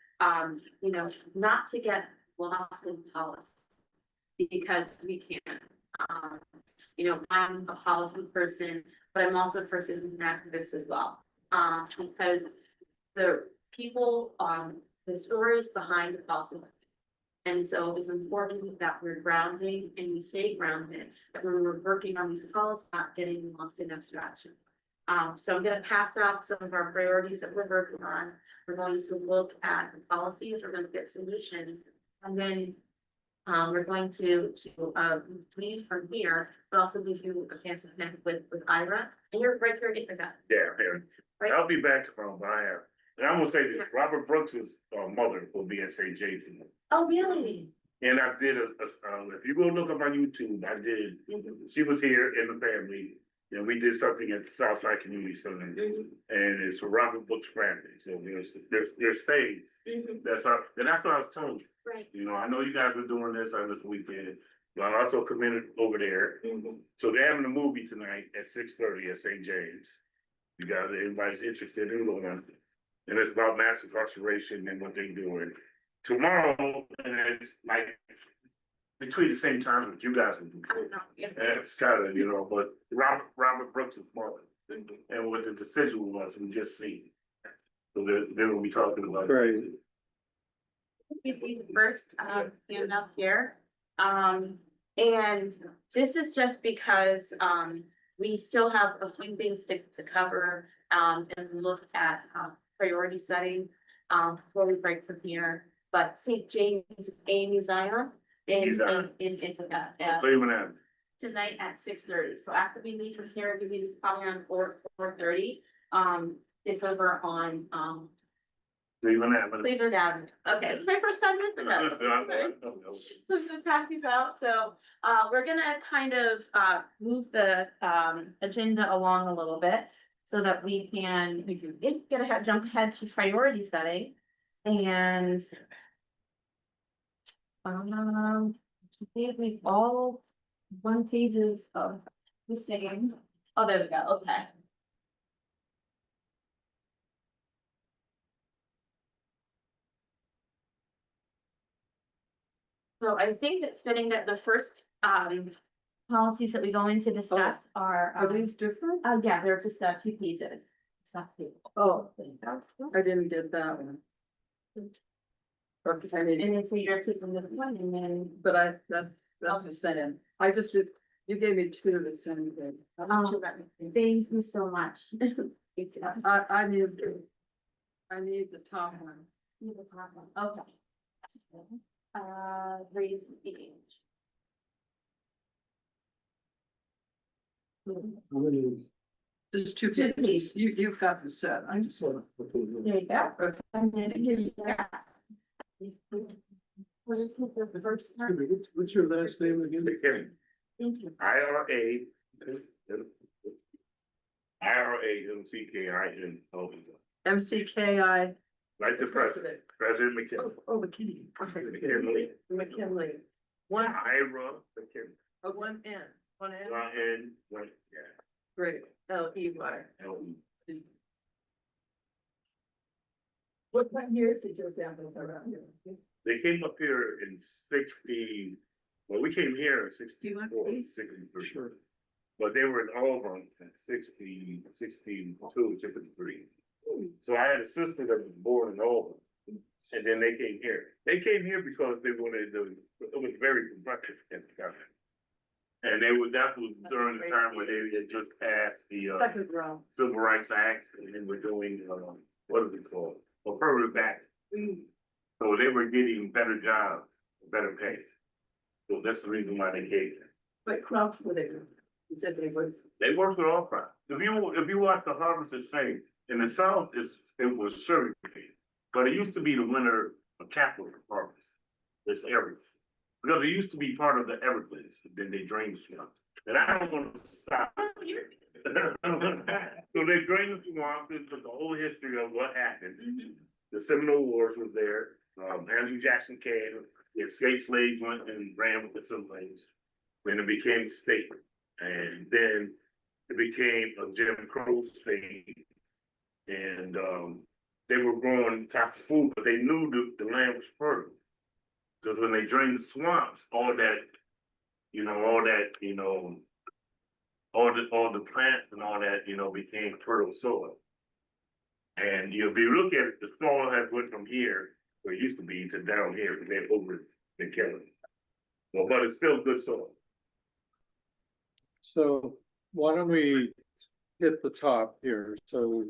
you know, not to get lost in policy. Because we can, you know, I'm a policy person, but I'm also a person who's an activist as well. Because the people, the stories behind the policy. And so it's important that we're grounding and we stay grounded, that when we're working on these policies, not getting lost in abstraction. So I'm gonna pass out some of our priorities that we're working on. We're going to look at the policies, we're gonna get solutions, and then we're going to leave from here, but also give you a chance to connect with Ira, and you're right here at Ithaca. Yeah, Right. I'll be back tomorrow, but I have, and I'm gonna say this, Robert Brooks's mother will be at St. James. Oh, really? And I did if you go look up on YouTube, I did, she was here in the family, and we did something at the Southside Community Center. And it's a Robert Brooks family, so there's things, that's our, and that's what I was telling you. Right. You know, I know you guys were doing this on this weekend, but I also committed over there. So they're having a movie tonight at 6:30 at St. James. You guys, everybody's interested in going on. And it's about mass incarceration and what they're doing. Tomorrow, and it's like between the same time that you guys will do. And it's kind of, you know, but Robert Brooks is smaller. And what the decision was, we just see. So then we'll be talking about. Right. Give you the first handout here. And this is just because we still have a few things to cover and look at priority setting before we break from here. But St. James Amy Zion in Ithaca tonight at 6:30. So after we leave from here, we leave probably around 4:30. It's over on Cleveland Avenue. Cleveland Avenue. Okay, it's my first time with the So I'm gonna pass these out. So we're gonna kind of move the agenda along a little bit so that we can get ahead, jump ahead to priority setting. And I think we've all 1 pages of the same. Oh, there we go. Okay. So I think it's fitting that the first policies that we go in to discuss are these different? yeah, they're just a few pages. Oh, I didn't get that one. Okay, I And mean, then so you're taking this one and then but that's the same. I just did, you gave me 2 of the same thing. thank you so much. I need the top one. Okay. Raise the age. How many? Just 2 Two pages. You've got the set. I just want to. There you go. And then give you that. What's your last name again? McKinney. Thank you. IRA MCKI. Like the president McKinley. Oh, McKinney. McKinley. McKinley. One, Ira McKinley. one N, one N, Yeah. Great. L-E-Y. L-E. What years did your family around here? They came up here in 60, well, we came here in 64, 63. Sure. But they were in Auburn in 60, 62, 63. So I had a sister that was born in Auburn. And then they came here. They came here because they wanted to, it was very progressive in the country. And that was during the time where they had just passed the Second row. Civil Rights Act, and then we're doing, what is it called? Affirmative back. So they were getting better jobs, better pay. So that's the reason why they came. What crops were they? You said they were. They worked with all crops. If you watch the harvest the same, in the South, it was sugar cane. But it used to be the winter capital harvest, this area. Because it used to be part of the Everglades, then they drained the swamp. And I don't want to stop. So they drained the swamp, this is the whole history of what happened. The Seminole Wars was there, Andrew Jackson came, the escaped slaves went and ran with the Seminoles. Then it became a state, and then it became a Jim Crow state. And, they were growing types of food, but they knew the land was fertile. Cause when they drained the swamps, all the plants and all that, became fertile soil. And if you look at it, the soil has went from here, where it used to be, to down here, and then over in Kelles. Well, but it's still good soil. So why don't we hit the top here? So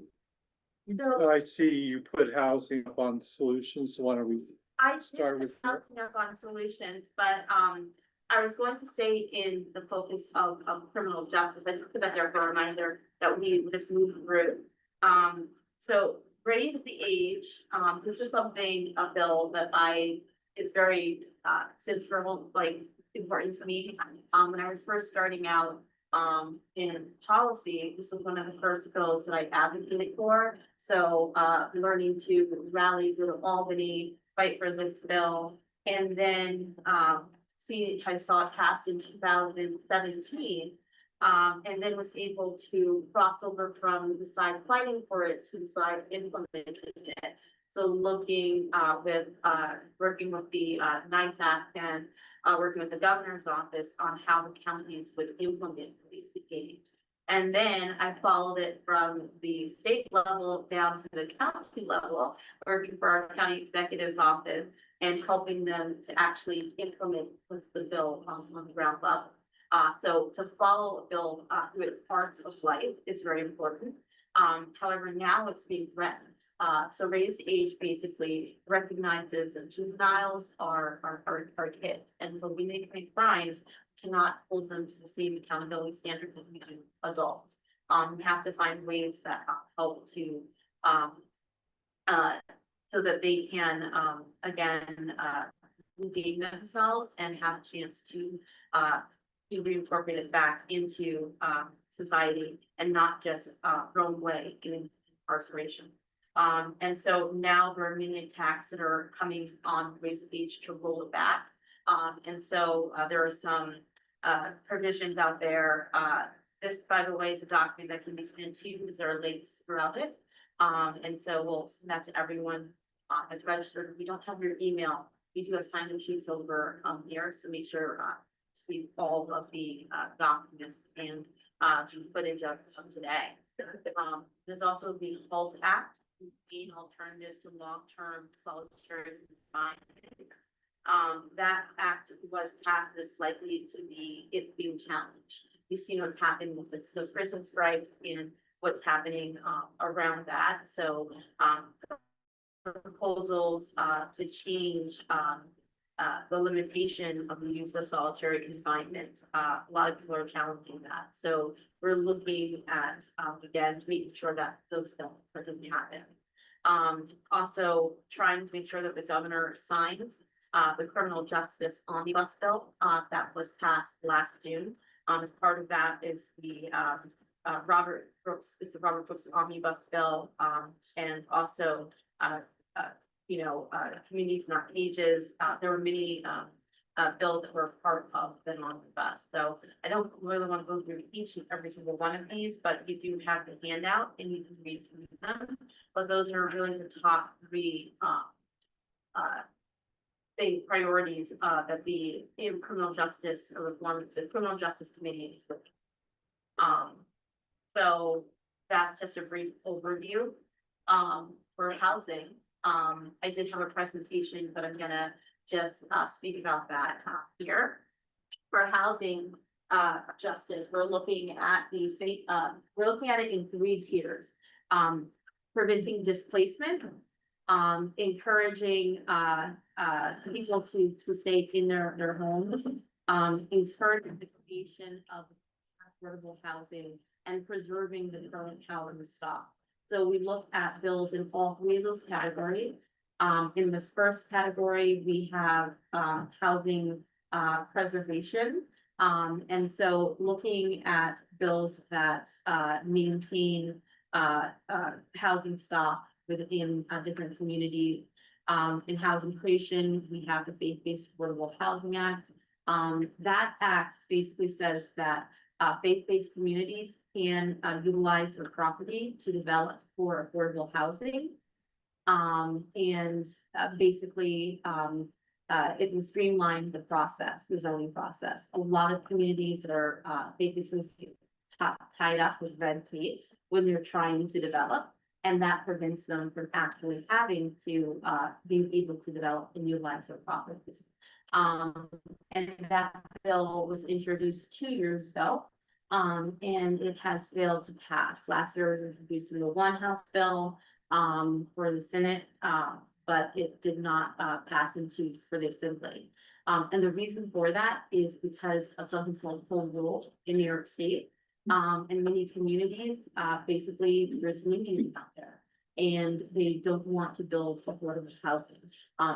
So I see you put housing up on solutions, so why don't we I start did with put housing up on solutions, but I was going to stay in the focus of criminal justice. I just put that there for a reminder that we just moved through. So raise the age, this is a bill that is very central, like important to me. When I was first starting out in policy, this was one of the first bills that I advocated for. So learning to rally, go to Albany, fight for this bill, and then I saw it passed in 2017. And then was able to cross over from the side fighting for it to the side implementing it. So looking working with the NYS and working with the governor's office on how the counties would implement basically. And then I followed it from the state level down to the county level, working for our county executive's office and helping them to actually implement the bill on the ground level. So to follow a bill through its parts of life is very important. However, now it's being threatened. So raised age basically recognizes that juveniles are kids. And so when they commit crimes, cannot hold them to the same accountability standards as we do adults. We have to find ways that help to so that they can redeem themselves and have a chance to be reincorporated back into society and not just thrown away in incarceration. And so now there are many attacks that are coming on raised age to roll it back. And so there are some provisions out there. This, by the way, is a document that can be sent to you because there are links throughout it. And so we'll send that to everyone as registered. If we don't have your email, we do have sign-up sheets over here, so make sure see all of the documents and footage of today. There's also the HALT Act, being alternatives to long-term solitary confinement. That act was passed, it's likely to be, it's being challenged. You've seen what happened with those prison strikes and what's happening around that. So proposals to change the limitation of the use of solitary confinement. A lot of people are challenging that. So we're looking at, again, making sure that those doesn't happen. Also trying to make sure that the governor signs the criminal justice omnibus bill that was passed last June. As part of that is the Robert Brooks, it's a Robert Brooks omnibus bill, and also communities in our pages. There were many bills that were part of the omnibus. So I don't really want to go through each and every single one of these, but you do have the handout and you can read through them. But those are really the top three priorities that the criminal justice reform, the criminal justice committee is looking. So that's just a brief overview for housing. I did have a presentation, but I'm gonna just speak about that here. For housing justice, we're looking at we're looking at it in 3 tiers. Preventing displacement, encouraging people to stay in their homes, encouraging the creation of affordable housing, and preserving the current housing stock. So we look at bills in all 3 of those categories. In the first category, we have housing preservation. And so looking at bills that maintain housing stock within different communities. In housing creation, we have the Faith-Based Affordable Housing Act. That act basically says that faith-based communities can utilize their property to develop for affordable housing. And basically, it can streamline the process, the zoning process. A lot of communities that are basically tied up with red tape when they're trying to develop. And that prevents them from actually having to being able to develop and utilize their properties. And that bill was introduced 2 years ago. And it has failed to pass. Last year it was introduced in the One House bill for the Senate, but it did not pass into for the Assembly. And the reason for that is because of something called home rule in New York State. In many communities, basically there's an Indian out there and they don't want to build affordable housing.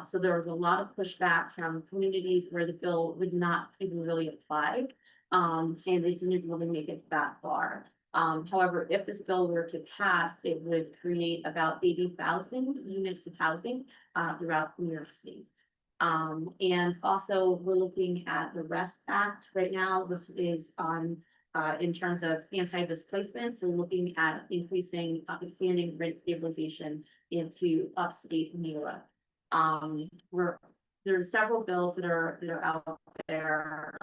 So there was a lot of pushback from communities where the bill would not even really apply. And it didn't really make it that far. However, if this bill were to pass, it would create about 80,000 units of housing throughout New York State. And also we're looking at the REST Act right now, which is on in terms of anti-displacement, so looking at increasing, expanding rent stabilization into upstate New York. There are several bills that are out there.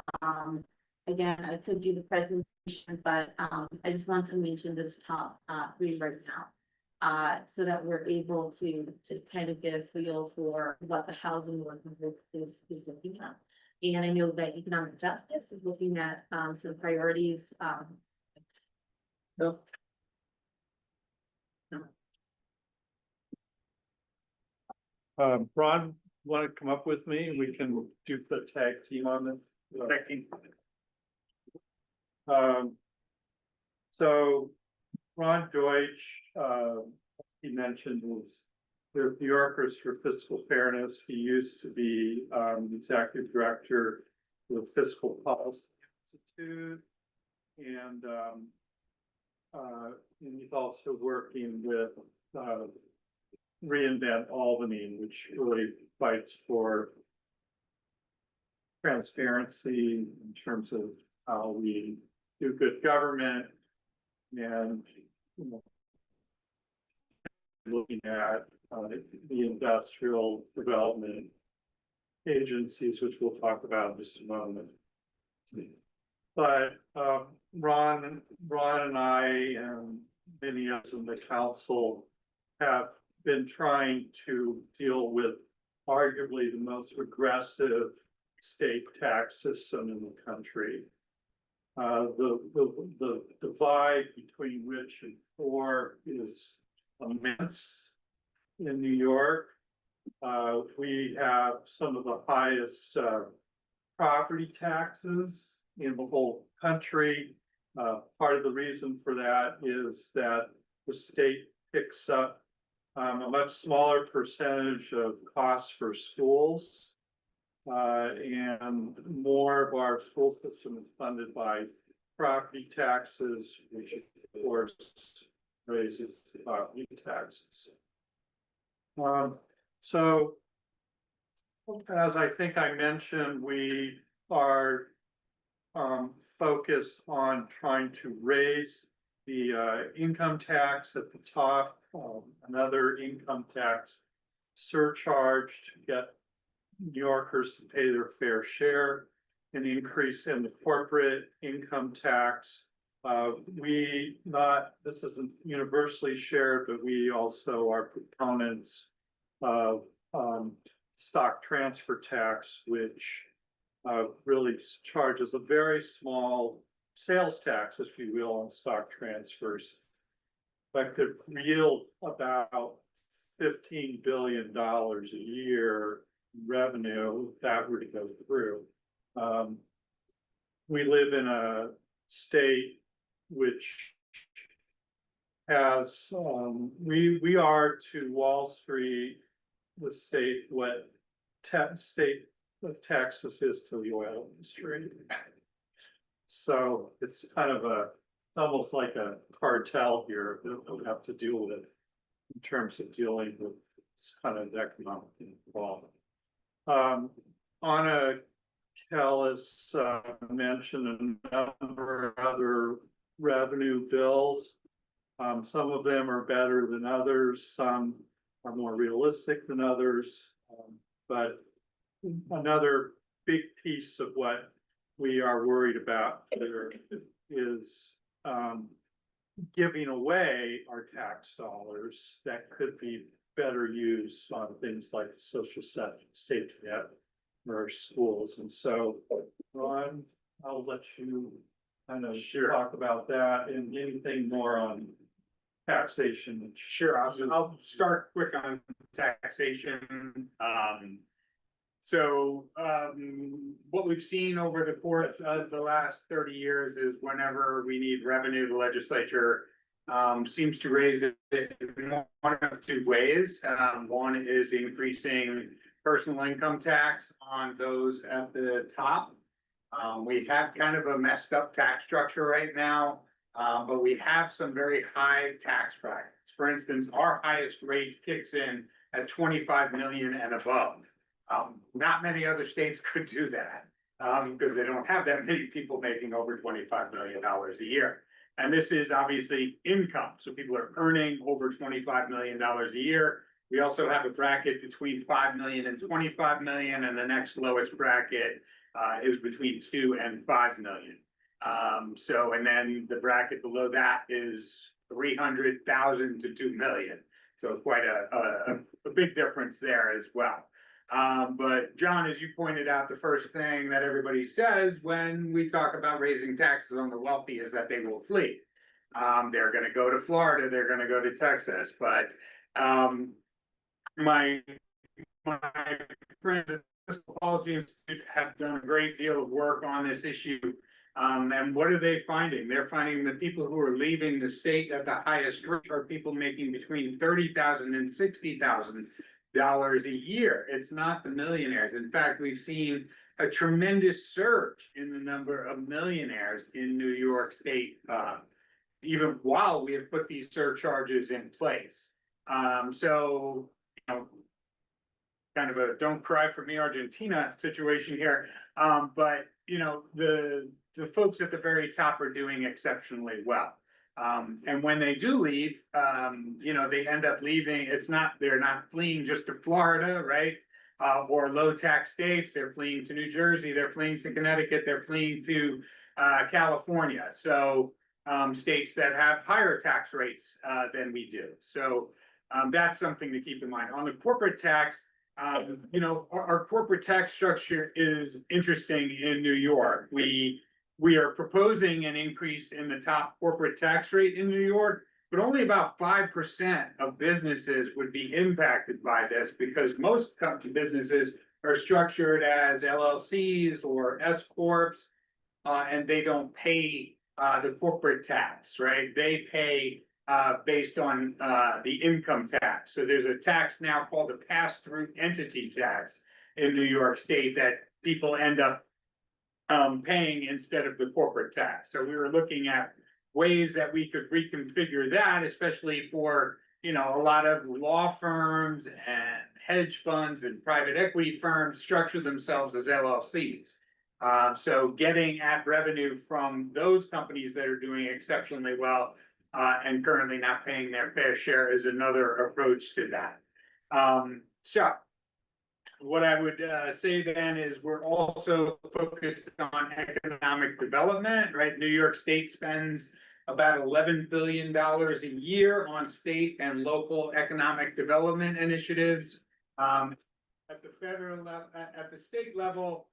Again, I could do the presentation, but I just want to mention those top 3 right now. So that we're able to kind of get a feel for what the housing working group is looking at. And I know that economic justice is looking at some priorities. No. Ron, want to come up with me and we can do the tag team on this? So Ron Deutsch, he mentioned was the New Yorkers for Fiscal Fairness. He used to be executive director of the Fiscal Policy Institute. And he's also working with Reinvent Albany, which really fights for transparency in terms of how we do good government and, you know, looking at the industrial development agencies, which we'll talk about in just a moment. But Ron and I and many others in the council have been trying to deal with arguably the most regressive state tax system in the country. The divide between rich and poor is immense in New York. We have some of the highest property taxes in the whole country. Part of the reason for that is that the state picks up a much smaller percentage of costs for schools. And more of our school system is funded by property taxes, which of course raises property taxes. So as I think I mentioned, we are focused on trying to raise the income tax at the top, another income tax surcharge to get New Yorkers to pay their fair share, an increase in the corporate income tax. This isn't universally shared, but we also are proponents of stock transfer tax, which really charges a very small sales tax, if you will, on stock transfers, but could yield about $15 billion a year revenue if that were to go through. We live in a state which has we are to Wall Street the state what state of Texas is to the oil industry. So it's kind of it's almost like a cartel here that we have to deal with in terms of dealing with this kind of economic involvement. Anna Kelles mentioned a number of other revenue bills. Some of them are better than others, some are more realistic than others. But another big piece of what we are worried about here is giving away our tax dollars that could be better used on things like social safety net or schools. And so, Ron, I'll let you kind of talk about that and anything more on taxation. Sure, I'll start quick on taxation. What we've seen over the course of the last 30 years is whenever we need revenue, the legislature seems to raise it in one of two ways. One is increasing personal income tax on those at the top. We have kind of a messed up tax structure right now, but we have some very high tax brackets. For instance, our highest rate kicks in at 25 million and above. Not many other states could do that because they don't have that many people making over $25 million a year. And this is obviously income. So people are earning over $25 million a year. We also have a bracket between 5 million and 25 million, and the next lowest bracket is between 2 and 5 million. And then the bracket below that is 300,000 to 2 million. So quite a big difference there as well. But John, as you pointed out, the first thing that everybody says when we talk about raising taxes on the wealthy is that they will flee. They're going to go to Florida, they're going to go to Texas, but my friends at the Fiscal Policy Institute have done a great deal of work on this issue. And what are they finding? They're finding that people who are leaving the state at the highest rate are people making between $30,000 and $60,000 a year. It's not the millionaires. In fact, we've seen a tremendous surge in the number of millionaires in New York State, even while we have put these surcharges in place. So, you know, kind of a don't cry for me Argentina situation here. But, you know, the folks at the very top are doing exceptionally well. And when they do leave, you know, they end up leaving. They're not fleeing just to Florida, right? Or low tax states. They're fleeing to New Jersey. They're fleeing to Connecticut. They're fleeing to California. So states that have higher tax rates than we do. So that's something to keep in mind. On the corporate tax, you know, our corporate tax structure is interesting in New York. We are proposing an increase in the top corporate tax rate in New York, but only about 5% of businesses would be impacted by this because most businesses are structured as LLCs or S corps, and they don't pay the corporate tax, right? They pay based on the income tax. So there's a tax now called the pass-through entity tax in New York State that people end up paying instead of the corporate tax. So we were looking at ways that we could reconfigure that, especially for, you know, a lot of law firms and hedge funds and private equity firms structure themselves as LLCs. So getting at revenue from those companies that are doing exceptionally well and currently not paying their fair share is another approach to that. So what I would say then is we're also focused on economic development, right? New York State spends about $11 billion a year on state and local economic development initiatives. At the federal level, at the state level,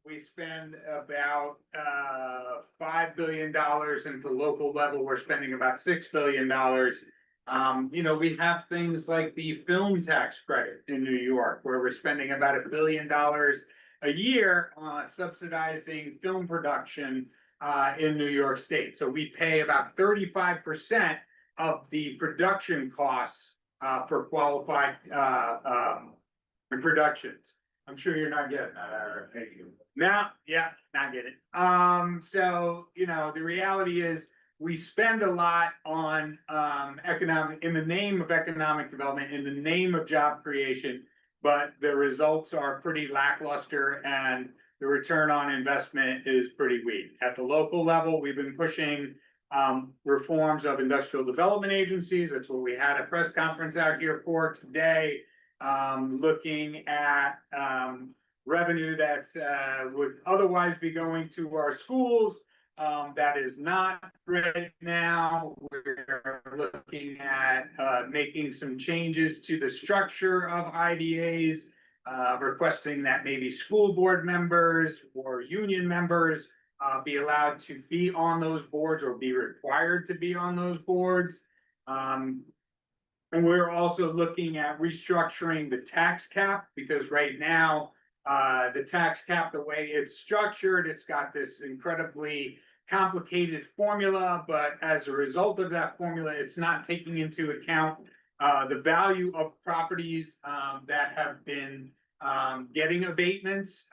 we spend about $5 billion, and the local level, we're spending about $6 billion. You know, we have things like the film tax credit in New York, where we're spending about $1 billion a year subsidizing film production in New York State. So we pay about 35% of the production costs for qualified productions. I'm sure you're not getting that, Ira. Thank you. No, yeah, not get it. So, the reality is we spend a lot on economic, in the name of economic development, in the name of job creation. But the results are pretty lackluster and the return on investment is pretty weak. At the local level, we've been pushing reforms of industrial development agencies. That's what we had a press conference out here for today. Looking at revenue that's would otherwise be going to our schools. That is not right now. We're looking at making some changes to the structure of IDAs, requesting that maybe school board members or union members be allowed to be on those boards or be required to be on those boards. And we're also looking at restructuring the tax cap, because right now, the tax cap, the way it's structured, it's got this incredibly complicated formula, but as a result of that formula, it's not taking into account the value of properties that have been getting abatements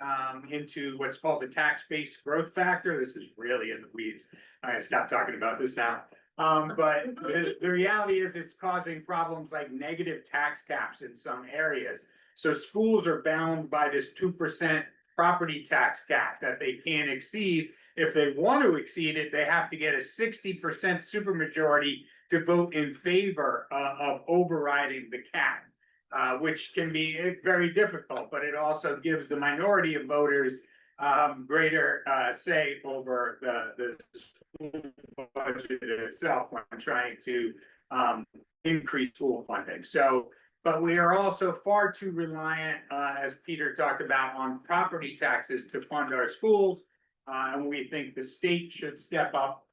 into what's called the tax-based growth factor. This is really in the weeds. I'm gonna stop talking about this now. But the reality is it's causing problems like negative tax caps in some areas. So schools are bound by this 2% property tax cap that they can't exceed. If they want to exceed it, they have to get a 60% supermajority to vote in favor of overriding the cap, which can be very difficult, but it also gives the minority of voters greater say over the school budget itself when trying to increase school funding. So, but we are also far too reliant, as Peter talked about, on property taxes to fund our schools. And we think the state should step up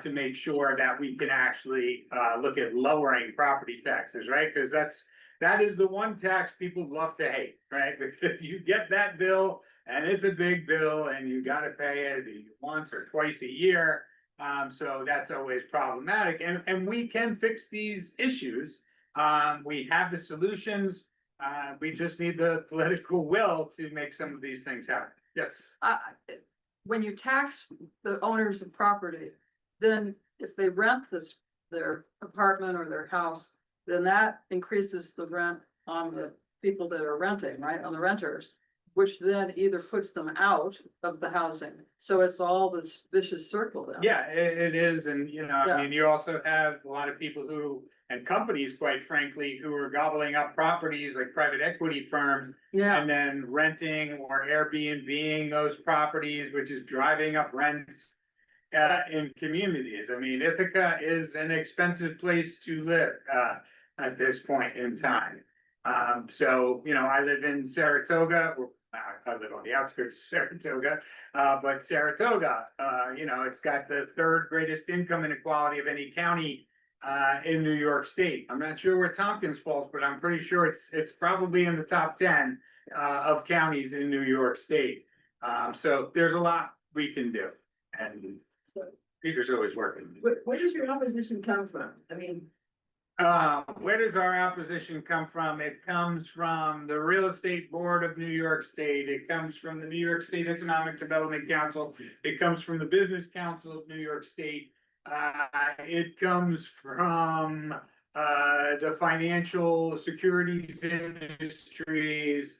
to make sure that we can actually look at lowering property taxes, right? Because that is the one tax people love to hate, right? Because you get that bill and it's a big bill and you got to pay it once or twice a year. So that's always problematic. And we can fix these issues. We have the solutions. We just need the political will to make some of these things happen. Yes. When you tax the owners of property, then if they rent their apartment or their house, then that increases the rent on the people that are renting, right, on the renters, which then either puts them out of the housing. So it's all this vicious circle then. Yeah, it is. And, I mean, you also have a lot of people who, and companies, quite frankly, who are gobbling up properties like private equity firms. Yeah. And then renting or Airbnb-ing those properties, which is driving up rents in communities. I mean, Ithaca is an expensive place to live at this point in time. So, I live in Saratoga, or I live on the outskirts of Saratoga, but Saratoga, it's got the third greatest income inequality of any county in New York State. I'm not sure where Tompkins falls, but I'm pretty sure it's probably in the top 10 of counties in New York State. So there's a lot we can do, and Peter's always working. Where does your opposition come from? I mean. Where does our opposition come from? It comes from the Real Estate Board of New York State. It comes from the New York State Economic Development Council. It comes from the Business Council of New York State. It comes from the financial securities industries.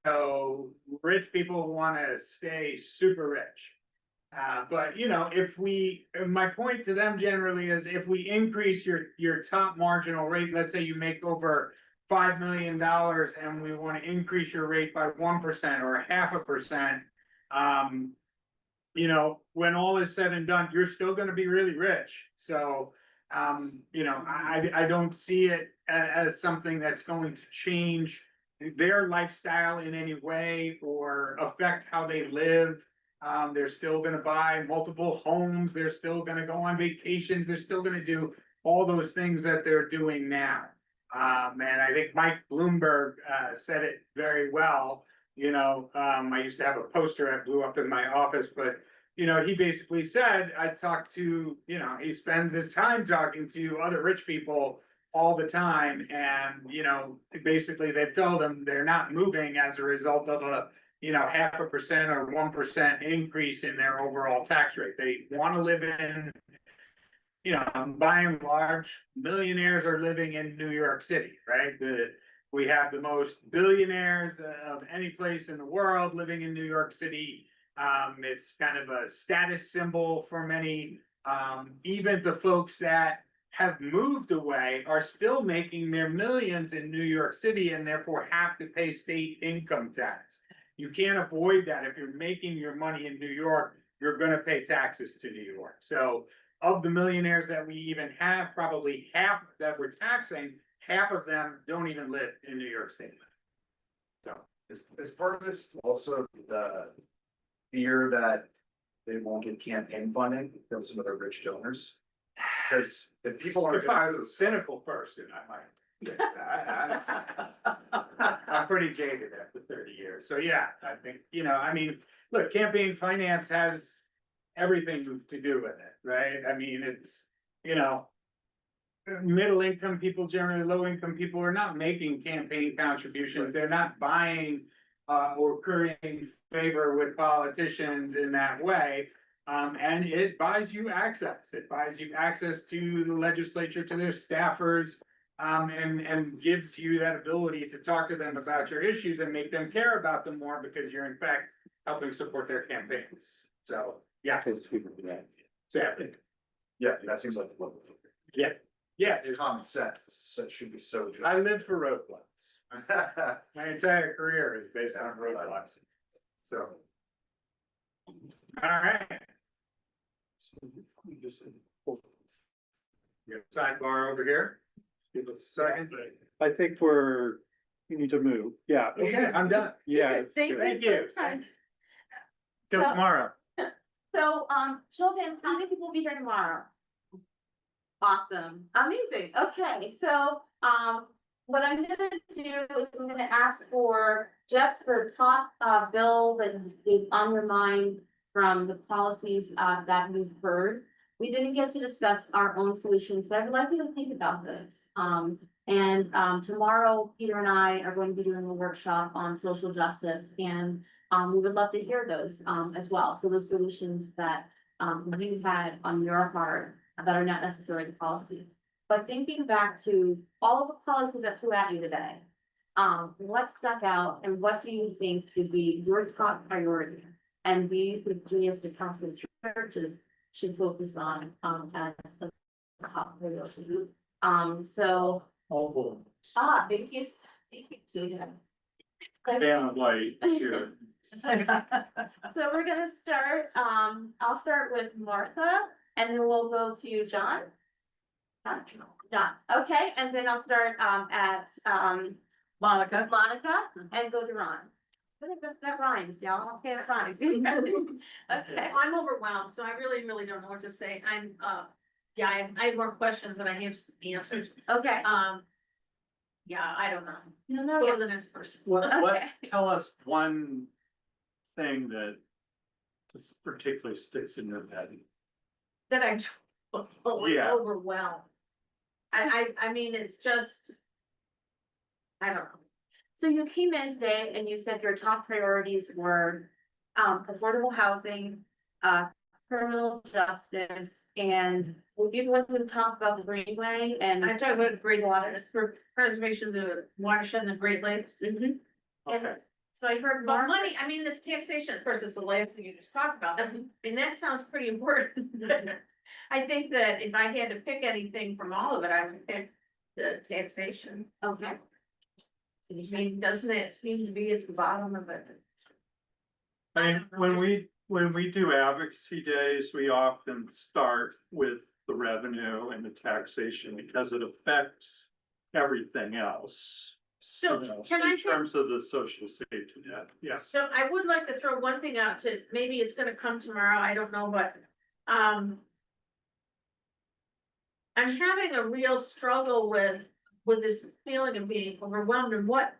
So rich people want to stay super rich. But my point to them generally is if we increase your top marginal rate, let's say you make over $5 million and we want to increase your rate by 1% or 0.5%, when all is said and done, you're still going to be really rich. So, I don't see it as something that's going to change their lifestyle in any way or affect how they live. They're still going to buy multiple homes. They're still going to go on vacations. They're still going to do all those things that they're doing now. And I think Mike Bloomberg said it very well. I used to have a poster that blew up in my office, but he basically said, he spends his time talking to other rich people all the time, and, basically they've told them they're not moving as a result of a, 0.5% or 1% increase in their overall tax rate. They want to live in, by and large, millionaires are living in New York City, right? We have the most billionaires of any place in the world living in New York City. It's kind of a status symbol for many. Even the folks that have moved away are still making their millions in New York City and therefore have to pay state income tax. You can't avoid that. If you're making your money in New York, you're gonna pay taxes to New York. So of the millionaires that we even have, probably half that we're taxing, half of them don't even live in New York State. So is part of this also the fear that they won't get campaign funding from some of their rich donors? Because if people aren't. If I was a cynical person, I might. I'm pretty jaded after 30 years. So yeah, I think, look, campaign finance has everything to do with it, right? I mean, it's, middle income people, generally low income people are not making campaign contributions. They're not buying or currying favor with politicians in that way. And it buys you access. It buys you access to the legislature, to their staffers, and gives you that ability to talk to them about your issues and make them care about them more because you're in fact helping support their campaigns. So, yeah. Sadly. Yeah, that seems like. Yeah. Yeah. It's common sense. So it should be so. I live for roadblocks. My entire career is based on roadblocks. So. All right. You have a sidebar over here. Give us a second. I think we need to move. Yeah. Okay, I'm done. Yeah. it's Thank good. Thank you. Till So- tomorrow. So, show of hands, how many people will be here tomorrow? Awesome, amazing, okay, so, what I'm gonna do is I'm gonna ask for just the top, bill that is on your mind from the policies, that we've heard. We didn't get to discuss our own solutions, but I would like you to think about this. Tomorrow, Peter and I are going to be doing a workshop on social justice, and we would love to hear those as well. So the solutions that you had on your heart that are not necessarily the policies. But thinking back to all of the policies that flew at you today, what stuck out and what do you think should be your top priority? And we, as the Council of Churches, should focus on as a top priority. So. Thank you. So yeah. Yeah, like, sure. So we're gonna start, I'll start with Martha and then we'll go to John. John, okay, and then I'll start, at, Monica and go to Ron. I think that rhymes, y'all, okay, that rhymes. Okay, I'm overwhelmed, so I really don't know what to say. I have more questions than I have answers. okay. Yeah, I don't know. No, Go to the next person. Okay. Tell us one thing that just particularly sticks in your head. That I'm Yeah. overwhelmed. I mean, it's just, I don't know. So you came in today and you said your top priorities were, affordable housing, criminal justice, and will you the one who talk about the Greenway and? I'm talking about great waters for preservation of the watershed and the Great Lakes. Mhm. Okay. So I heard But Mark, money, I mean, this taxation, of course, is the last thing you just talked about. I mean, that sounds pretty important. I think that if I had to pick anything from all of it, I would pick the taxation. okay. I mean, doesn't it seem to be at the bottom of it? I mean, when we do advocacy days, we often start with the revenue and the taxation because it affects everything else. So you know, can I in say, terms of the social safety net, yeah. so I would like to throw one thing out to, maybe it's gonna come tomorrow, I don't know, but, I'm having a real struggle with this feeling of being overwhelmed and what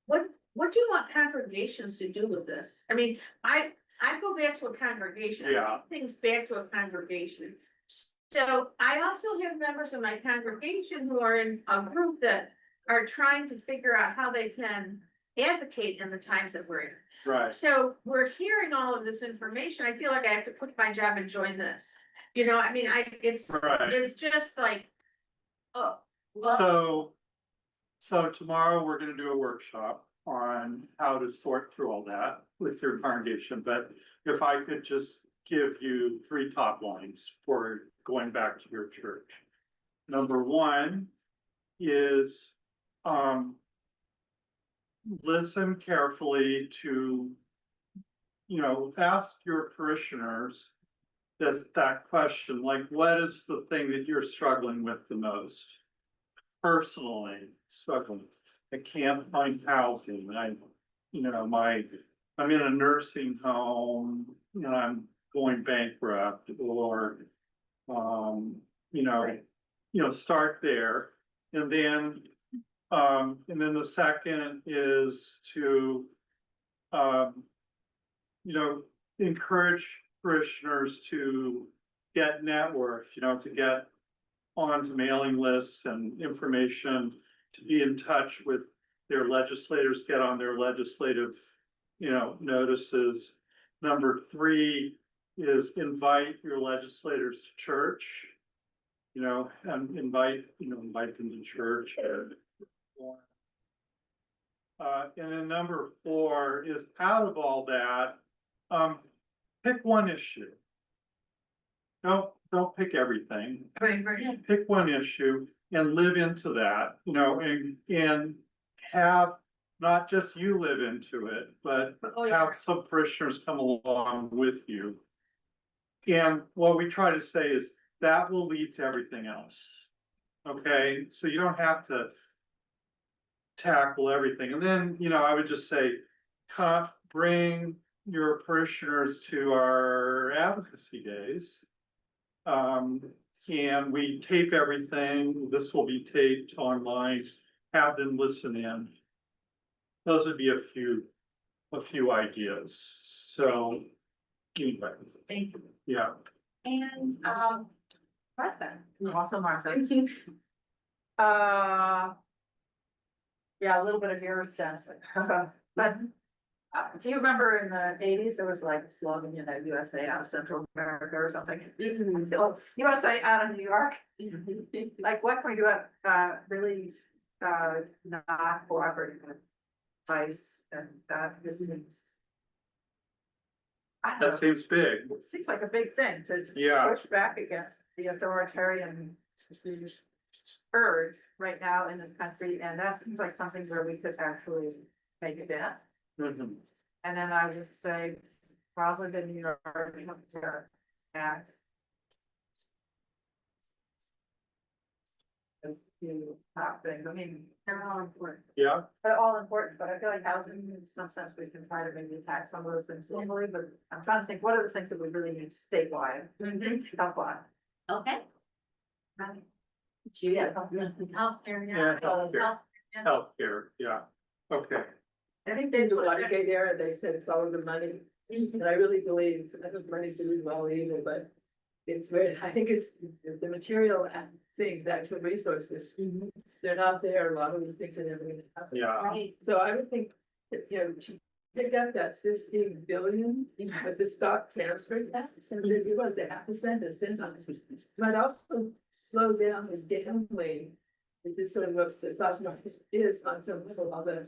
do you want congregations to do with this? I mean, I go back to a congregation, I Yeah. take things back to a congregation. So I also have members of my congregation who are in a group that are trying to figure out how they can advocate in the times that we're in. Right. So we're hearing all of this information. I feel like I have to quit my job and join this. You know, I mean, it's Right. just like, oh. So tomorrow we're gonna do a workshop on how to sort through all that with your congregation, but if I could just give you 3 top lines for going back to your church. Number 1 is, listen carefully to, ask your parishioners that question, like, what is the thing that you're struggling with the most? Personally struggling, I can't find housing, I'm in a nursing home, and I'm going bankrupt, or, start there. And then the second is to, encourage parishioners to get networked, to get onto mailing lists and information, to be in touch with their legislators, get on their legislative, notices. Number 3 is invite your legislators to church, and invite them to church. And then number 4 is, out of all that, pick one issue. Don't pick everything. Pick one issue and live into that, and have not just you live into it, but have some parishioners come along with you. And what we try to say is that will lead to everything else. Okay, so you don't have to tackle everything. And then, I would just say, bring your parishioners to our advocacy days. And we tape everything. This will be taped online. Have them listen in. Those would be a few ideas. So anyway. Thank you. Yeah. And, Martha. Also, Martha. Yeah, a little bit of your sense, but do you remember in the 80s, there was like a slogan, USA out of Central America or something? USA out of New York. Like, what can we do about really not cooperating with ICE, and that this seems. That seems big. It seems like a big thing to push back against the authoritarian urge right now in this country, and that seems like something where we could actually make a dent. Mhm. And then I would say probably the New York Act. To top things, I mean, they're all important. Yeah. They're all important, but I feel like housing, in some sense, we can try to maybe attack some of those things locally, but I'm trying to think, what are the things that we really need statewide? Help. Okay. Yeah. Healthcare. Yeah, healthcare, yeah, okay. I think they do like gay there, they said follow the money, and I really believe, I think money's doing well evil, but. It's very, I think it's the material and things, actual resources, they're not there, a lot of these things are never gonna happen. Yeah. Right. So I would think, to pick up that 15 billion with the stock transfer tax, and then you want to have to send a cent on it. Might also slow down the gambling, which is sort of what the stock market is on some level, although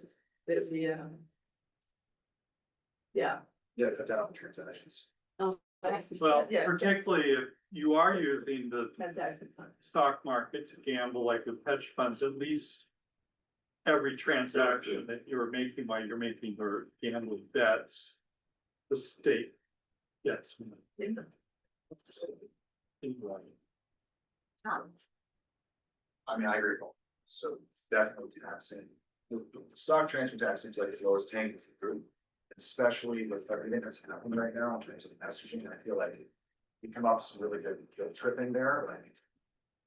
there's the, yeah. Yeah, cut down on transactions. Well, Yeah. particularly if you are using the Transaction fund. stock market to gamble, like with hedge funds, at least every transaction that you're making while you're making your gambling bets, the state gets money. Anyway. I mean, I agree with all, so definitely taxing. The stock transfer tax seems like the lowest hanging fruit, especially with everything that's happening right now in terms of messaging. And I feel like we come up with some really good guilt tripping there. Like,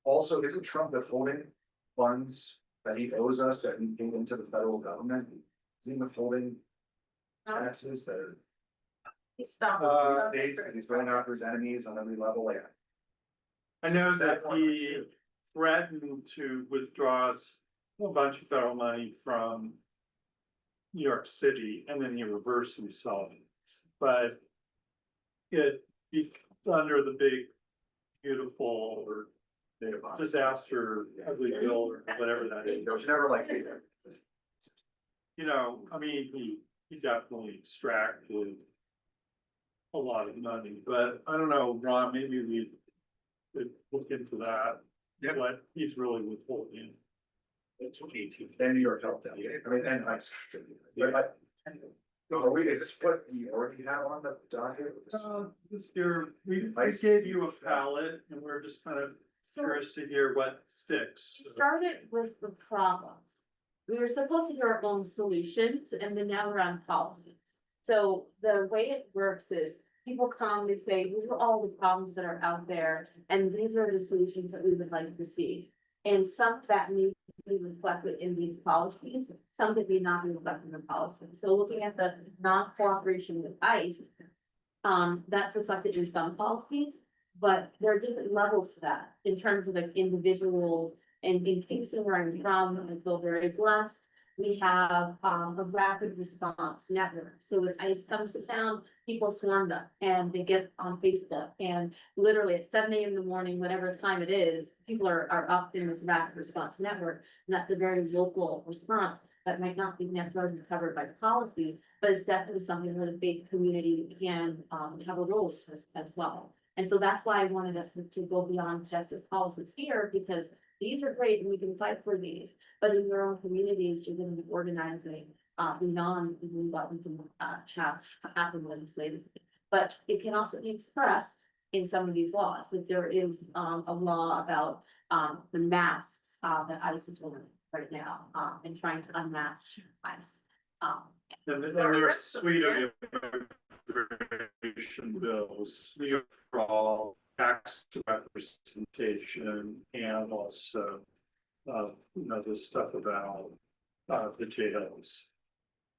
also, isn't Trump withholding funds that he owes us that he paid into the federal government? Is he withholding taxes that are Stop. states because he's going after his enemies on every level? Like, I know that he threatened to withdraw a bunch of federal money from New York City, and then he reversed himself. But it's under the big, beautiful, or disaster, ugly bill, or whatever that is. There's never like either. You know, I mean, he definitely extracted a lot of money, but I don't know, Ron, maybe we could look into that. Yep. What he's really withholding. And New York helped out, I mean, and I. But are we, is this what you already have on the docket? This year, we Nice. gave you a palette, and we're just kind of So curious to hear what sticks. we started with the problems. We were supposed to do our own solutions, and then now we're on policies. So the way it works is people come, they say, these are all the problems that are out there, and these are the solutions that we would like to see. And some of that need to be reflected in these policies, some that may not be reflected in the policy. So looking at the non-cooperation with ICE, that's reflected in some policies, but there are different levels to that in terms of like individuals. And in Kingston, where I'm from, I feel very blessed. We have a rapid response network. So when ICE comes to town, people swarm them and they get on Facebook, and literally at 7 a.m. in the morning, whatever time it is, people are up in this rapid response network. And that's a very local response that might not be necessarily covered by policy, but it's definitely something that a big community can have a role as well. And so that's why I wanted us to go beyond just the policies here, because these are great and we can fight for these, but in your own communities, you're gonna be organizing beyond even what we can have happen legislatively. But it can also be expressed in some of these laws, that there is a law about the masks that ICE is wearing right now, and trying to unmask ICE. And there's a suite of immigration bills, New York for all, tax representation, and also, the stuff about, the jails.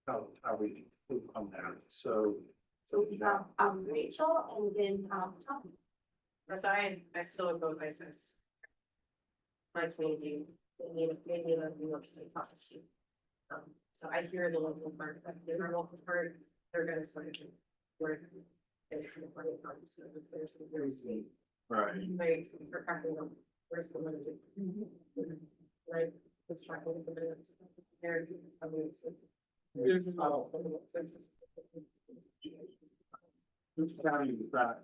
How we move on that, so. So we have Rachel and then Tom. As I still vote ISIS. My community, maybe the New York State policy. So I hear the local part, but the local part, they're gonna sort of work. So there's Right. like protecting them, where's the money? Right, it's trying to the minutes. There, I mean, Which county was that?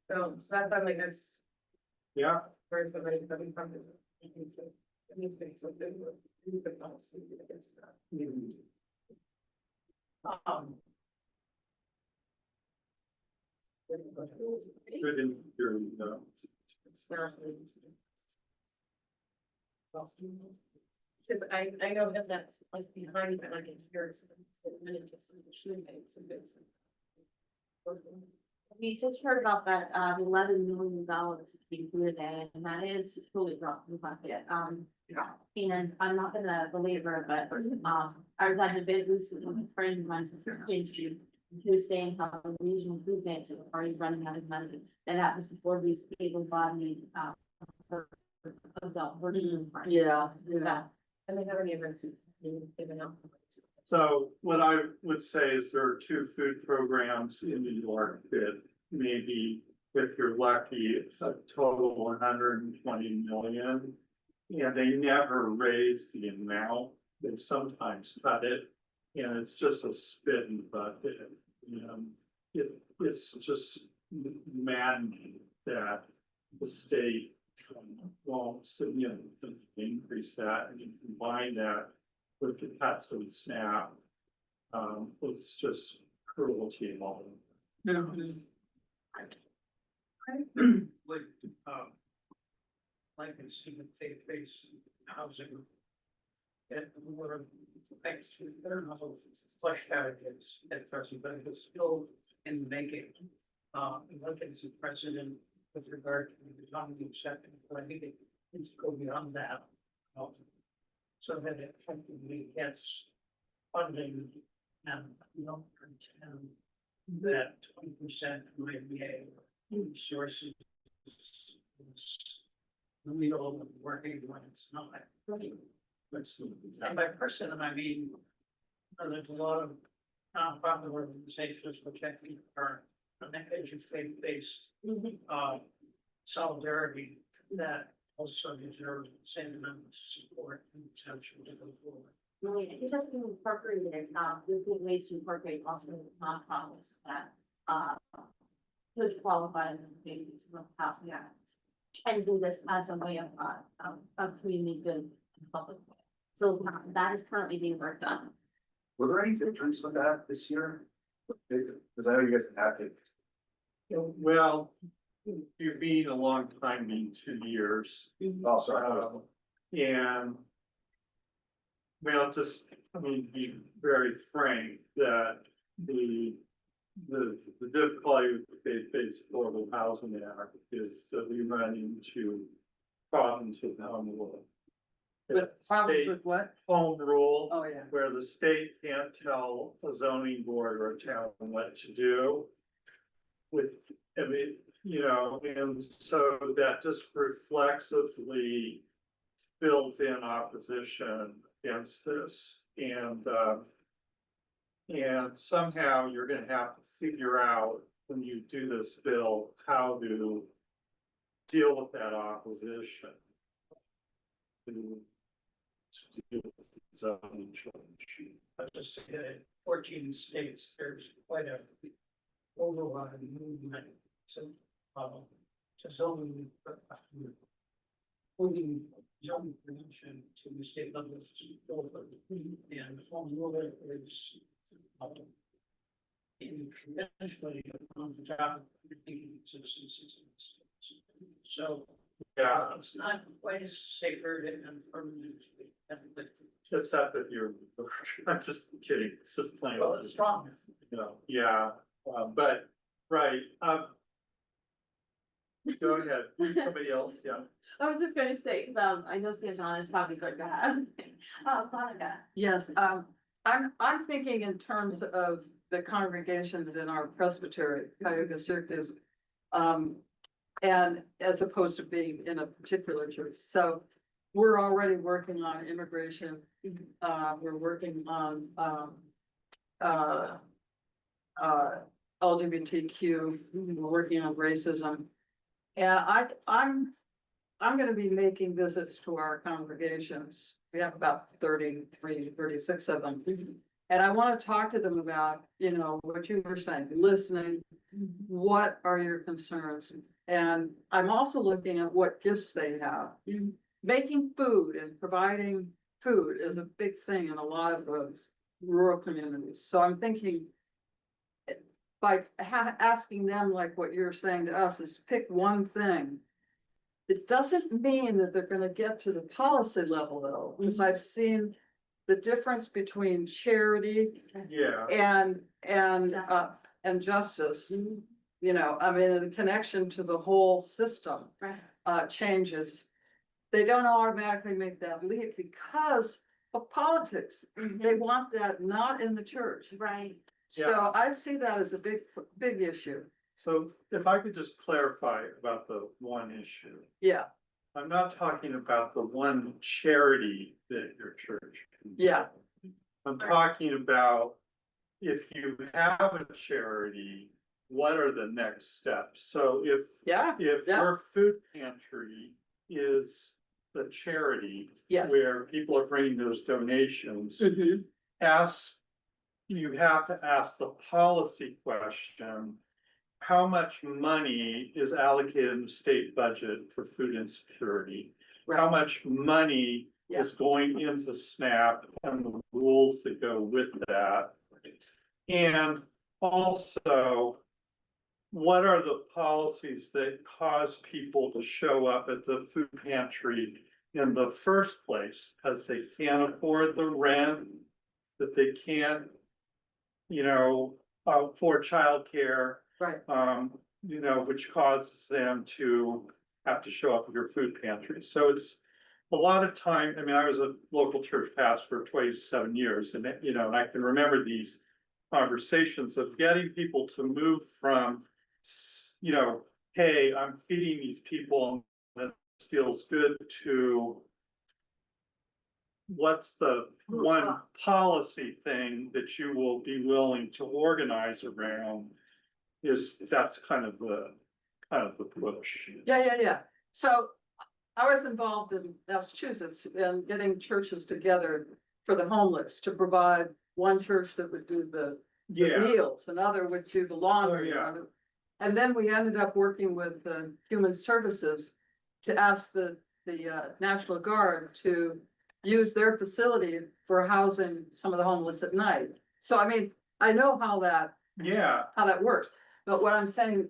so that's why like that's, Yeah, where's the money coming from? It needs to be something with the policy against that. good in your, It's not. Since I know that that's like behind, but like it's yours. Minute just should make some good. We just heard about that $11 million included in, and that is totally dropped in the bucket. And I'm not gonna belabor, but I was at a bid recently with a friend of mine's who was saying how the regional food banks are already running out of money. And that was before these able-bodied adult working. Yeah. And they haven't even given out. so what I would say is there are 2 food programs in New York that maybe, if you're lucky, it's a total 120 million. And they never raise the amount, they sometimes cut it, and it's just a spit in the bucket. It's just maddening that the state won't significantly increase that, and you combine that with the cuts of the SNAP. It's just cruelty all over. Like in student faith-based housing. And we're thanks to their flesh out at first, but it's still in the making. Lincoln is a precedent with regard to the economy second, but I think it needs to go beyond that. So that it effectively gets funding and, pretend that 20% might be a food sources. Real working when it's not. And by person, I mean, there's a lot of nonprofit organizations which I think are on that edge of faith-based solidarity that also deserve the same amount of support and attention to go forward. Right, I think that's been incorporated, there's good ways to incorporate also nonprofits that, could qualify and maybe to the Housing Act. And do this as a way of community good and public. So that is currently being worked on. Were there any victories with that this year? Because I know you guys have acted. Well, you've been a long time, being 2 years. Oh, sorry. I was- And well, just, I mean, be very frank that the difficulty with the faith-based affordable housing act is that we run into problems with home rule. But problems with what? Home rule. Oh, yeah. Where the state can't tell a zoning board or a town what to do. With, I mean, you know, and so that just reflexively builds in opposition against this, and somehow you're gonna have to figure out when you do this bill, how to deal with that opposition. To deal with the zoning change. I just say that in 14 states, there's quite a overriding movement to zoning, moving zoning prevention to the state level. And home rule is eventually on the top of the citizens. So it's not quite as sacred and permanent. Except that you're, I'm just kidding, it's just plain. Well, it's strong. You know, yeah, but, right, go ahead, somebody else, yeah. I was just gonna say, cause I know Santana is probably good to have. Monica. Yes, I'm thinking in terms of the congregations in our presbytery, Cuyahoga Circus. And as opposed to being in a particular church, so we're already working on immigration. We're working on LGBTQ, we're working on racism. And I'm gonna be making visits to our congregations. We have about 33, 36 of them. And I want to talk to them about, you know, what you were saying, listening. What are your concerns? And I'm also looking at what gifts they have. Making food and providing food is a big thing in a lot of the rural communities. So I'm thinking by asking them like what you're saying to us is pick one thing. It doesn't mean that they're gonna get to the policy level though, because I've seen the difference between charity Yeah. and justice. You know, I mean, the connection to the whole system changes. They don't automatically make that leap because of politics. They want that not in the church. Right. So I see that as a big issue. So if I could just clarify about the one issue. Yeah, I'm not talking about the one charity that your church can do. yeah, I'm talking about if you have a charity, what are the next steps? So if yeah, your food pantry is the charity. Yes. Where people are bringing those donations, mhm, you have to ask the policy question. How much money is allocated in the state budget for food insecurity? How much money is going into SNAP and the rules that go with that? And also, what are the policies that cause people to show up at the food pantry in the first place? Because they can't afford the rent, that they can't, you know, afford childcare. right, You know, which causes them to have to show up at your food pantry. So it's a lot of time. I mean, I was a local church pastor for 27 years and, you know, and I can remember these conversations of getting people to move from, you know, hey, I'm feeding these people and this feels good, to what's the one policy thing that you will be willing to organize around, that's kind of the push. Yeah. So I was involved in Massachusetts in getting churches together for the homeless to provide one church that would do the Yeah, meals, another would do the laundry. Oh, yeah. another- And then we ended up working with the Human Services to ask the National Guard to use their facility for housing some of the homeless at night. So I mean, I know how that works. But what I'm saying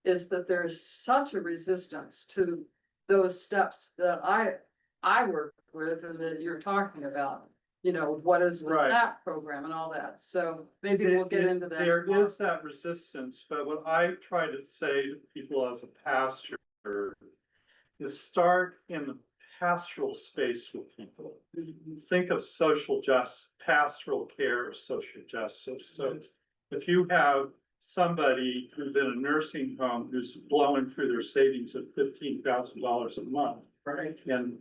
is that there's such a resistance to those steps that I work with and that you're talking about. You know, what is the Right. SNAP program and all that. So maybe we'll get into that. There tomorrow. is that resistance, but what I try to say to people as a pastor is start in the pastoral space with people. Think of social justice, pastoral care, social justice. So if you have somebody who's in a nursing home who's blowing through their savings at $15,000 a month, right? And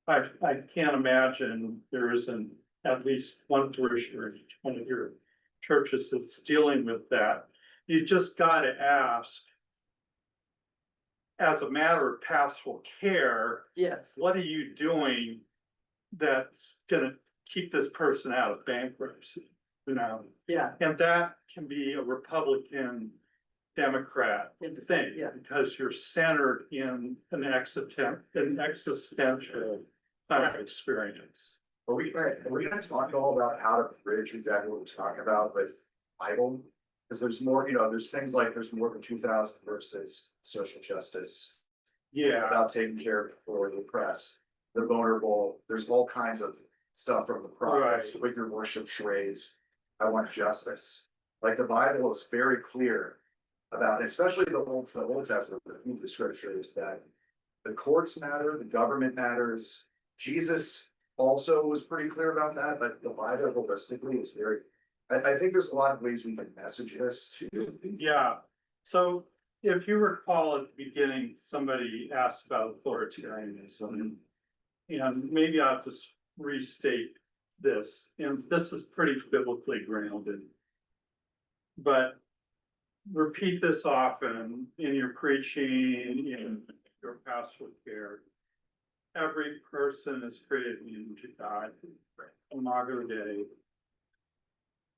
I can't imagine there isn't at least one parishioner in each one of your churches that's dealing with that. You just gotta ask, as a matter of pastoral care, Yes, what are you doing that's gonna keep this person out of bankruptcy? You know, yeah, and that can be a Republican, Democrat thing, Yeah. because you're centered in an existential kind of experience. Are we gonna talk all about how to bridge exactly what we're talking about with Bible? Because there's more, there's things like there's more than 2,000 verses social justice. Yeah, About taking care of or the oppressed, the vulnerable, there's all kinds of stuff from the prophets, Right. with your worship charades. I want justice. Like the Bible is very clear about, especially the Old Testament, the scriptures, that the courts matter, the government matters. Jesus also was pretty clear about that, but the Bible holistically is very, I think there's a lot of ways we can message this too. yeah. So if you recall at the beginning, somebody asked about authoritarianism. And maybe I'll just restate this, and this is pretty biblically grounded. But repeat this often in your preaching, in your pastoral care. Every person is created in the image of God, Margret.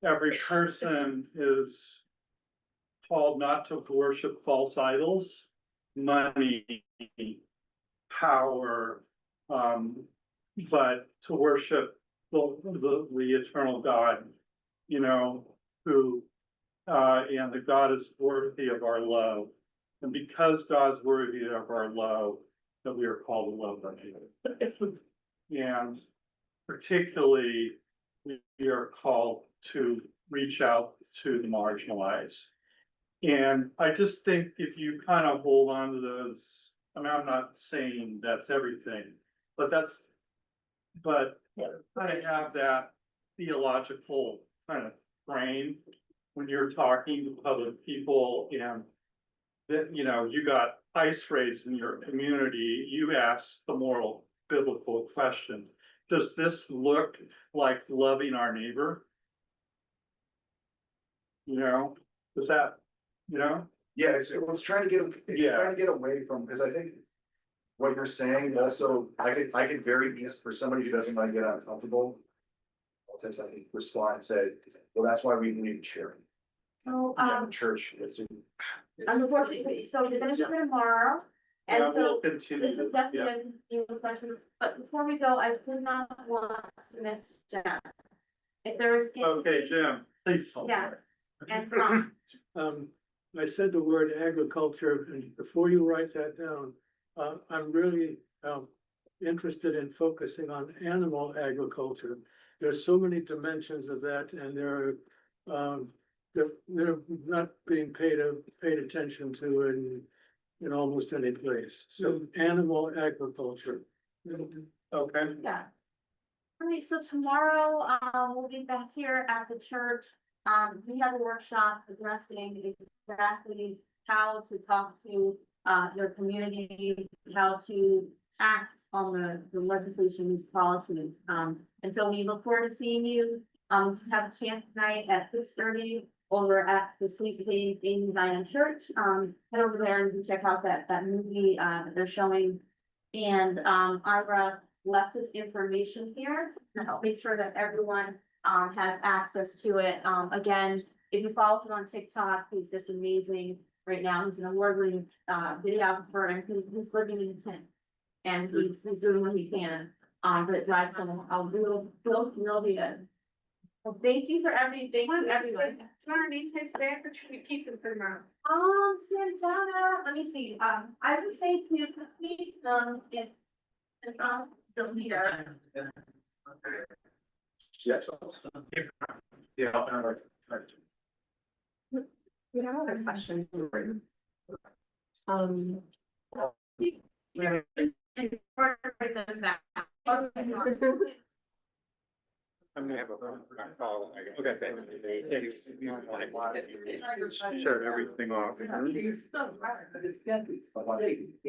Every person is called not to worship false idols, money, power, but to worship the eternal God, who, and the God is worthy of our love. And because God's worthy of our love, that we are called to love them. And particularly, we are called to reach out to the marginalized. And I just think if you kind of hold on to those, I mean, I'm not saying that's everything, but kind of have that theological kind of frame when you're talking to public people, and that, you got ICE raids in your community, you ask the moral biblical question: does this look like loving our neighbor? Does that, Yeah, it's trying to get away from, because I think what you're saying also, I could very easy, for somebody who doesn't want to get uncomfortable, I'll take something, respond and say, well, that's why we believe in sharing. So, Church, it's. unfortunately, so we're gonna start tomorrow. And yeah, we'll so continue. this is definitely a new question, but before we go, I did not want to miss Jen. If there is. Okay, Jim, please. Yeah. And, I said the word agriculture, and before you write that down, I'm really, interested in focusing on animal agriculture. There's so many dimensions of that, and they're not being paid attention to in almost any place. So animal agriculture. Okay. yeah. All right, so tomorrow, we'll be back here at the church. We have a workshop addressing exactly how to talk to their communities, how to act on the legislation's policies. And so we look forward to seeing you, have a chance tonight at 6:30 over at the Sweet Potatoes in Zion Church. Head over there and check out that movie that they're showing. And Ira left his information here to help make sure that everyone has access to it. Again, if you follow him on TikTok, he's just amazing right now. He's an award-winning videographer, and he's living in a tent. And he's doing what he can, but it drives him a real good. Well, thank you for everything. Thank you, everyone. Our name tags back, or should we keep them for now? Santana, let me see, I would say to please, if the leader. Yes. Yeah. You have another question. I'm gonna have a call. Okay. Shut everything off.